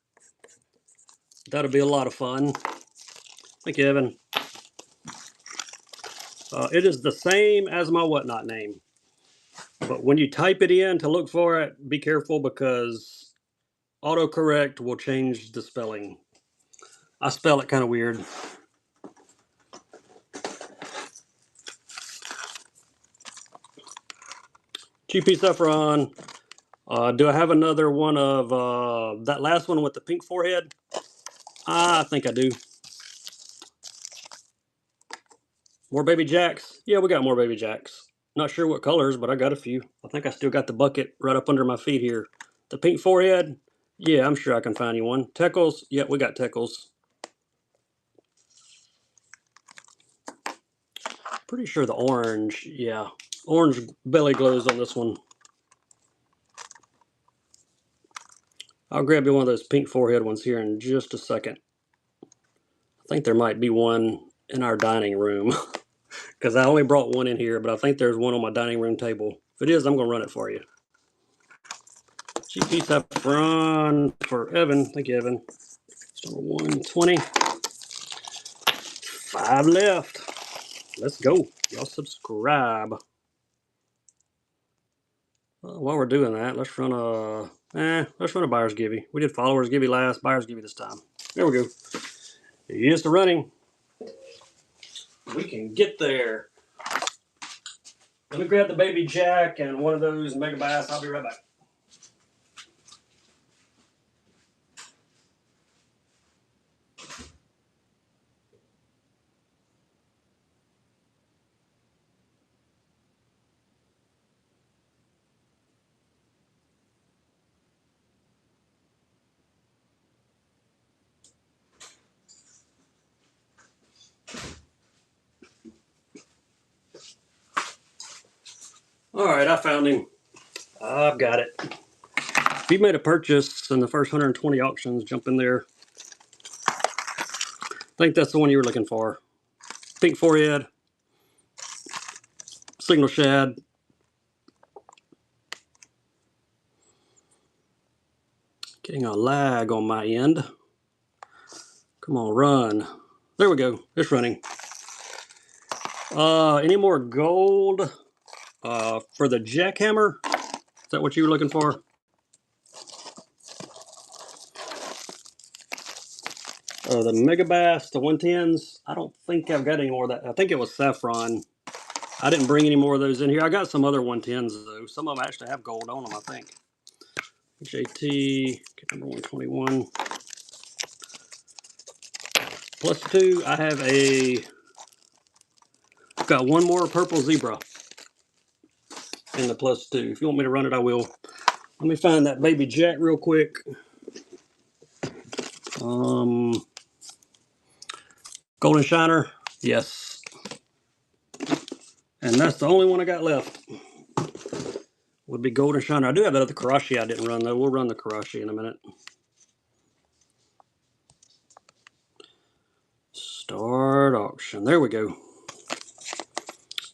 That'll be a lot of fun. Thank you, Evan. It is the same as my whatnot name, but when you type it in to look for it, be careful because autocorrect will change the spelling. I spell it kind of weird. GP Saffron. Do I have another one of that last one with the pink forehead? I think I do. More baby jacks? Yeah, we got more baby jacks. Not sure what colors, but I got a few. I think I still got the bucket right up under my feet here. The pink forehead? Yeah, I'm sure I can find you one. Teckles? Yeah, we got Teckles. Pretty sure the orange, yeah. Orange belly glows on this one. I'll grab you one of those pink forehead ones here in just a second. I think there might be one in our dining room because I only brought one in here, but I think there's one on my dining room table. If it is, I'm going to run it for you. GP saffron for Evan. Thank you, Evan. It's number 120. 5 left. Let's go. Y'all subscribe. While we're doing that, let's run a buyer's givey. We did followers givey last, buyer's givey this time. There we go. Here's the running. We can get there. Let me grab the baby jack and one of those mega bass. I'll be right back. All right, I found him. I've got it. If you made a purchase in the first 120 auctions, jump in there. I think that's the one you were looking for. Pink forehead, signal shad. Getting a lag on my end. Come on, run. There we go. It's running. Any more gold for the jackhammer? Is that what you were looking for? The mega bass, the 110s. I don't think I've got any more of that. I think it was saffron. I didn't bring any more of those in here. I got some other 110s though. Some of them actually have gold on them, I think. JT, number 121. Plus 2, I have got one more purple zebra in the plus 2. If you want me to run it, I will. Let me find that baby jack real quick. Golden shiner, yes. And that's the only one I got left. Would be golden shiner. I do have that other Karashi I didn't run though. We'll run the Karashi in a minute. Start auction. There we go.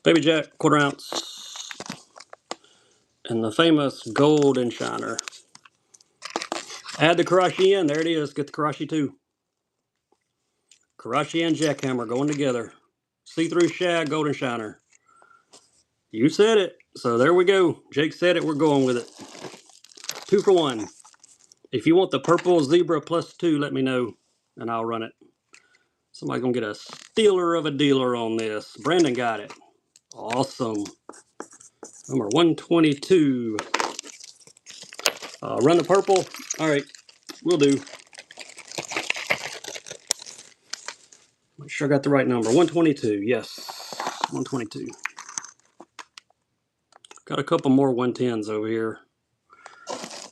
Baby jack, 1/4 ounce. And the famous golden shiner. Add the Karashi in. There it is. Get the Karashi too. Karashi and jackhammer going together. See-through shad, golden shiner. You said it. So there we go. Jake said it. We're going with it. 2 for 1. If you want the purple zebra plus 2, let me know, and I'll run it. Somebody's going to get a stealer of a dealer on this. Brandon got it. Awesome. Number 122. Run the purple. All right. Will do. Make sure I got the right number. 122. Yes. 122. Got a couple more 110s over here.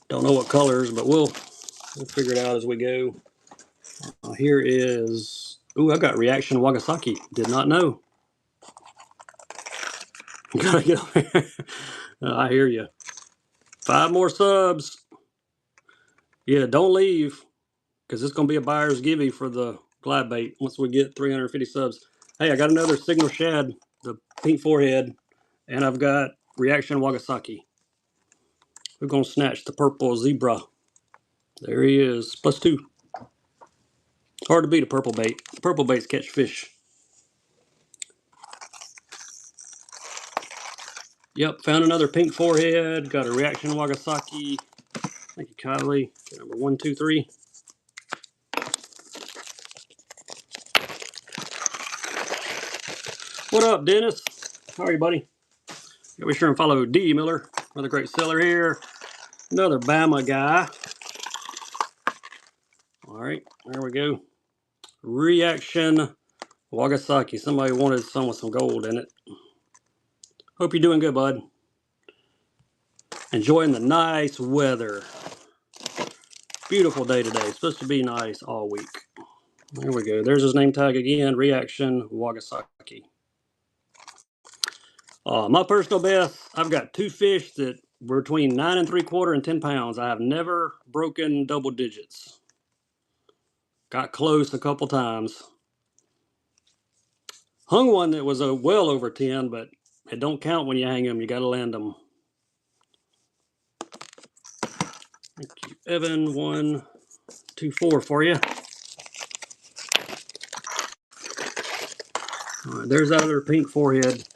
Don't know what colors, but we'll figure it out as we go. Here is... Ooh, I've got Reaction Wagasaki. Did not know. Gotta get over here. I hear you. 5 more subs. Yeah, don't leave, because it's going to be a buyer's givey for the glide bait once we get 350 subs. Hey, I got another signal shad, the pink forehead, and I've got Reaction Wagasaki. We're going to snatch the purple zebra. There he is, plus 2. Hard to beat a purple bait. Purple baits catch fish. Yep, found another pink forehead. Got a Reaction Wagasaki. Thank you, Kylie. Number 123. What up, Dennis? How are you, buddy? Be sure and follow D. Miller, another great seller here. Another Bama guy. All right, there we go. Reaction Wagasaki. Somebody wanted some with some gold in it. Hope you're doing good, bud. Enjoying the nice weather. Beautiful day today. It's supposed to be nice all week. There we go. There's his name tag again. Reaction Wagasaki. My personal best, I've got 2 fish that between 9 3/4 and 10 pounds. I have never broken double digits. Got close a couple times. Hung one that was well over 10, but it don't count when you hang them. You got to land them. Thank you, Evan. 1, 2, 4 for you. All right, there's that other pink forehead.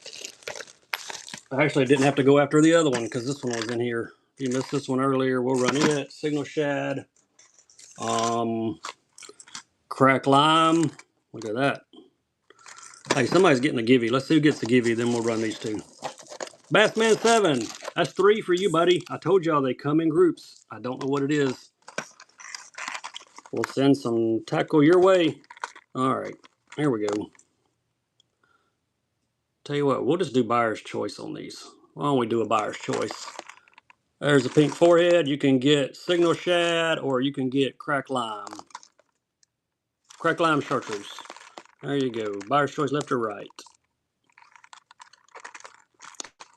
I actually didn't have to go after the other one because this one was in here. If you missed this one earlier, we'll run it. Signal shad. Crack lime. Look at that. Hey, somebody's getting a givey. Let's see who gets the givey, then we'll run these two. Bassman 7. That's 3 for you, buddy. I told y'all they come in groups. I don't know what it is. We'll send some tackle your way. All right. Here we go. Tell you what, we'll just do buyer's choice on these. Why don't we do a buyer's choice? There's a pink forehead. You can get signal shad or you can get crack lime. Crack lime chartreuse. There you go. Buyer's choice left or right.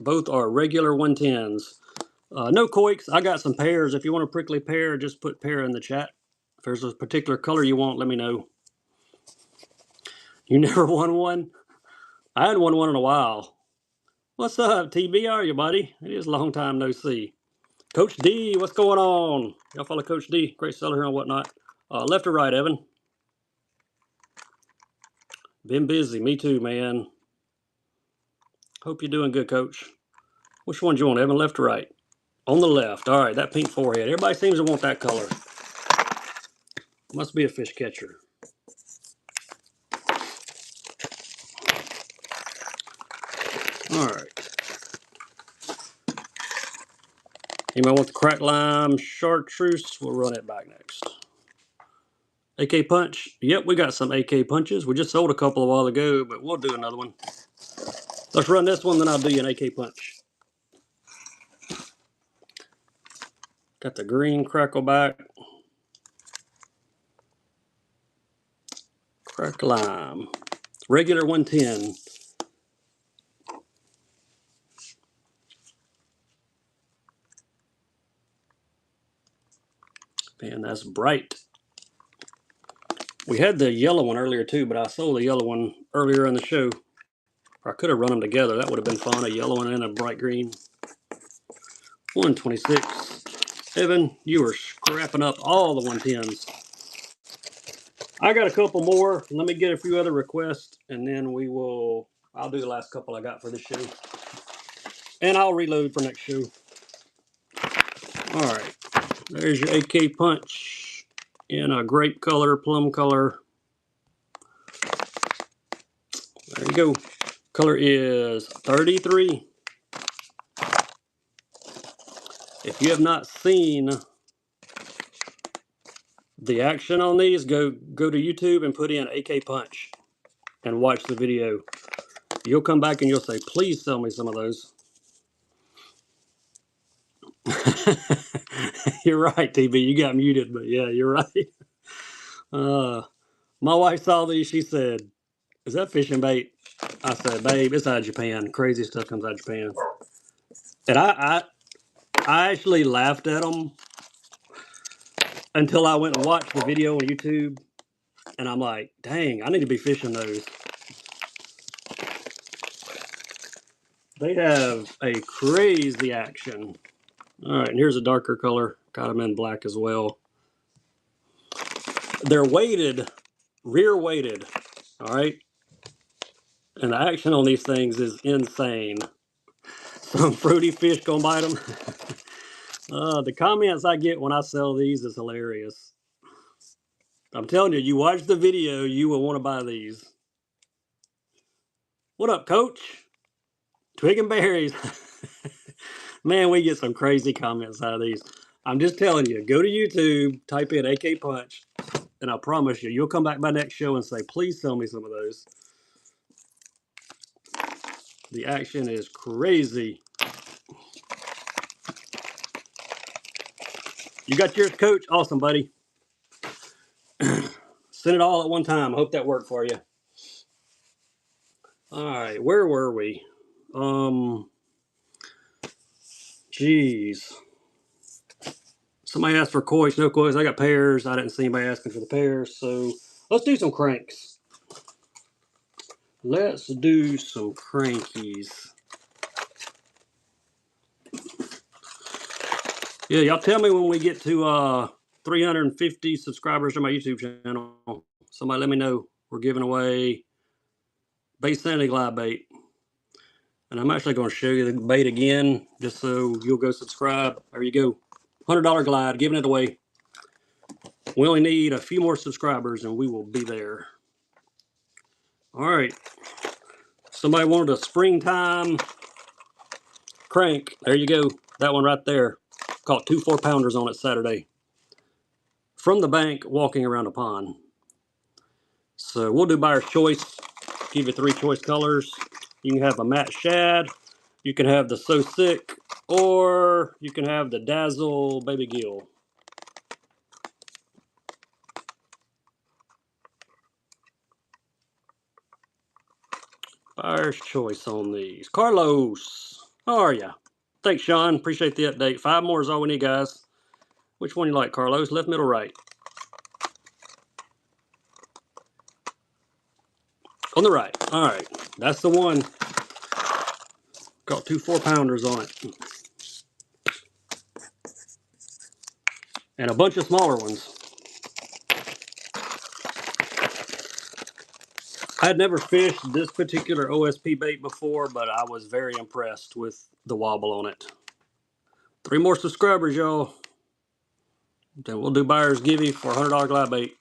Both are regular 110s. No coiks. I got some pairs. If you want a prickly pear, just put pear in the chat. If there's a particular color you want, let me know. You never won one? I hadn't won one in a while. What's up, TB? How are you, buddy? It is a long time no see. Coach D, what's going on? Y'all follow Coach D. Great seller here and whatnot. Left or right, Evan? Been busy. Me too, man. Hope you're doing good, Coach. Which one do you want, Evan? Left or right? On the left. All right, that pink forehead. Everybody seems to want that color. Must be a fish catcher. All right. Anybody want the crack lime chartreuse? We'll run it back next. AK punch. Yep, we got some AK punches. We just sold a couple a while ago, but we'll do another one. Let's run this one, then I'll do you an AK punch. Got the green crackle back. Crack lime. Regular 110. Man, that's bright. We had the yellow one earlier too, but I sold the yellow one earlier in the show. Or I could have run them together. That would have been fun. A yellow one and a bright green. 126. Evan, you are scrapping up all the 110s. I got a couple more. Let me get a few other requests, and then I'll do the last couple I got for this show. And I'll reload for next show. All right. There's your AK punch in a grape color, plum color. There you go. Color is 33. If you have not seen the action on these, go to YouTube and put in AK punch and watch the video. You'll come back and you'll say, please sell me some of those. You're right, TB. You got muted, but yeah, you're right. My wife saw these. She said, is that fishing bait? I said, babe, it's out of Japan. Crazy stuff comes out of Japan. And I actually laughed at them until I went and watched the video on YouTube. And I'm like, dang, I need to be fishing those. They have a crazy action. All right, and here's a darker color. Got them in black as well. They're weighted, rear weighted. All right. And the action on these things is insane. Some fruity fish gonna bite them. The comments I get when I sell these is hilarious. I'm telling you, you watch the video, you will want to buy these. What up, Coach? Twig and berries. Man, we get some crazy comments out of these. I'm just telling you, go to YouTube, type in AK Punch, and I promise you, you'll come back by next show and say, please sell me some of those. The action is crazy. You got yours, Coach? Awesome, buddy. Send it all at one time. I hope that worked for you. All right, where were we? Jeez. Somebody asked for coys, no coys. I got pairs. I didn't see anybody asking for the pairs. So let's do some cranks. Let's do some crankies. Yeah, y'all tell me when we get to 350 subscribers to my YouTube channel. Somebody let me know. We're giving away bait sandy glide bait. And I'm actually going to show you the bait again, just so you'll go subscribe. There you go. $100 glide, giving it away. We only need a few more subscribers and we will be there. All right. Somebody wanted a springtime crank. There you go. That one right there. Caught 2 4-pounders on it Saturday. From the bank, walking around a pond. So we'll do buyer's choice. Give you 3 choice colors. You can have a matte shad. You can have the So Sick. Or you can have the Dazzle Baby Gill. Buyer's choice on these. Carlos, how are ya? Thanks, Sean. Appreciate the update. 5 more is all we need, guys. Which one you like, Carlos? Left, middle, right? On the right. All right. That's the one. Got 2 4-pounders on it. And a bunch of smaller ones. I had never fished this particular OSP bait before, but I was very impressed with the wobble on it. 3 more subscribers, y'all. Then we'll do buyer's givey for $100 glide bait.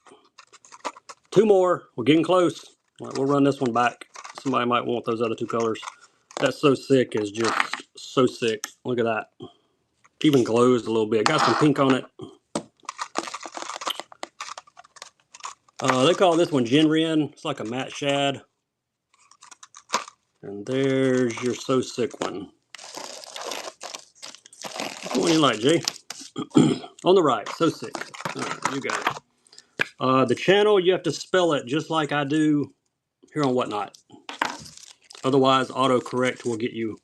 2 more. We're getting close. Right, we'll run this one back. Somebody might want those other 2 colors. That So Sick is just so sick. Look at that. Even glows a little bit. Got some pink on it. They call this one Jinrin. It's like a matte shad. And there's your So Sick one. Which one do you like, Jay? On the right, So Sick. All right, you got it. The channel, you have to spell it just like I do here on Whatnot. Otherwise, autocorrect will get you.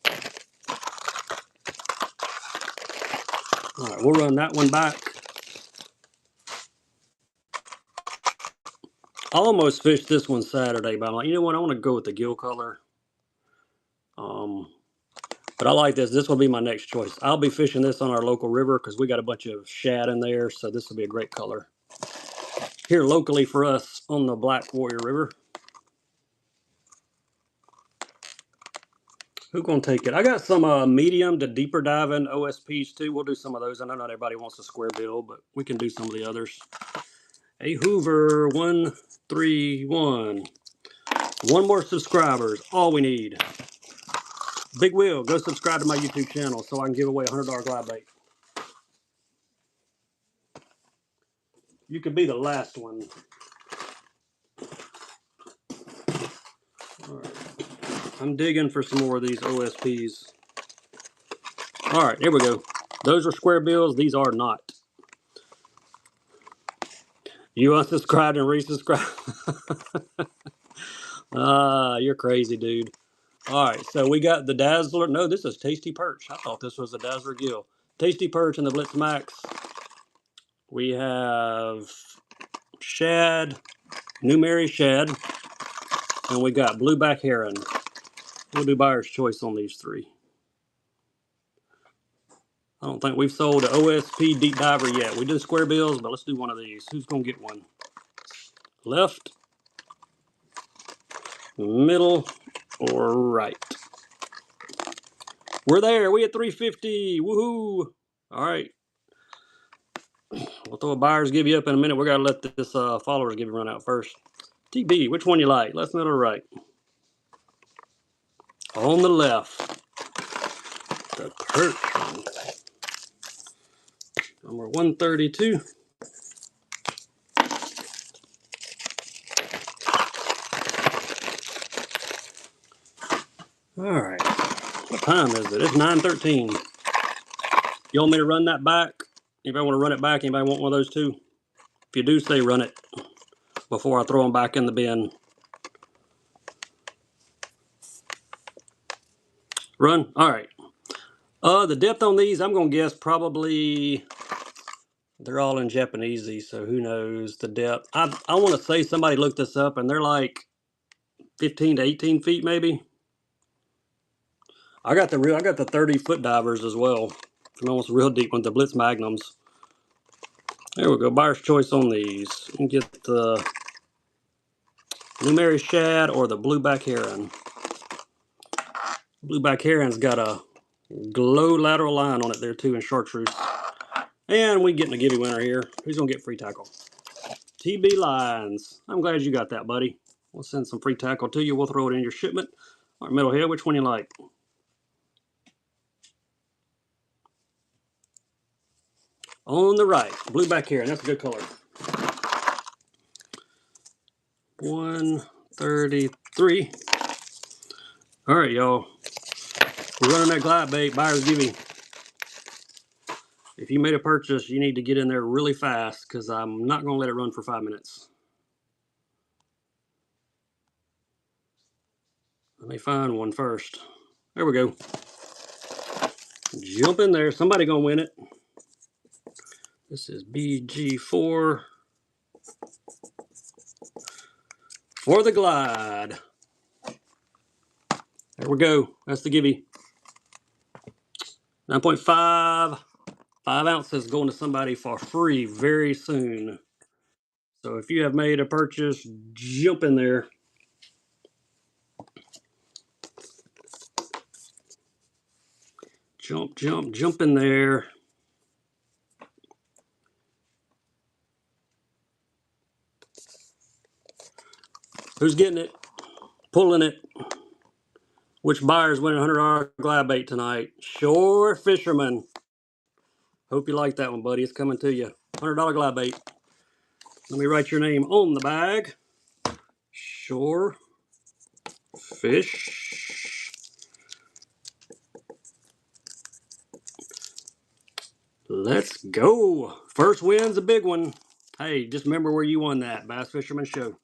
All right, we'll run that one back. I almost fished this one Saturday, but I'm like, you know what? I want to go with the gill color. But I like this. This will be my next choice. I'll be fishing this on our local river because we got a bunch of shad in there, so this will be a great color. Here locally for us on the Black Warrior River. Who's going to take it? I got some medium to deeper diving OSPs too. We'll do some of those. I know not everybody wants a square bill, but we can do some of the others. A Hoover 131. 1 more subscribers. All we need. Big Will, go subscribe to my YouTube channel so I can give away a $100 glide bait. You could be the last one. All right. I'm digging for some more of these OSPs. All right, here we go. Those are square bills. These are not. You unsubscribed and resubscribed. You're crazy, dude. All right, so we got the Dazzler. No, this is Tasty Perch. I thought this was a Dazzler Gill. Tasty Perch and the Blitz Max. We have shad, New Mary shad, and we got blueback heron. We'll do buyer's choice on these 3. I don't think we've sold an OSP deep diver yet. We do square bills, but let's do one of these. Who's going to get one? Left, middle, or right? We're there. We at 350. Woohoo! All right. We'll throw a buyer's give you up in a minute. We got to let this followers give you run out first. TB, which one you like? Left, middle, or right? On the left. The perch one. Number 132. All right. What time is it? It's 9:13. You want me to run that back? Anybody want to run it back? Anybody want one of those 2? If you do, say run it before I throw them back in the bin. Run? All right. The depth on these, I'm gonna guess probably they're all in Japanese, so who knows the depth. I want to say somebody looked this up, and they're like 15 to 18 feet maybe. I got the 30-foot divers as well. Almost real deep ones, the Blitz Magnums. There we go. Buyer's choice on these. You can get the Blue Mary Shad or the Blueback Heron. Blueback Heron's got a glow lateral line on it there too in chartreuse. And we getting a giveaway winner here. Who's gonna get free tackle? TB Lines. I'm glad you got that, buddy. We'll send some free tackle to you. We'll throw it in your shipment. All right, Metalhead, which one you like? On the right, Blueback Heron. That's a good color. 133. All right, y'all. We're running that glide bait. Buyer's giving. If you made a purchase, you need to get in there really fast because I'm not going to let it run for 5 minutes. Let me find one first. There we go. Jump in there. Somebody going to win it. This is BG4 for the glide. There we go. That's the givey. 9.5. 5 ounces going to somebody for free very soon. So if you have made a purchase, jump in there. Jump in there. Who's getting it? Pulling it? Which buyer's winning $100 glide bait tonight? Shore Fisherman. Hope you like that one, buddy. It's coming to you. $100 glide bait. Let me write your name on the bag. Shore Fish. Let's go. First win's a big one. Hey, just remember where you won that. Bass Fisherman Show.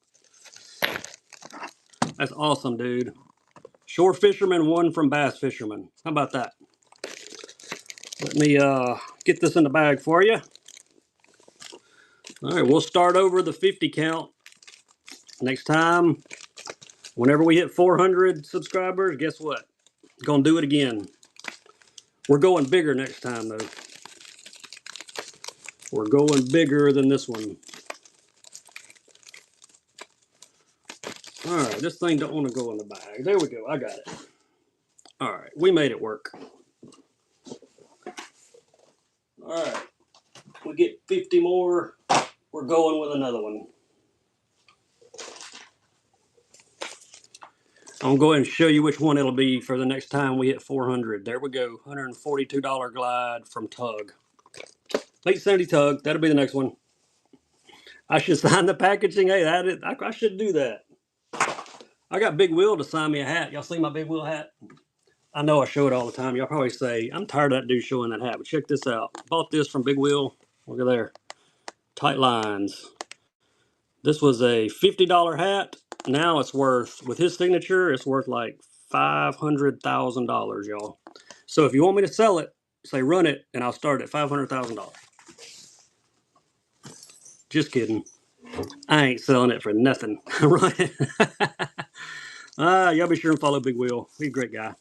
That's awesome, dude. Shore Fisherman won from Bass Fisherman. How about that? Let me get this in the bag for you. All right, we'll start over the 50 count. Next time, whenever we hit 400 subscribers, guess what? Gonna do it again. We're going bigger next time, though. We're going bigger than this one. All right, this thing don't want to go in the bag. There we go. I got it. All right, we made it work. All right, we get 50 more. We're going with another one. I'm going to go ahead and show you which one it'll be for the next time we hit 400. There we go. $142 glide from Tug. Late Sandy Tug. That'll be the next one. I should sign the packaging. Hey, I should do that. I got Big Will to sign me a hat. Y'all see my Big Will hat? I know I show it all the time. Y'all probably say, I'm tired of that dude showing that hat. But check this out. Bought this from Big Will. Look at there. Tight lines. This was a $50 hat. Now it's worth, with his signature, it's worth like $500,000, y'all. So if you want me to sell it, say run it, and I'll start at $500,000. Just kidding. I ain't selling it for nothing. Right? Y'all be sure and follow Big Will. He's a great guy.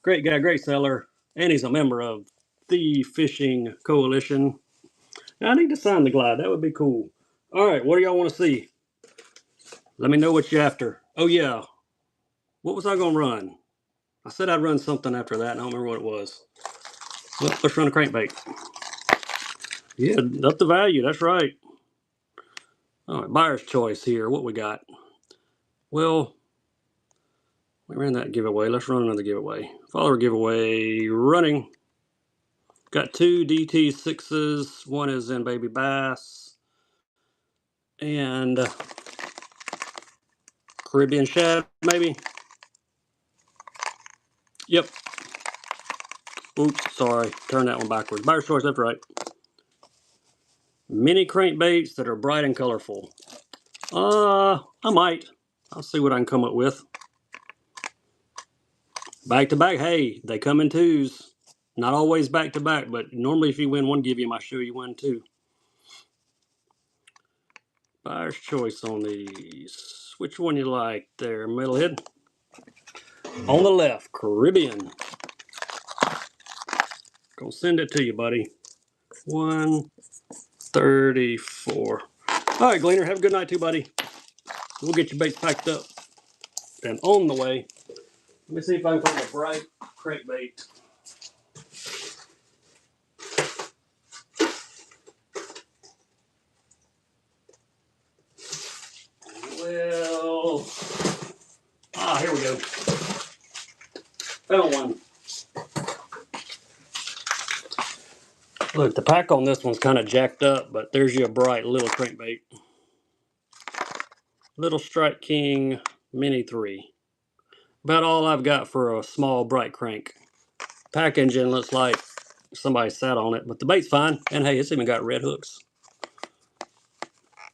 Great guy, great seller. And he's a member of the Fishing Coalition. I need to sign the glide. That would be cool. All right, what do y'all want to see? Let me know what you're after. Oh, yeah. What was I going to run? I said I'd run something after that, and I don't remember what it was. Well, let's run a crankbait. Yeah, up the value. That's right. All right, buyer's choice here. What we got? Well, we ran that giveaway. Let's run another giveaway. Follower giveaway running. Got 2 DT6s. One is in baby bass. And Caribbean shad, maybe. Yep. Oops, sorry. Turn that one backwards. Buyer's choice, left, right. Mini crankbaits that are bright and colorful. I might. I'll see what I can come up with. Back to back. Hey, they come in twos. Not always back to back, but normally if you win one give you my show, you win two. Buyer's choice on these. Which one you like there, Metalhead? On the left, Caribbean. Gonna send it to you, buddy. 134. All right, Gleaner, have a good night too, buddy. We'll get your baits packed up and on the way. Let me see if I can find a bright crankbait. Well, here we go. Found one. Look, the pack on this one's kind of jacked up, but there's your bright little crankbait. Little Strike King Mini 3. About all I've got for a small bright crank. Pack engine looks like somebody sat on it, but the bait's fine. And hey, it's even got red hooks.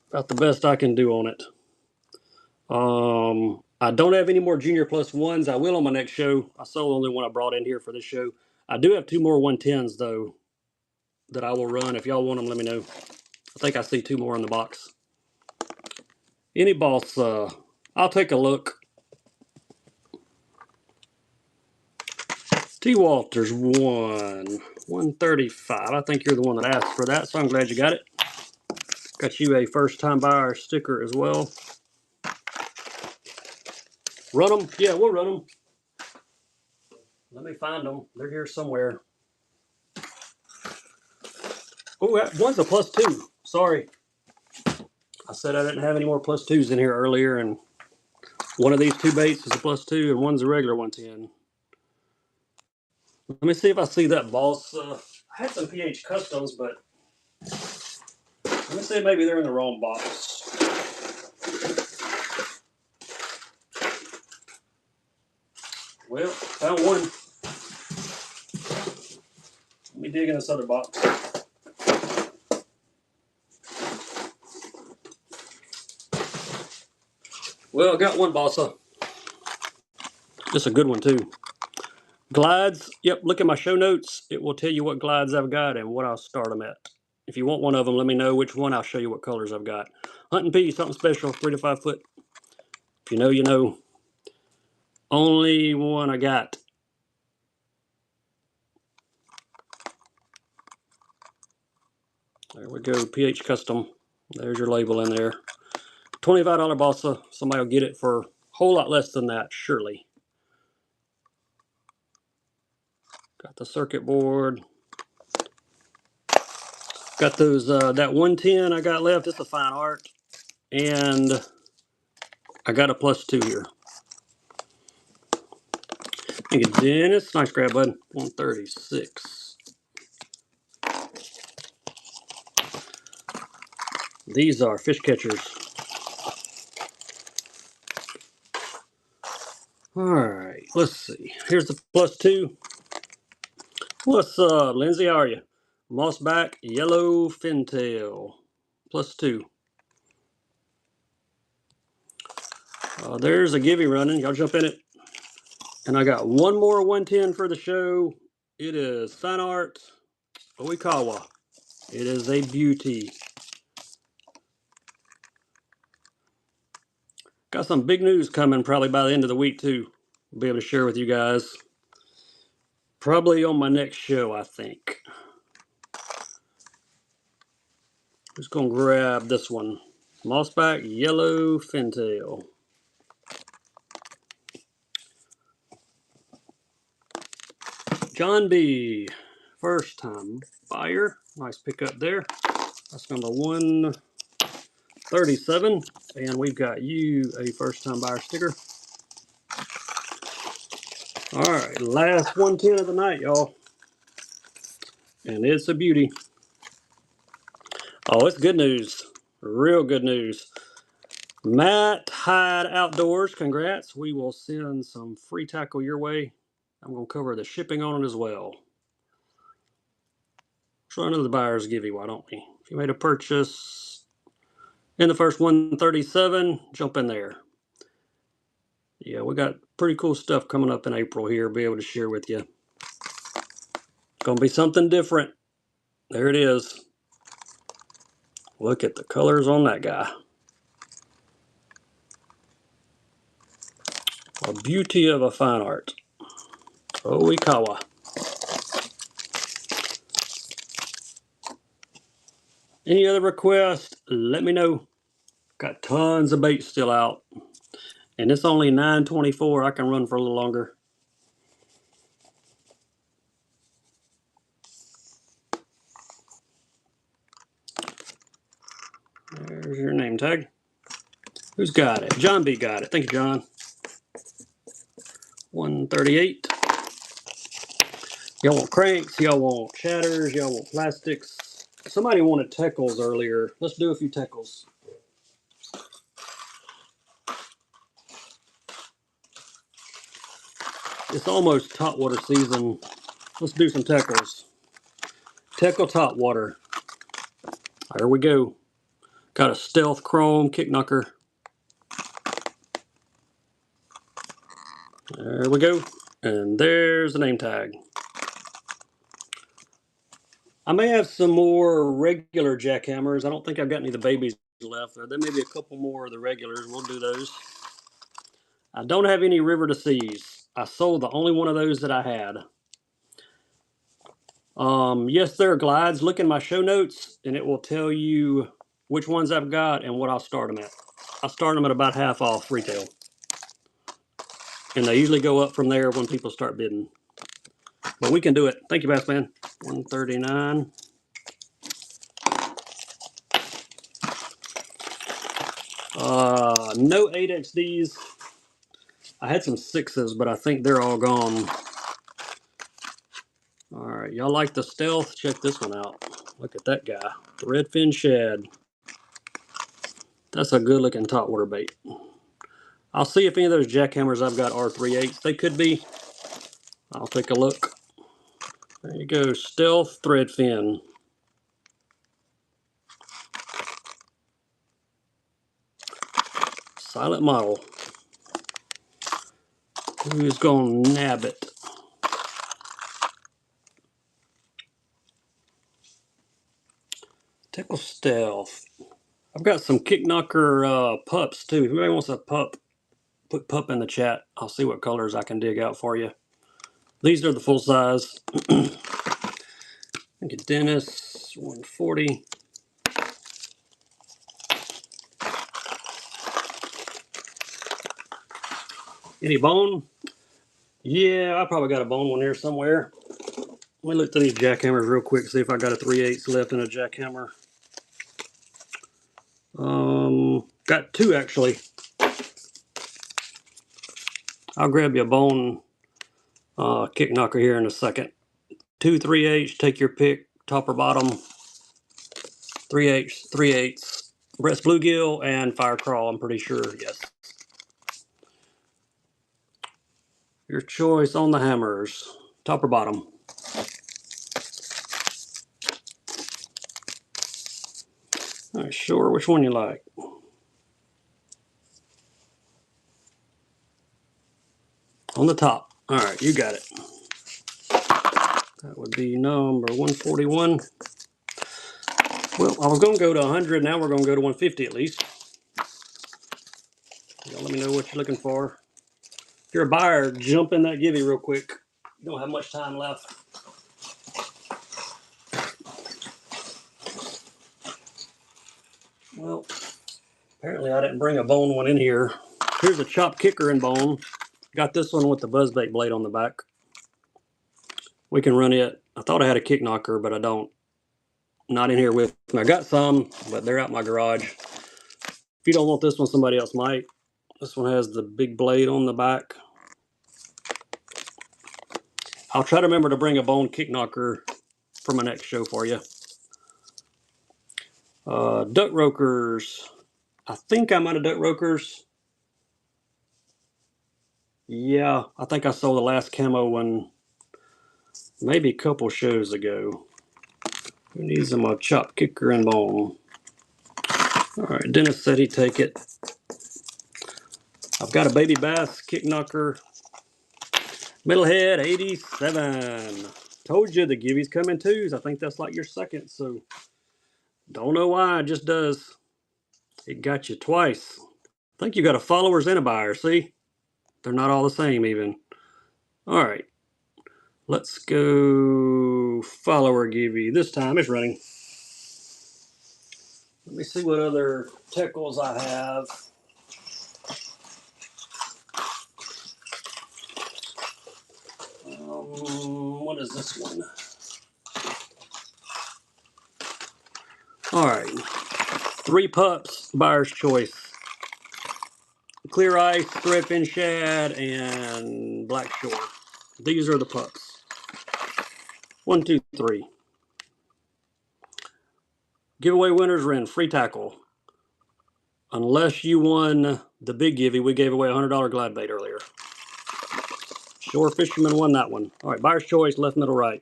About the best I can do on it. I don't have any more Junior Plus 1s. I will on my next show. I sold the only one I brought in here for this show. I do have 2 more 110s though that I will run. If y'all want them, let me know. I think I see 2 more in the box. Any boss, I'll take a look. T. Walters 135. I think you're the one that asked for that, so I'm glad you got it. Got you a first time buyer sticker as well. Run them? Yeah, we'll run them. Let me find them. They're here somewhere. Oh, one's a +2. Sorry. I said I didn't have any more +2s in here earlier, and one of these 2 baits is a +2, and one's a regular 110. Let me see if I see that boss. I had some PH Customs, but let me see, maybe they're in the wrong box. Well, found one. Let me dig in this other box. Well, I got one, bossa. Just a good one, too. Glides. Yep, look at my show notes. It will tell you what glides I've got and what I'll start them at. If you want one of them, let me know which one. I'll show you what colors I've got. Hunting P, something special, 3 to 5 foot. If you know, you know. Only one I got. There we go, PH Custom. There's your label in there. $25 bossa. Somebody will get it for a whole lot less than that, surely. Got the circuit board. Got those, that 110 I got left. It's a fine art. And I got a +2 here. Thank you, Dennis. Nice grab, bud. 136. These are fish catchers. All right, let's see. Here's the +2. What's up, Lindsay? How are you? Mossback yellow fintail. +2. There's a givey running. Y'all jump in it. And I got one more 110 for the show. It is Fine Art Oikawa. It is a beauty. Got some big news coming probably by the end of the week too. I'll be able to share with you guys. Probably on my next show, I think. Just gonna grab this one. Mossback yellow fintail. John B. First time buyer. Nice pickup there. That's number 137. And we've got you a first time buyer sticker. Alright, last 110 of the night, y'all. And it's a beauty. Oh, it's good news. Real good news. Matt Hyde Outdoors, congrats. We will send some free tackle your way. I'm going to cover the shipping on it as well. Try another buyer's giveaway, why don't we? If you made a purchase in the first 137, jump in there. Yeah, we got pretty cool stuff coming up in April here. Be able to share with you. Gonna be something different. There it is. Look at the colors on that guy. A beauty of a fine art. Oikawa. Any other requests? Let me know. Got tons of bait still out. And it's only 9:24. I can run for a little longer. There's your name tag. Who's got it? John B got it. Thank you, John. 138. Y'all want cranks, y'all want chatters, y'all want plastics. Somebody wanted teckles earlier. Let's do a few teckles. It's almost top water season. Let's do some teckles. Teckle top water. There we go. Got a stealth chrome kick knocker. There we go. And there's the name tag. I may have some more regular jackhammers. I don't think I've got any of the babies left. There may be a couple more of the regulars. We'll do those. I don't have any river to seas. I sold the only one of those that I had. Yes, there are glides. Look in my show notes, and it will tell you which ones I've got and what I'll start them at. I'll start them at about half off retail. And they usually go up from there when people start bidding. But we can do it. Thank you, Bassman. 139. No 8XDs. I had some 6s, but I think they're all gone. All right, y'all like the stealth? Check this one out. Look at that guy. The redfin shad. That's a good looking top water bait. I'll see if any of those jackhammers I've got are 3/8. They could be. I'll take a look. There you go. Stealth threadfin. Silent model. Who's gonna nab it? Tickle stealth. I've got some kick knocker pups too. If anybody wants a pup, put pup in the chat. I'll see what colors I can dig out for you. These are the full size. Thank you, Dennis. 140. Any bone? Yeah, I probably got a bone one here somewhere. Let me look through these jackhammers real quick, see if I got a 3/8 left in a jackhammer. Got 2 actually. I'll grab you a bone kick knocker here in a second. 2 3/8, take your pick, top or bottom. 3/8, 3/8. Breast bluegill and fire crawl, I'm pretty sure, yes. Your choice on the hammers, top or bottom. Not sure which one you like. On the top. All right, you got it. That would be number 141. Well, I was going to go to 100. Now we're going to go to 150 at least. Y'all let me know what you're looking for. If you're a buyer, jump in that givey real quick. You don't have much time left. Well, apparently I didn't bring a bone one in here. Here's a chopped kicker in bone. Got this one with the buzzbait blade on the back. We can run it. I thought I had a kick knocker, but I don't. Not in here with me. I got some, but they're out my garage. If you don't want this one, somebody else might. This one has the big blade on the back. I'll try to remember to bring a bone kick knocker for my next show for you. Duck rokers. I think I'm out of duck rokers. Yeah, I think I sold the last camo one maybe a couple shows ago. Who needs them? A chopped kicker and bone. All right, Dennis said he'd take it. I've got a baby bass kick knocker, middlehead 87. Told you the givey's come in twos. I think that's like your second, so don't know why, it just does. It got you twice. I think you got a followers and a buyer, see? They're not all the same even. All right, let's go follower givey. This time it's running. Let me see what other tickles I have. What is this one? All right, 3 pups, buyer's choice. Clear ice, threadfin shad, and black shore. These are the pups. 1, 2, 3. Giveaway winners are in free tackle. Unless you won the big givey, we gave away a $100 glide bait earlier. Shore Fisherman won that one. All right, buyer's choice, left, middle, right.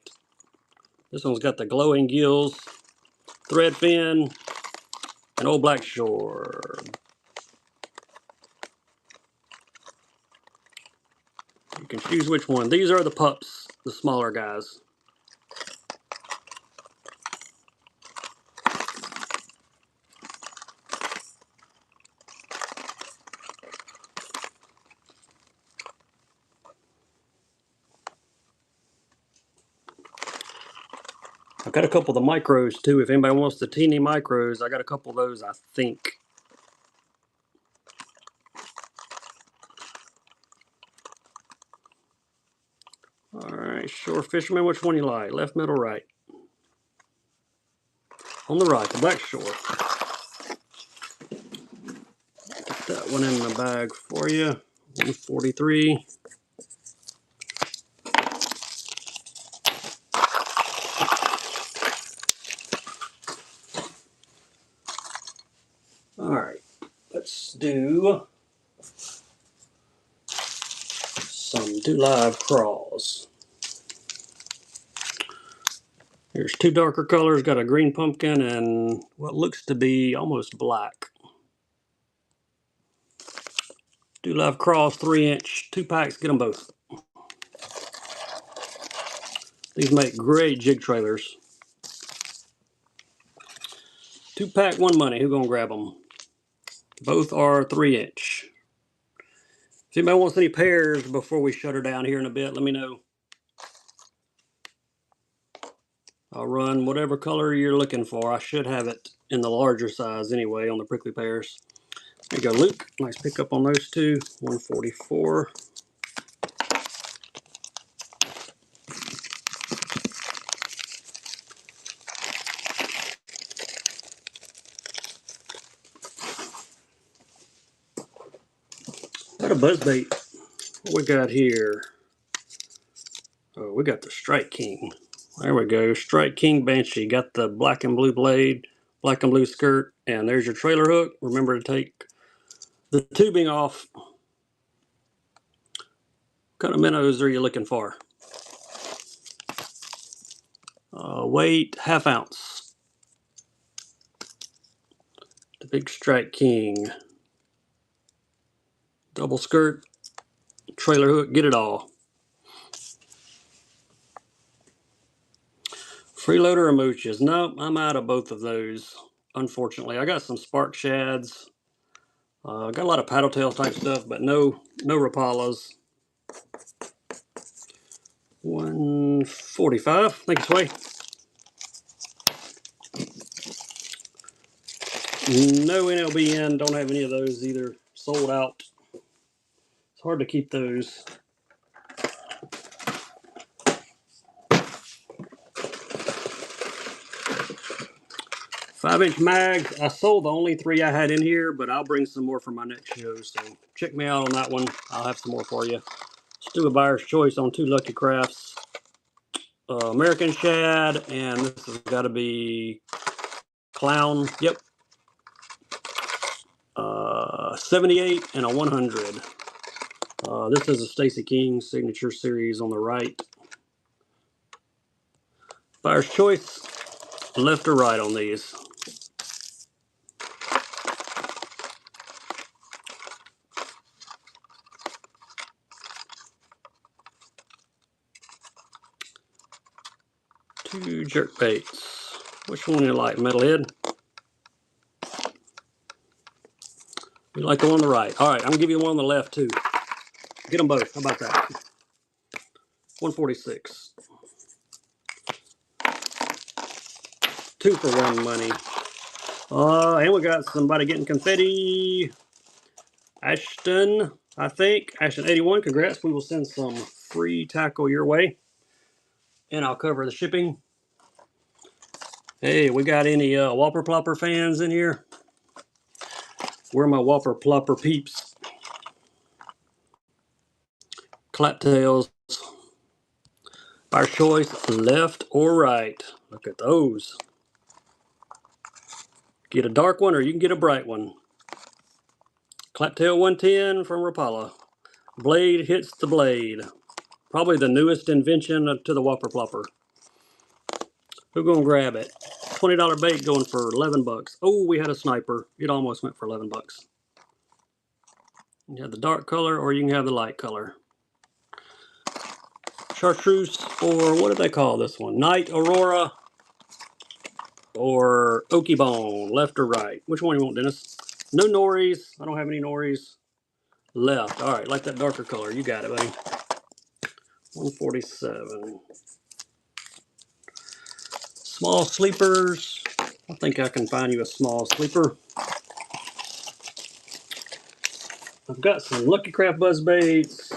This one's got the glowing gills, thread fin, and old black shore. You can choose which one. These are the pups, the smaller guys. I've got a couple of the micros too. If anybody wants the teeny micros, I got a couple of those, I think. All right, Shore Fisherman, which one you like? Left, middle, right? On the right, the black shore. Get that one in the bag for you. 143. All right, let's do some do live craws. Here's 2 darker colors, got a green pumpkin and what looks to be almost black. Do live craws, 3-inch, 2 packs, get them both. These make great jig trailers. 2 pack, 1 money, who gonna grab them? Both are 3-inch. If anybody wants any pairs before we shut her down here in a bit, let me know. I'll run whatever color you're looking for. I should have it in the larger size anyway on the prickly pears. There you go, Luke. Nice pickup on those 2. 144. Got a buzzbait. What we got here? Oh, we got the Strike King. There we go. Strike King Banshee. Got the black and blue blade, black and blue skirt, and there's your trailer hook. Remember to take the tubing off. What kind of minnows are you looking for? Weight, ½ ounce. The big Strike King. Double skirt, trailer hook, get it all. Freeloader or mooches? Nope, I'm out of both of those, unfortunately. I got some spark shads. Got a lot of paddle tail type stuff, but no Rapalas. 145, thank you, Sway. No NLBN, don't have any of those either. Sold out. It's hard to keep those. Five-inch mags. I sold the only 3 I had in here, but I'll bring some more for my next show. So check me out on that one. I'll have some more for you. Let's do a buyer's choice on 2 Lucky Crafts. American Shad, and this has got to be Clown. Yep. 78 and a 100. This is a Stacy King signature series on the right. Buyer's choice, left or right on these. 2 jerk baits. Which one you like, Metalhead? You like the one on the right. All right, I'm gonna give you the one on the left too. Get them both. How about that? 146. 2 for 1 money. And we got somebody getting confetti. Ashton, I think. Ashton 81, congrats. We will send some free tackle your way. And I'll cover the shipping. Hey, we got any Whopper Plopper fans in here? Where are my Whopper Plopper peeps? Claptails. Our choice, left or right. Look at those. Get a dark one or you can get a bright one. Claptail 110 from Rapala. Blade hits the blade. Probably the newest invention to the Whopper Plopper. Who gonna grab it? $20 bait going for 11 bucks. Oh, we had a sniper. It almost went for 11 bucks. You have the dark color or you can have the light color. Chartreuse, or what do they call this one? Night Aurora or Okie Bone, left or right? Which one you want, Dennis? No nories. I don't have any nories. Left. All right, like that darker color. You got it, buddy. 147. Small sleepers. I think I can find you a small sleeper. I've got some Lucky Craft buzz baits.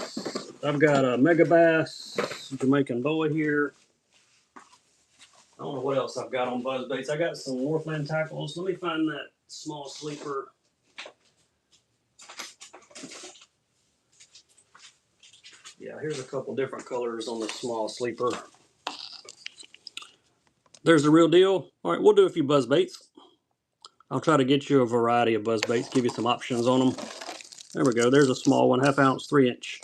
I've got a Mega Bass Jamaican boa here. I don't know what else I've got on buzz baits. I got some Northland tackles. Let me find that small sleeper. Yeah, here's a couple different colors on the small sleeper. There's the real deal. All right, we'll do a few buzz baits. I'll try to get you a variety of buzz baits, give you some options on them. There we go. There's a small one, 1/2 ounce, 3 inch.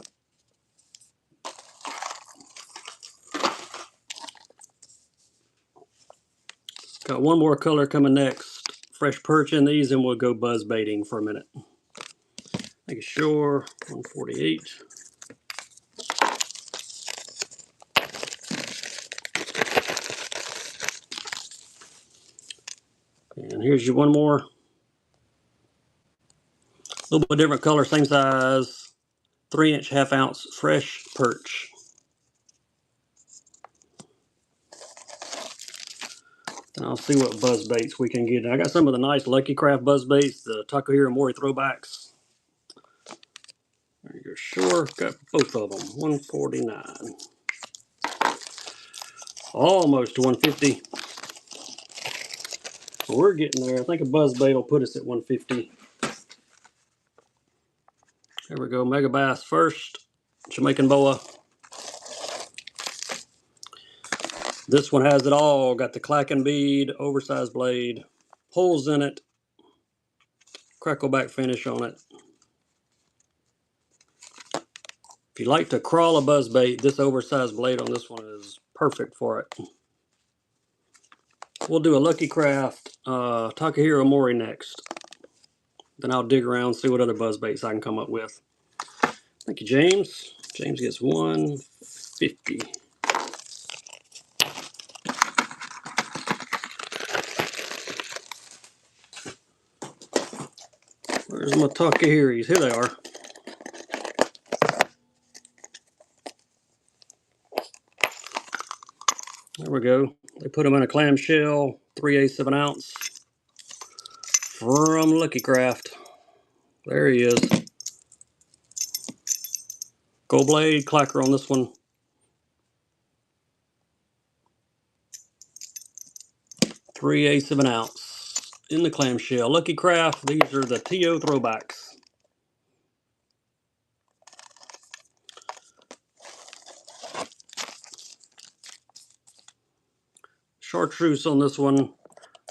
Got one more color coming next. Fresh perch in these, and we'll go buzz baiting for a minute. Make sure, 148. And here's your one more. A little bit different color, same size. 3 inch, 1/2 ounce, fresh perch. And I'll see what buzz baits we can get. I got some of the nice Lucky Craft buzz baits, the Takahiro Mori throwbacks. There you go, sure. Got both of them. 149. Almost 150. We're getting there. I think a buzz bait will put us at 150. There we go. Mega Bass first. Jamaican boa. This one has it all. Got the clacking bead, oversized blade, holes in it, crackleback finish on it. If you like to crawl a buzz bait, this oversized blade on this one is perfect for it. We'll do a Lucky Craft Takahiro Mori next. Then I'll dig around, see what other buzz baits I can come up with. Thank you, James. James gets 150. Where's my Takahiris? Here they are. There we go. They put them in a clamshell, 3/8 of an ounce from Lucky Craft. There he is. Gold blade, clacker on this one. 3/8 of an ounce in the clamshell. Lucky Craft, these are the TO throwbacks. Chartreuse on this one.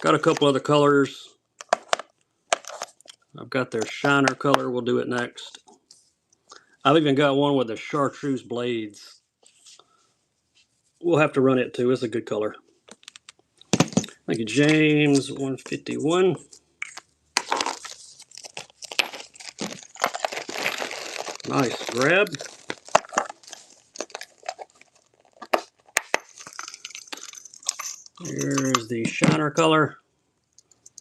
Got a couple other colors. I've got their shiner color. We'll do it next. I've even got one with the chartreuse blades. We'll have to run it too. It's a good color. Thank you, James. 151. Nice grab. Here's the shiner color.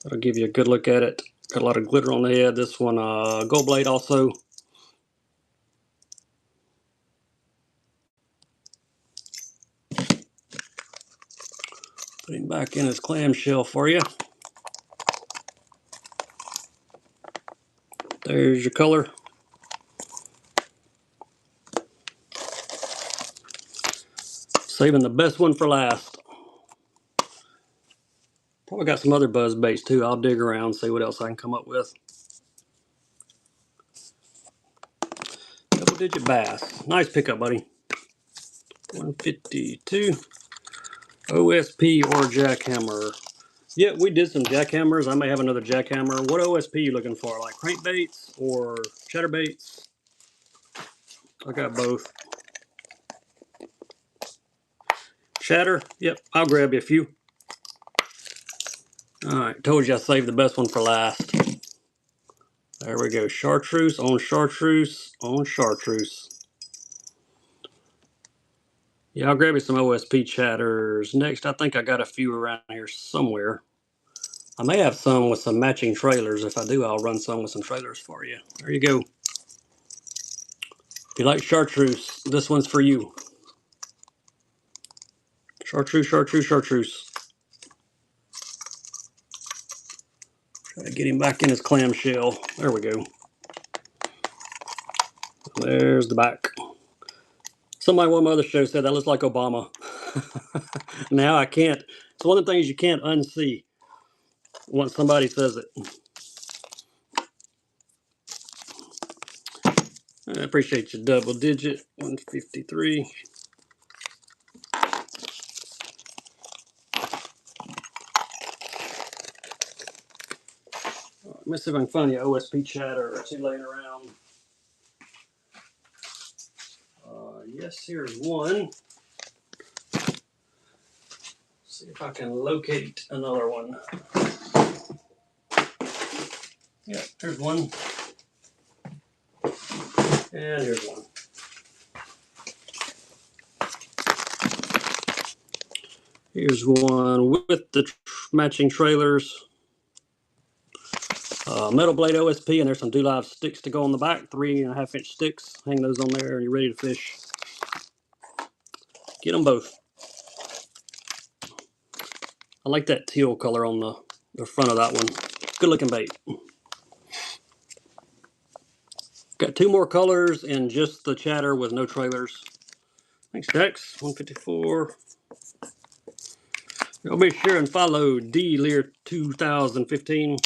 That'll give you a good look at it. Got a lot of glitter on the head. This one, gold blade also. Put him back in his clamshell for you. There's your color. Saving the best one for last. Probably got some other buzz baits too. I'll dig around, see what else I can come up with. Double digit bass. Nice pickup, buddy. 152. OSP or jackhammer. Yeah, we did some jackhammers. I may have another jackhammer. What OSP are you looking for? Like crankbaits or chatterbaits? I got both. Shatter? Yep, I'll grab you a few. Alright, told you I saved the best one for last. There we go. Chartreuse on chartreuse on chartreuse. Yeah, I'll grab you some OSP chatters. Next, I think I got a few around here somewhere. I may have some with some matching trailers. If I do, I'll run some with some trailers for you. There you go. If you like chartreuse, this one's for you. Chartreuse, chartreuse, chartreuse. Try to get him back in his clamshell. There we go. There's the back. Somebody on one of my other shows said that looks like Obama. Now I can't. It's one of the things you can't unsee once somebody says it. I appreciate your double digit. 153. Let me see if I can find you OSP chatter or two laying around. Yes, here's one. See if I can locate another one. Yeah, there's one. And here's one. Here's one with the matching trailers. Metal blade OSP, and there's some live sticks to go on the back. 3.5 inch sticks. Hang those on there and you're ready to fish. Get them both. I like that teal color on the front of that one. Good looking bait. Got two more colors and just the chatter with no trailers. Thanks, Dex. 154. Y'all be sure and follow D Lear 2015.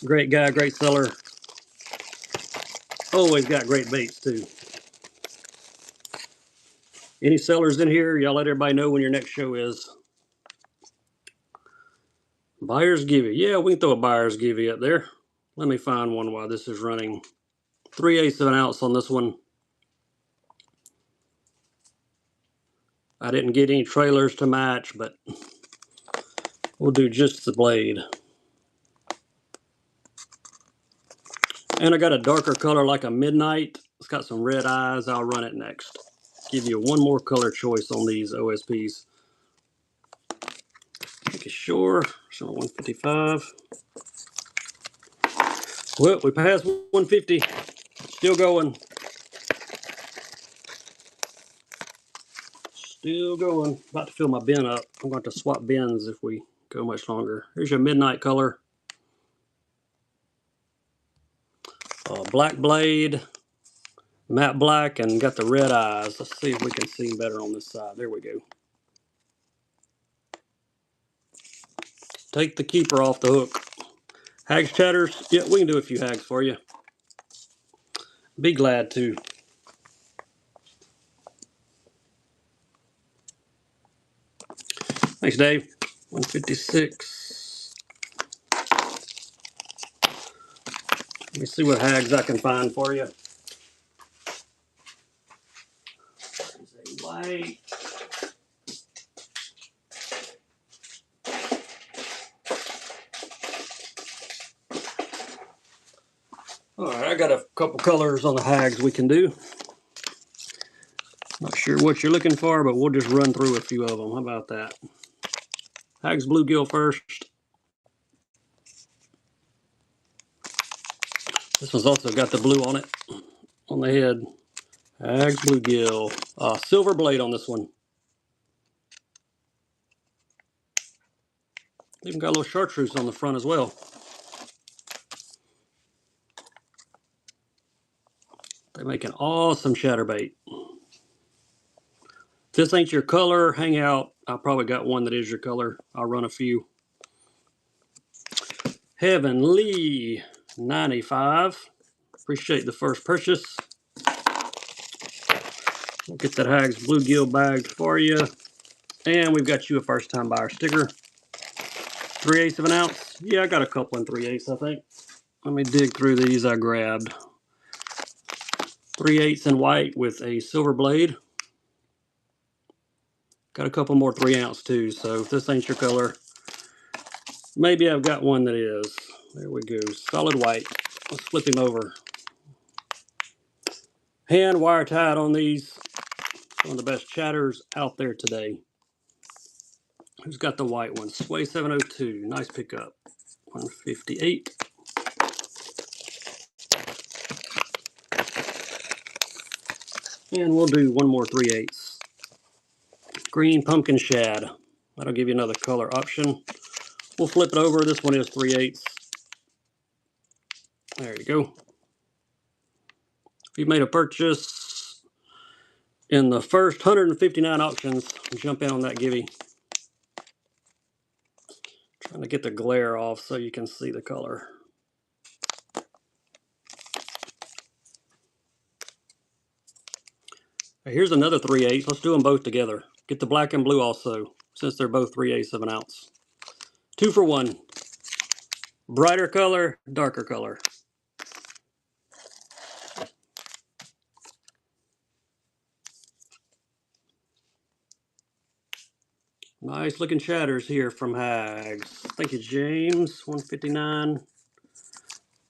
Great guy, great seller. Always got great baits too. Any sellers in here, y'all let everybody know when your next show is. Buyer's Givey. Yeah, we can throw a buyer's Givey up there. Let me find one while this is running. 3/8 of an ounce on this one. I didn't get any trailers to match, but we'll do just the blade. And I got a darker color like a midnight. It's got some red eyes. I'll run it next. Give you one more color choice on these OSPs. Make sure. So 155. Well, we passed 150. Still going. Still going. About to fill my bin up. I'm going to swap bins if we go much longer. Here's your midnight color. Black blade. Matte black and got the red eyes. Let's see if we can see better on this side. There we go. Take the keeper off the hook. Hags chatters. Yeah, we can do a few hags for you. Be glad to. Thanks, Dave. 156. Let me see what hags I can find for you. There's a white. Alright, I got a couple colors on the hags we can do. Not sure what you're looking for, but we'll just run through a few of them. How about that? Hags bluegill first. This one's also got the blue on it, on the head. Hags bluegill. Silver blade on this one. Even got a little chartreuse on the front as well. They make an awesome chatterbait. If this ain't your color, hang out. I probably got one that is your color. I'll run a few. Heavenly 95. Appreciate the first purchase. We'll get that Hags bluegill bagged for you. And we've got you a first time buyer sticker. 3/8 of an ounce. Yeah, I got a couple in 3/8, I think. Let me dig through these I grabbed. 3/8 in white with a silver blade. Got a couple more 3-ounce too, so if this ain't your color, maybe I've got one that is. There we go, solid white. Let's flip him over. Hand wire tied on these. One of the best chatters out there today. Who's got the white one? Sway 702, nice pickup. 158. And we'll do one more 3/8. Green pumpkin shad. That'll give you another color option. We'll flip it over. This one is 3/8. There you go. If you made a purchase in the first 159 auctions, jump in on that givey. Trying to get the glare off so you can see the color. Here's another 3/8. Let's do them both together. Get the black and blue also, since they're both 3/8 of an ounce. 2 for 1. Brighter color, darker color. Nice looking chatters here from Hags. Thank you, James. 159.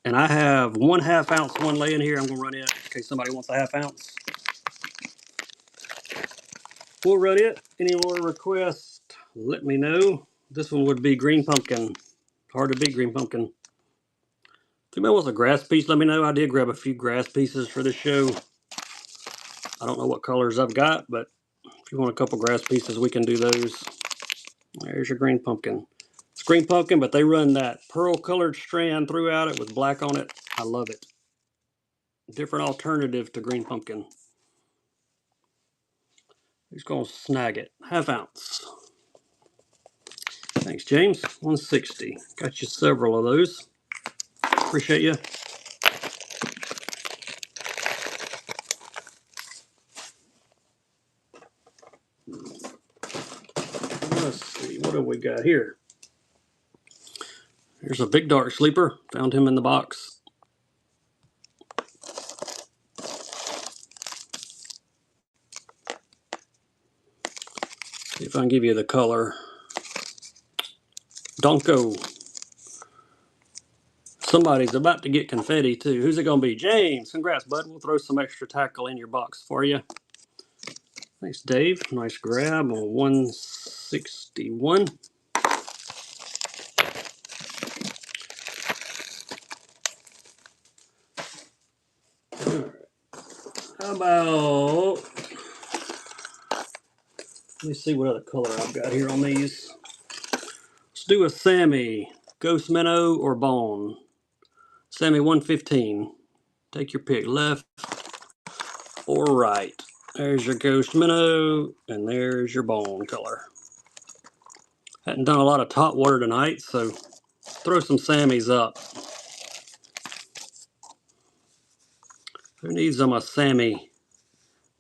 And I have 1/2 ounce one laying here. I'm going to run it in case somebody wants a 1/2 ounce. We'll run it. Any more requests, let me know. This one would be green pumpkin. Hard to beat green pumpkin. If anybody wants a grass piece, let me know. I did grab a few grass pieces for this show. I don't know what colors I've got, but if you want a couple grass pieces, we can do those. There's your green pumpkin. It's green pumpkin, but they run that pearl colored strand throughout it with black on it. I love it. Different alternative to green pumpkin. Who's going to snag it? 1/2 ounce. Thanks, James. 160. Got you several of those. Appreciate you. Let's see. What have we got here? Here's a big dark sleeper. Found him in the box. See if I can give you the color. Donko. Somebody's about to get confetti too. Who's it going to be? James. Congrats, bud. We'll throw some extra tackle in your box for you. Thanks, Dave. Nice grab on 161. All right. How about, let me see what other color I've got here on these. Let's do a Sammy. Ghost minnow or bone. Sammy 115. Take your pick, left or right. There's your ghost minnow, and there's your bone color. Hadn't done a lot of top water tonight, so throw some Sammys up. Who needs them a Sammy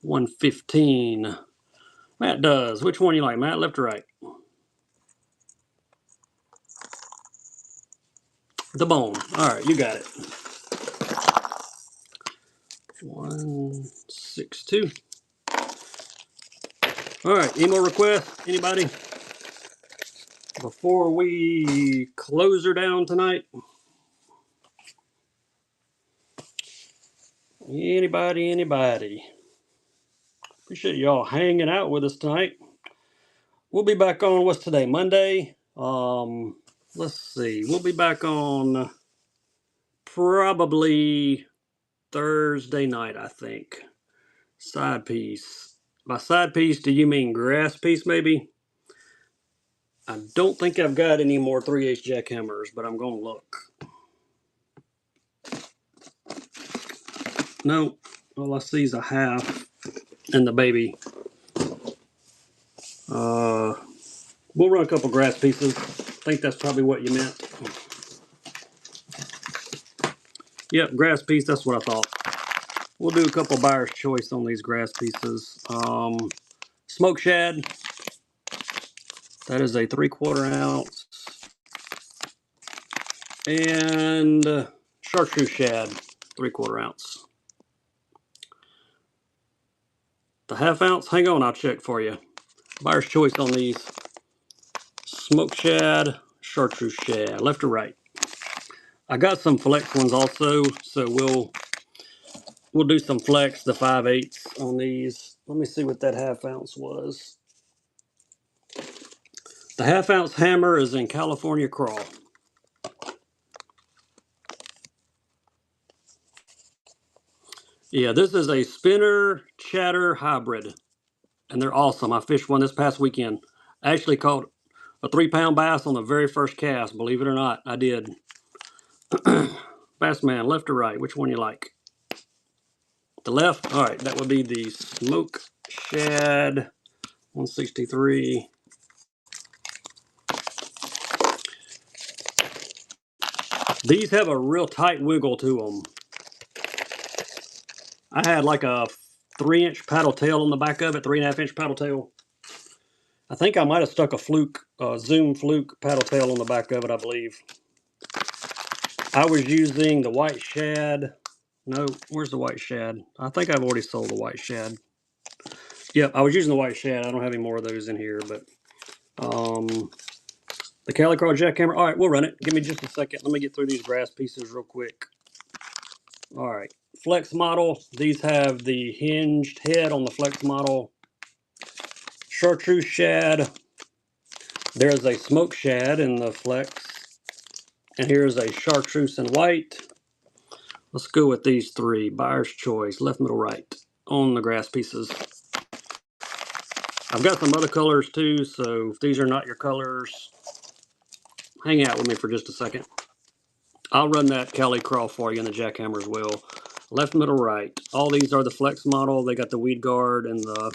115? Matt does. Which one you like, Matt? Left or right? The bone. All right, you got it. 162. All right, any more requests? Anybody? Before we close her down tonight? Anybody? Appreciate y'all hanging out with us tonight. We'll be back on, what's today, Monday? Let's see. We'll be back on probably Thursday night, I think. Side piece. By side piece, do you mean grass piece, maybe? I don't think I've got any more 3/8 jackhammers, but I'm going to look. No, all I see is a half and the baby. We'll run a couple grass pieces. I think that's probably what you meant. Yep, grass piece, that's what I thought. We'll do a couple buyer's choice on these grass pieces. Smoke shad, that is a 3/4 ounce. And chartreuse shad, 3/4 ounce. The half ounce, hang on, I'll check for you. Buyer's choice on these. Smoke shad, chartreuse shad, left or right. I got some flex ones also, so we'll do some flex, the 5/8 on these. Let me see what that half ounce was. The half ounce hammer is in California Crawl. Yeah, this is a spinner chatter hybrid, and they're awesome. I fished one this past weekend. I actually caught a 3-pound bass on the very first cast. Believe it or not, I did. Bassman, left or right? Which one you like? The left? All right, that would be the Smoke Shad 163. These have a real tight wiggle to them. I had like a 3-inch paddle tail on the back of it, 3.5-inch paddle tail. I think I might have stuck a fluke, Zoom fluke paddle tail on the back of it, I believe. I was using the white shad. No, where's the white shad? I think I've already sold the white shad. Yep, I was using the white shad. I don't have any more of those in here, but the Calicrow jackhammer. All right, we'll run it. Give me just a second. Let me get through these grass pieces real quick. All right, flex model. These have the hinged head on the flex model. Chartreuse shad. There's a smoke shad in the flex. And here's a chartreuse and white. Let's go with these three. Buyer's choice, left, middle, right on the grass pieces. I've got some other colors too, so if these are not your colors, hang out with me for just a second. I'll run that Calicrow for you in the jackhammer as well. Left, middle, right. All these are the flex model. They got the weed guard and the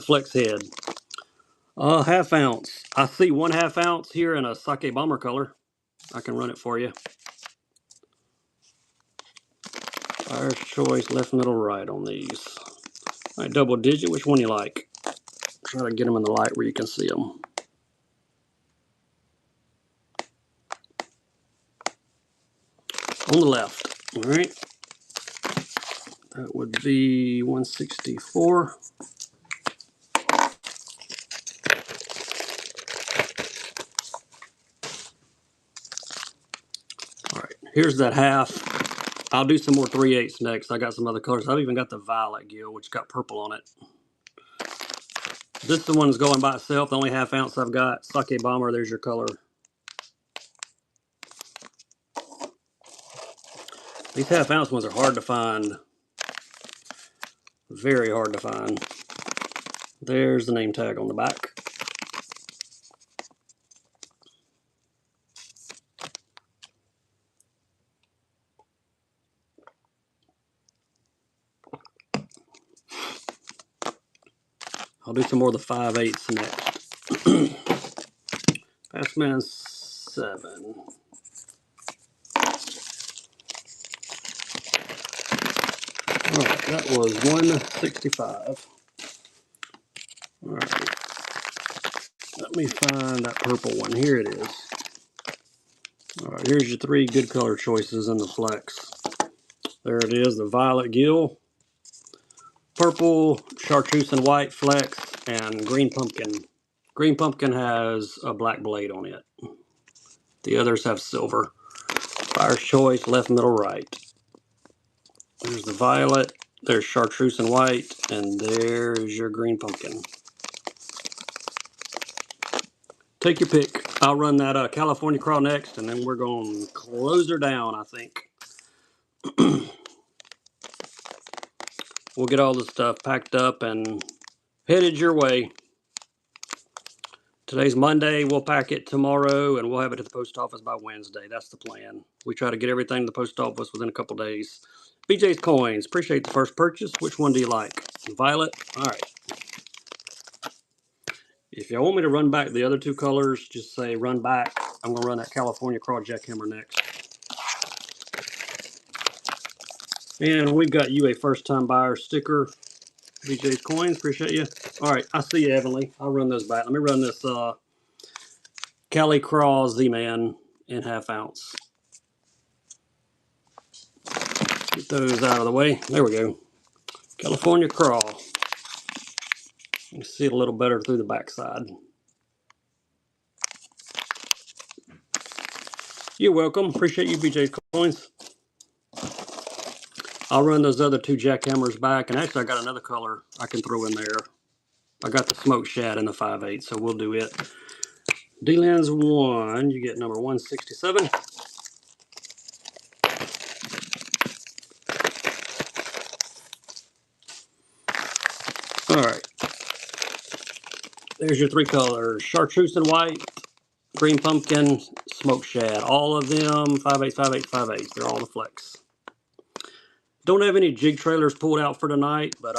flex head. Half ounce. I see 1/2 ounce here in a sake bomber color. I can run it for you. Buyer's choice, left, middle, right on these. All right, double digit. Which one you like? Try to get them in the light where you can see them. On the left. All right. That would be 164. All right, here's that half. I'll do some more 3/8 next. I got some other colors. I've even got the violet gill, which got purple on it. This the one's going by itself. The only half ounce I've got. Sake bomber, there's your color. These half ounce ones are hard to find. Very hard to find. There's the name tag on the back. I'll do some more of the 5/8 next. Bassman 7. All right, that was 165. All right. Let me find that purple one. Here it is. All right, here's your 3 good color choices in the flex. There it is, the violet gill, purple, chartreuse and white flex, and green pumpkin. Green pumpkin has a black blade on it. The others have silver. Buyer's choice, left, middle, right. There's the violet, there's chartreuse and white, and there's your green pumpkin. Take your pick. I'll run that California craw next, and then we're going to close her down, I think. We'll get all the stuff packed up and headed your way. Today's Monday. We'll pack it tomorrow, and we'll have it at the post office by Wednesday. That's the plan. We try to get everything to the post office within a couple days. BJ's Coins. Appreciate the first purchase. Which one do you like? Violet? All right. If y'all want me to run back the other two colors, just say run back. I'm going to run that California craw jackhammer next. And we've got you a first-time buyer sticker. BJ's Coins, appreciate you. All right, I see you, Evanly. I'll run those back. Let me run this Cali Craw Z-Man in ½ ounce. Get those out of the way. There we go. California Craw. You can see it a little better through the backside. You're welcome. Appreciate you, BJ's Coins. I'll run those other two jackhammers back, and actually I got another color I can throw in there. I got the smoked shad in the 5/8, so we'll do it. D-Lens 1, you get number 167. All right. There's your three colors. Chartreuse and white, green pumpkin, smoked shad. All of them 5/8, 5/8, 5/8. They're all the flex. Don't have any jig trailers pulled out for tonight, but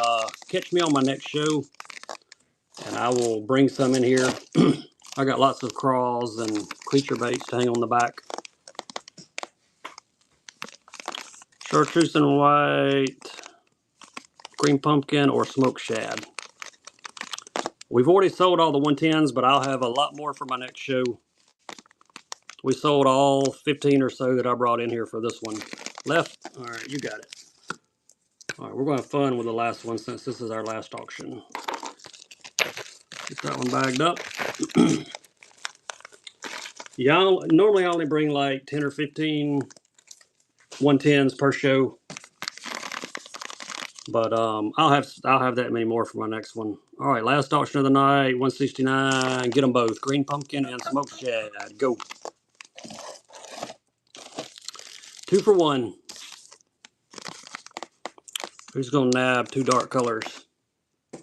catch me on my next show, and I will bring some in here. I got lots of craws and creature baits to hang on the back. Chartreuse and white, green pumpkin, or smoked shad. We've already sold all the 110s, but I'll have a lot more for my next show. We sold all 15 or so that I brought in here for this one. Left? All right, you got it. All right, we're going to have fun with the last one since this is our last auction. Get that one bagged up. Yeah, normally I only bring like 10 or 15 110s per show, but I'll have that many more for my next one. All right, last auction of the night, 169. Get them both, green pumpkin and smoked shad. Go. 2 for 1. Who's gonna nab 2 dark colors? I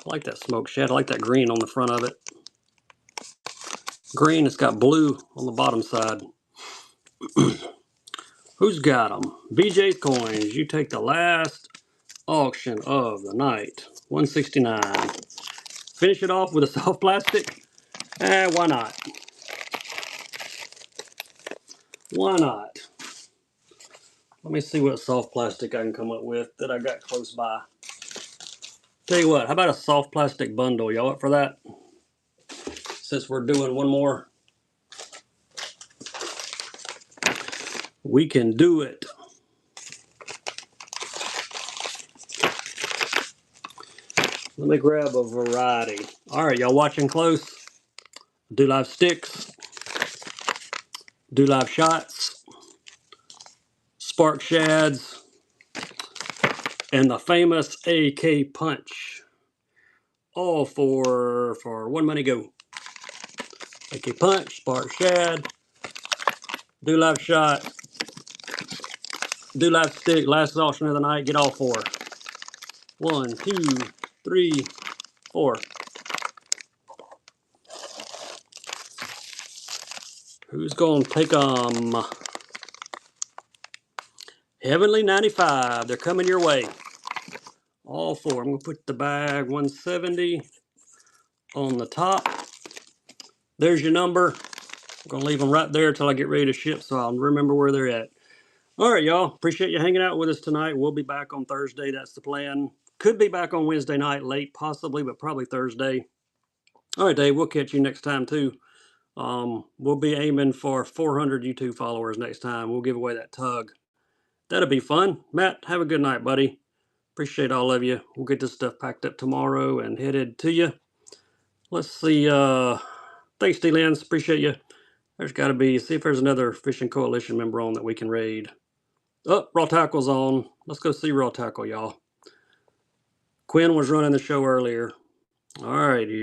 like that smoked shad. I like that green on the front of it. Green, it's got blue on the bottom side. Who's got them? BJ's Coins. You take the last auction of the night. 169. Finish it off with a soft plastic. Why not? Why not? Let me see what soft plastic I can come up with that I got close by. Tell you what, how about a soft plastic bundle? Y'all up for that? Since we're doing one more, we can do it. Let me grab a variety. All right, y'all watching close? Do live sticks, do live shots, spark shads, and the famous AK punch. All for one money go. AK punch, spark shad, do live shot, do live stick. Last auction of the night. Get all 4. 1, 2, 3, 4. Who's gonna take them? Heavenly 95. They're coming your way. All 4. I'm gonna put the bag 170 on the top. There's your number. I'm gonna leave them right there until I get ready to ship, so I'll remember where they're at. All right, y'all. Appreciate you hanging out with us tonight. We'll be back on Thursday. That's the plan. Could be back on Wednesday night late, possibly, but probably Thursday. All right, Dave. We'll catch you next time too. We'll be aiming for 400 YouTube followers next time. We'll give away that tug. That'll be fun. Matt, have a good night, buddy. Appreciate all of you. We'll get this stuff packed up tomorrow and headed to you. Let's see. Thanks, D-Lens. Appreciate you. There's got to be, see if there's another Fishing Coalition member on that we can raid. Oh, Raw Tackle's on. Let's go see Raw Tackle, y'all. Quinn was running the show earlier. All righty.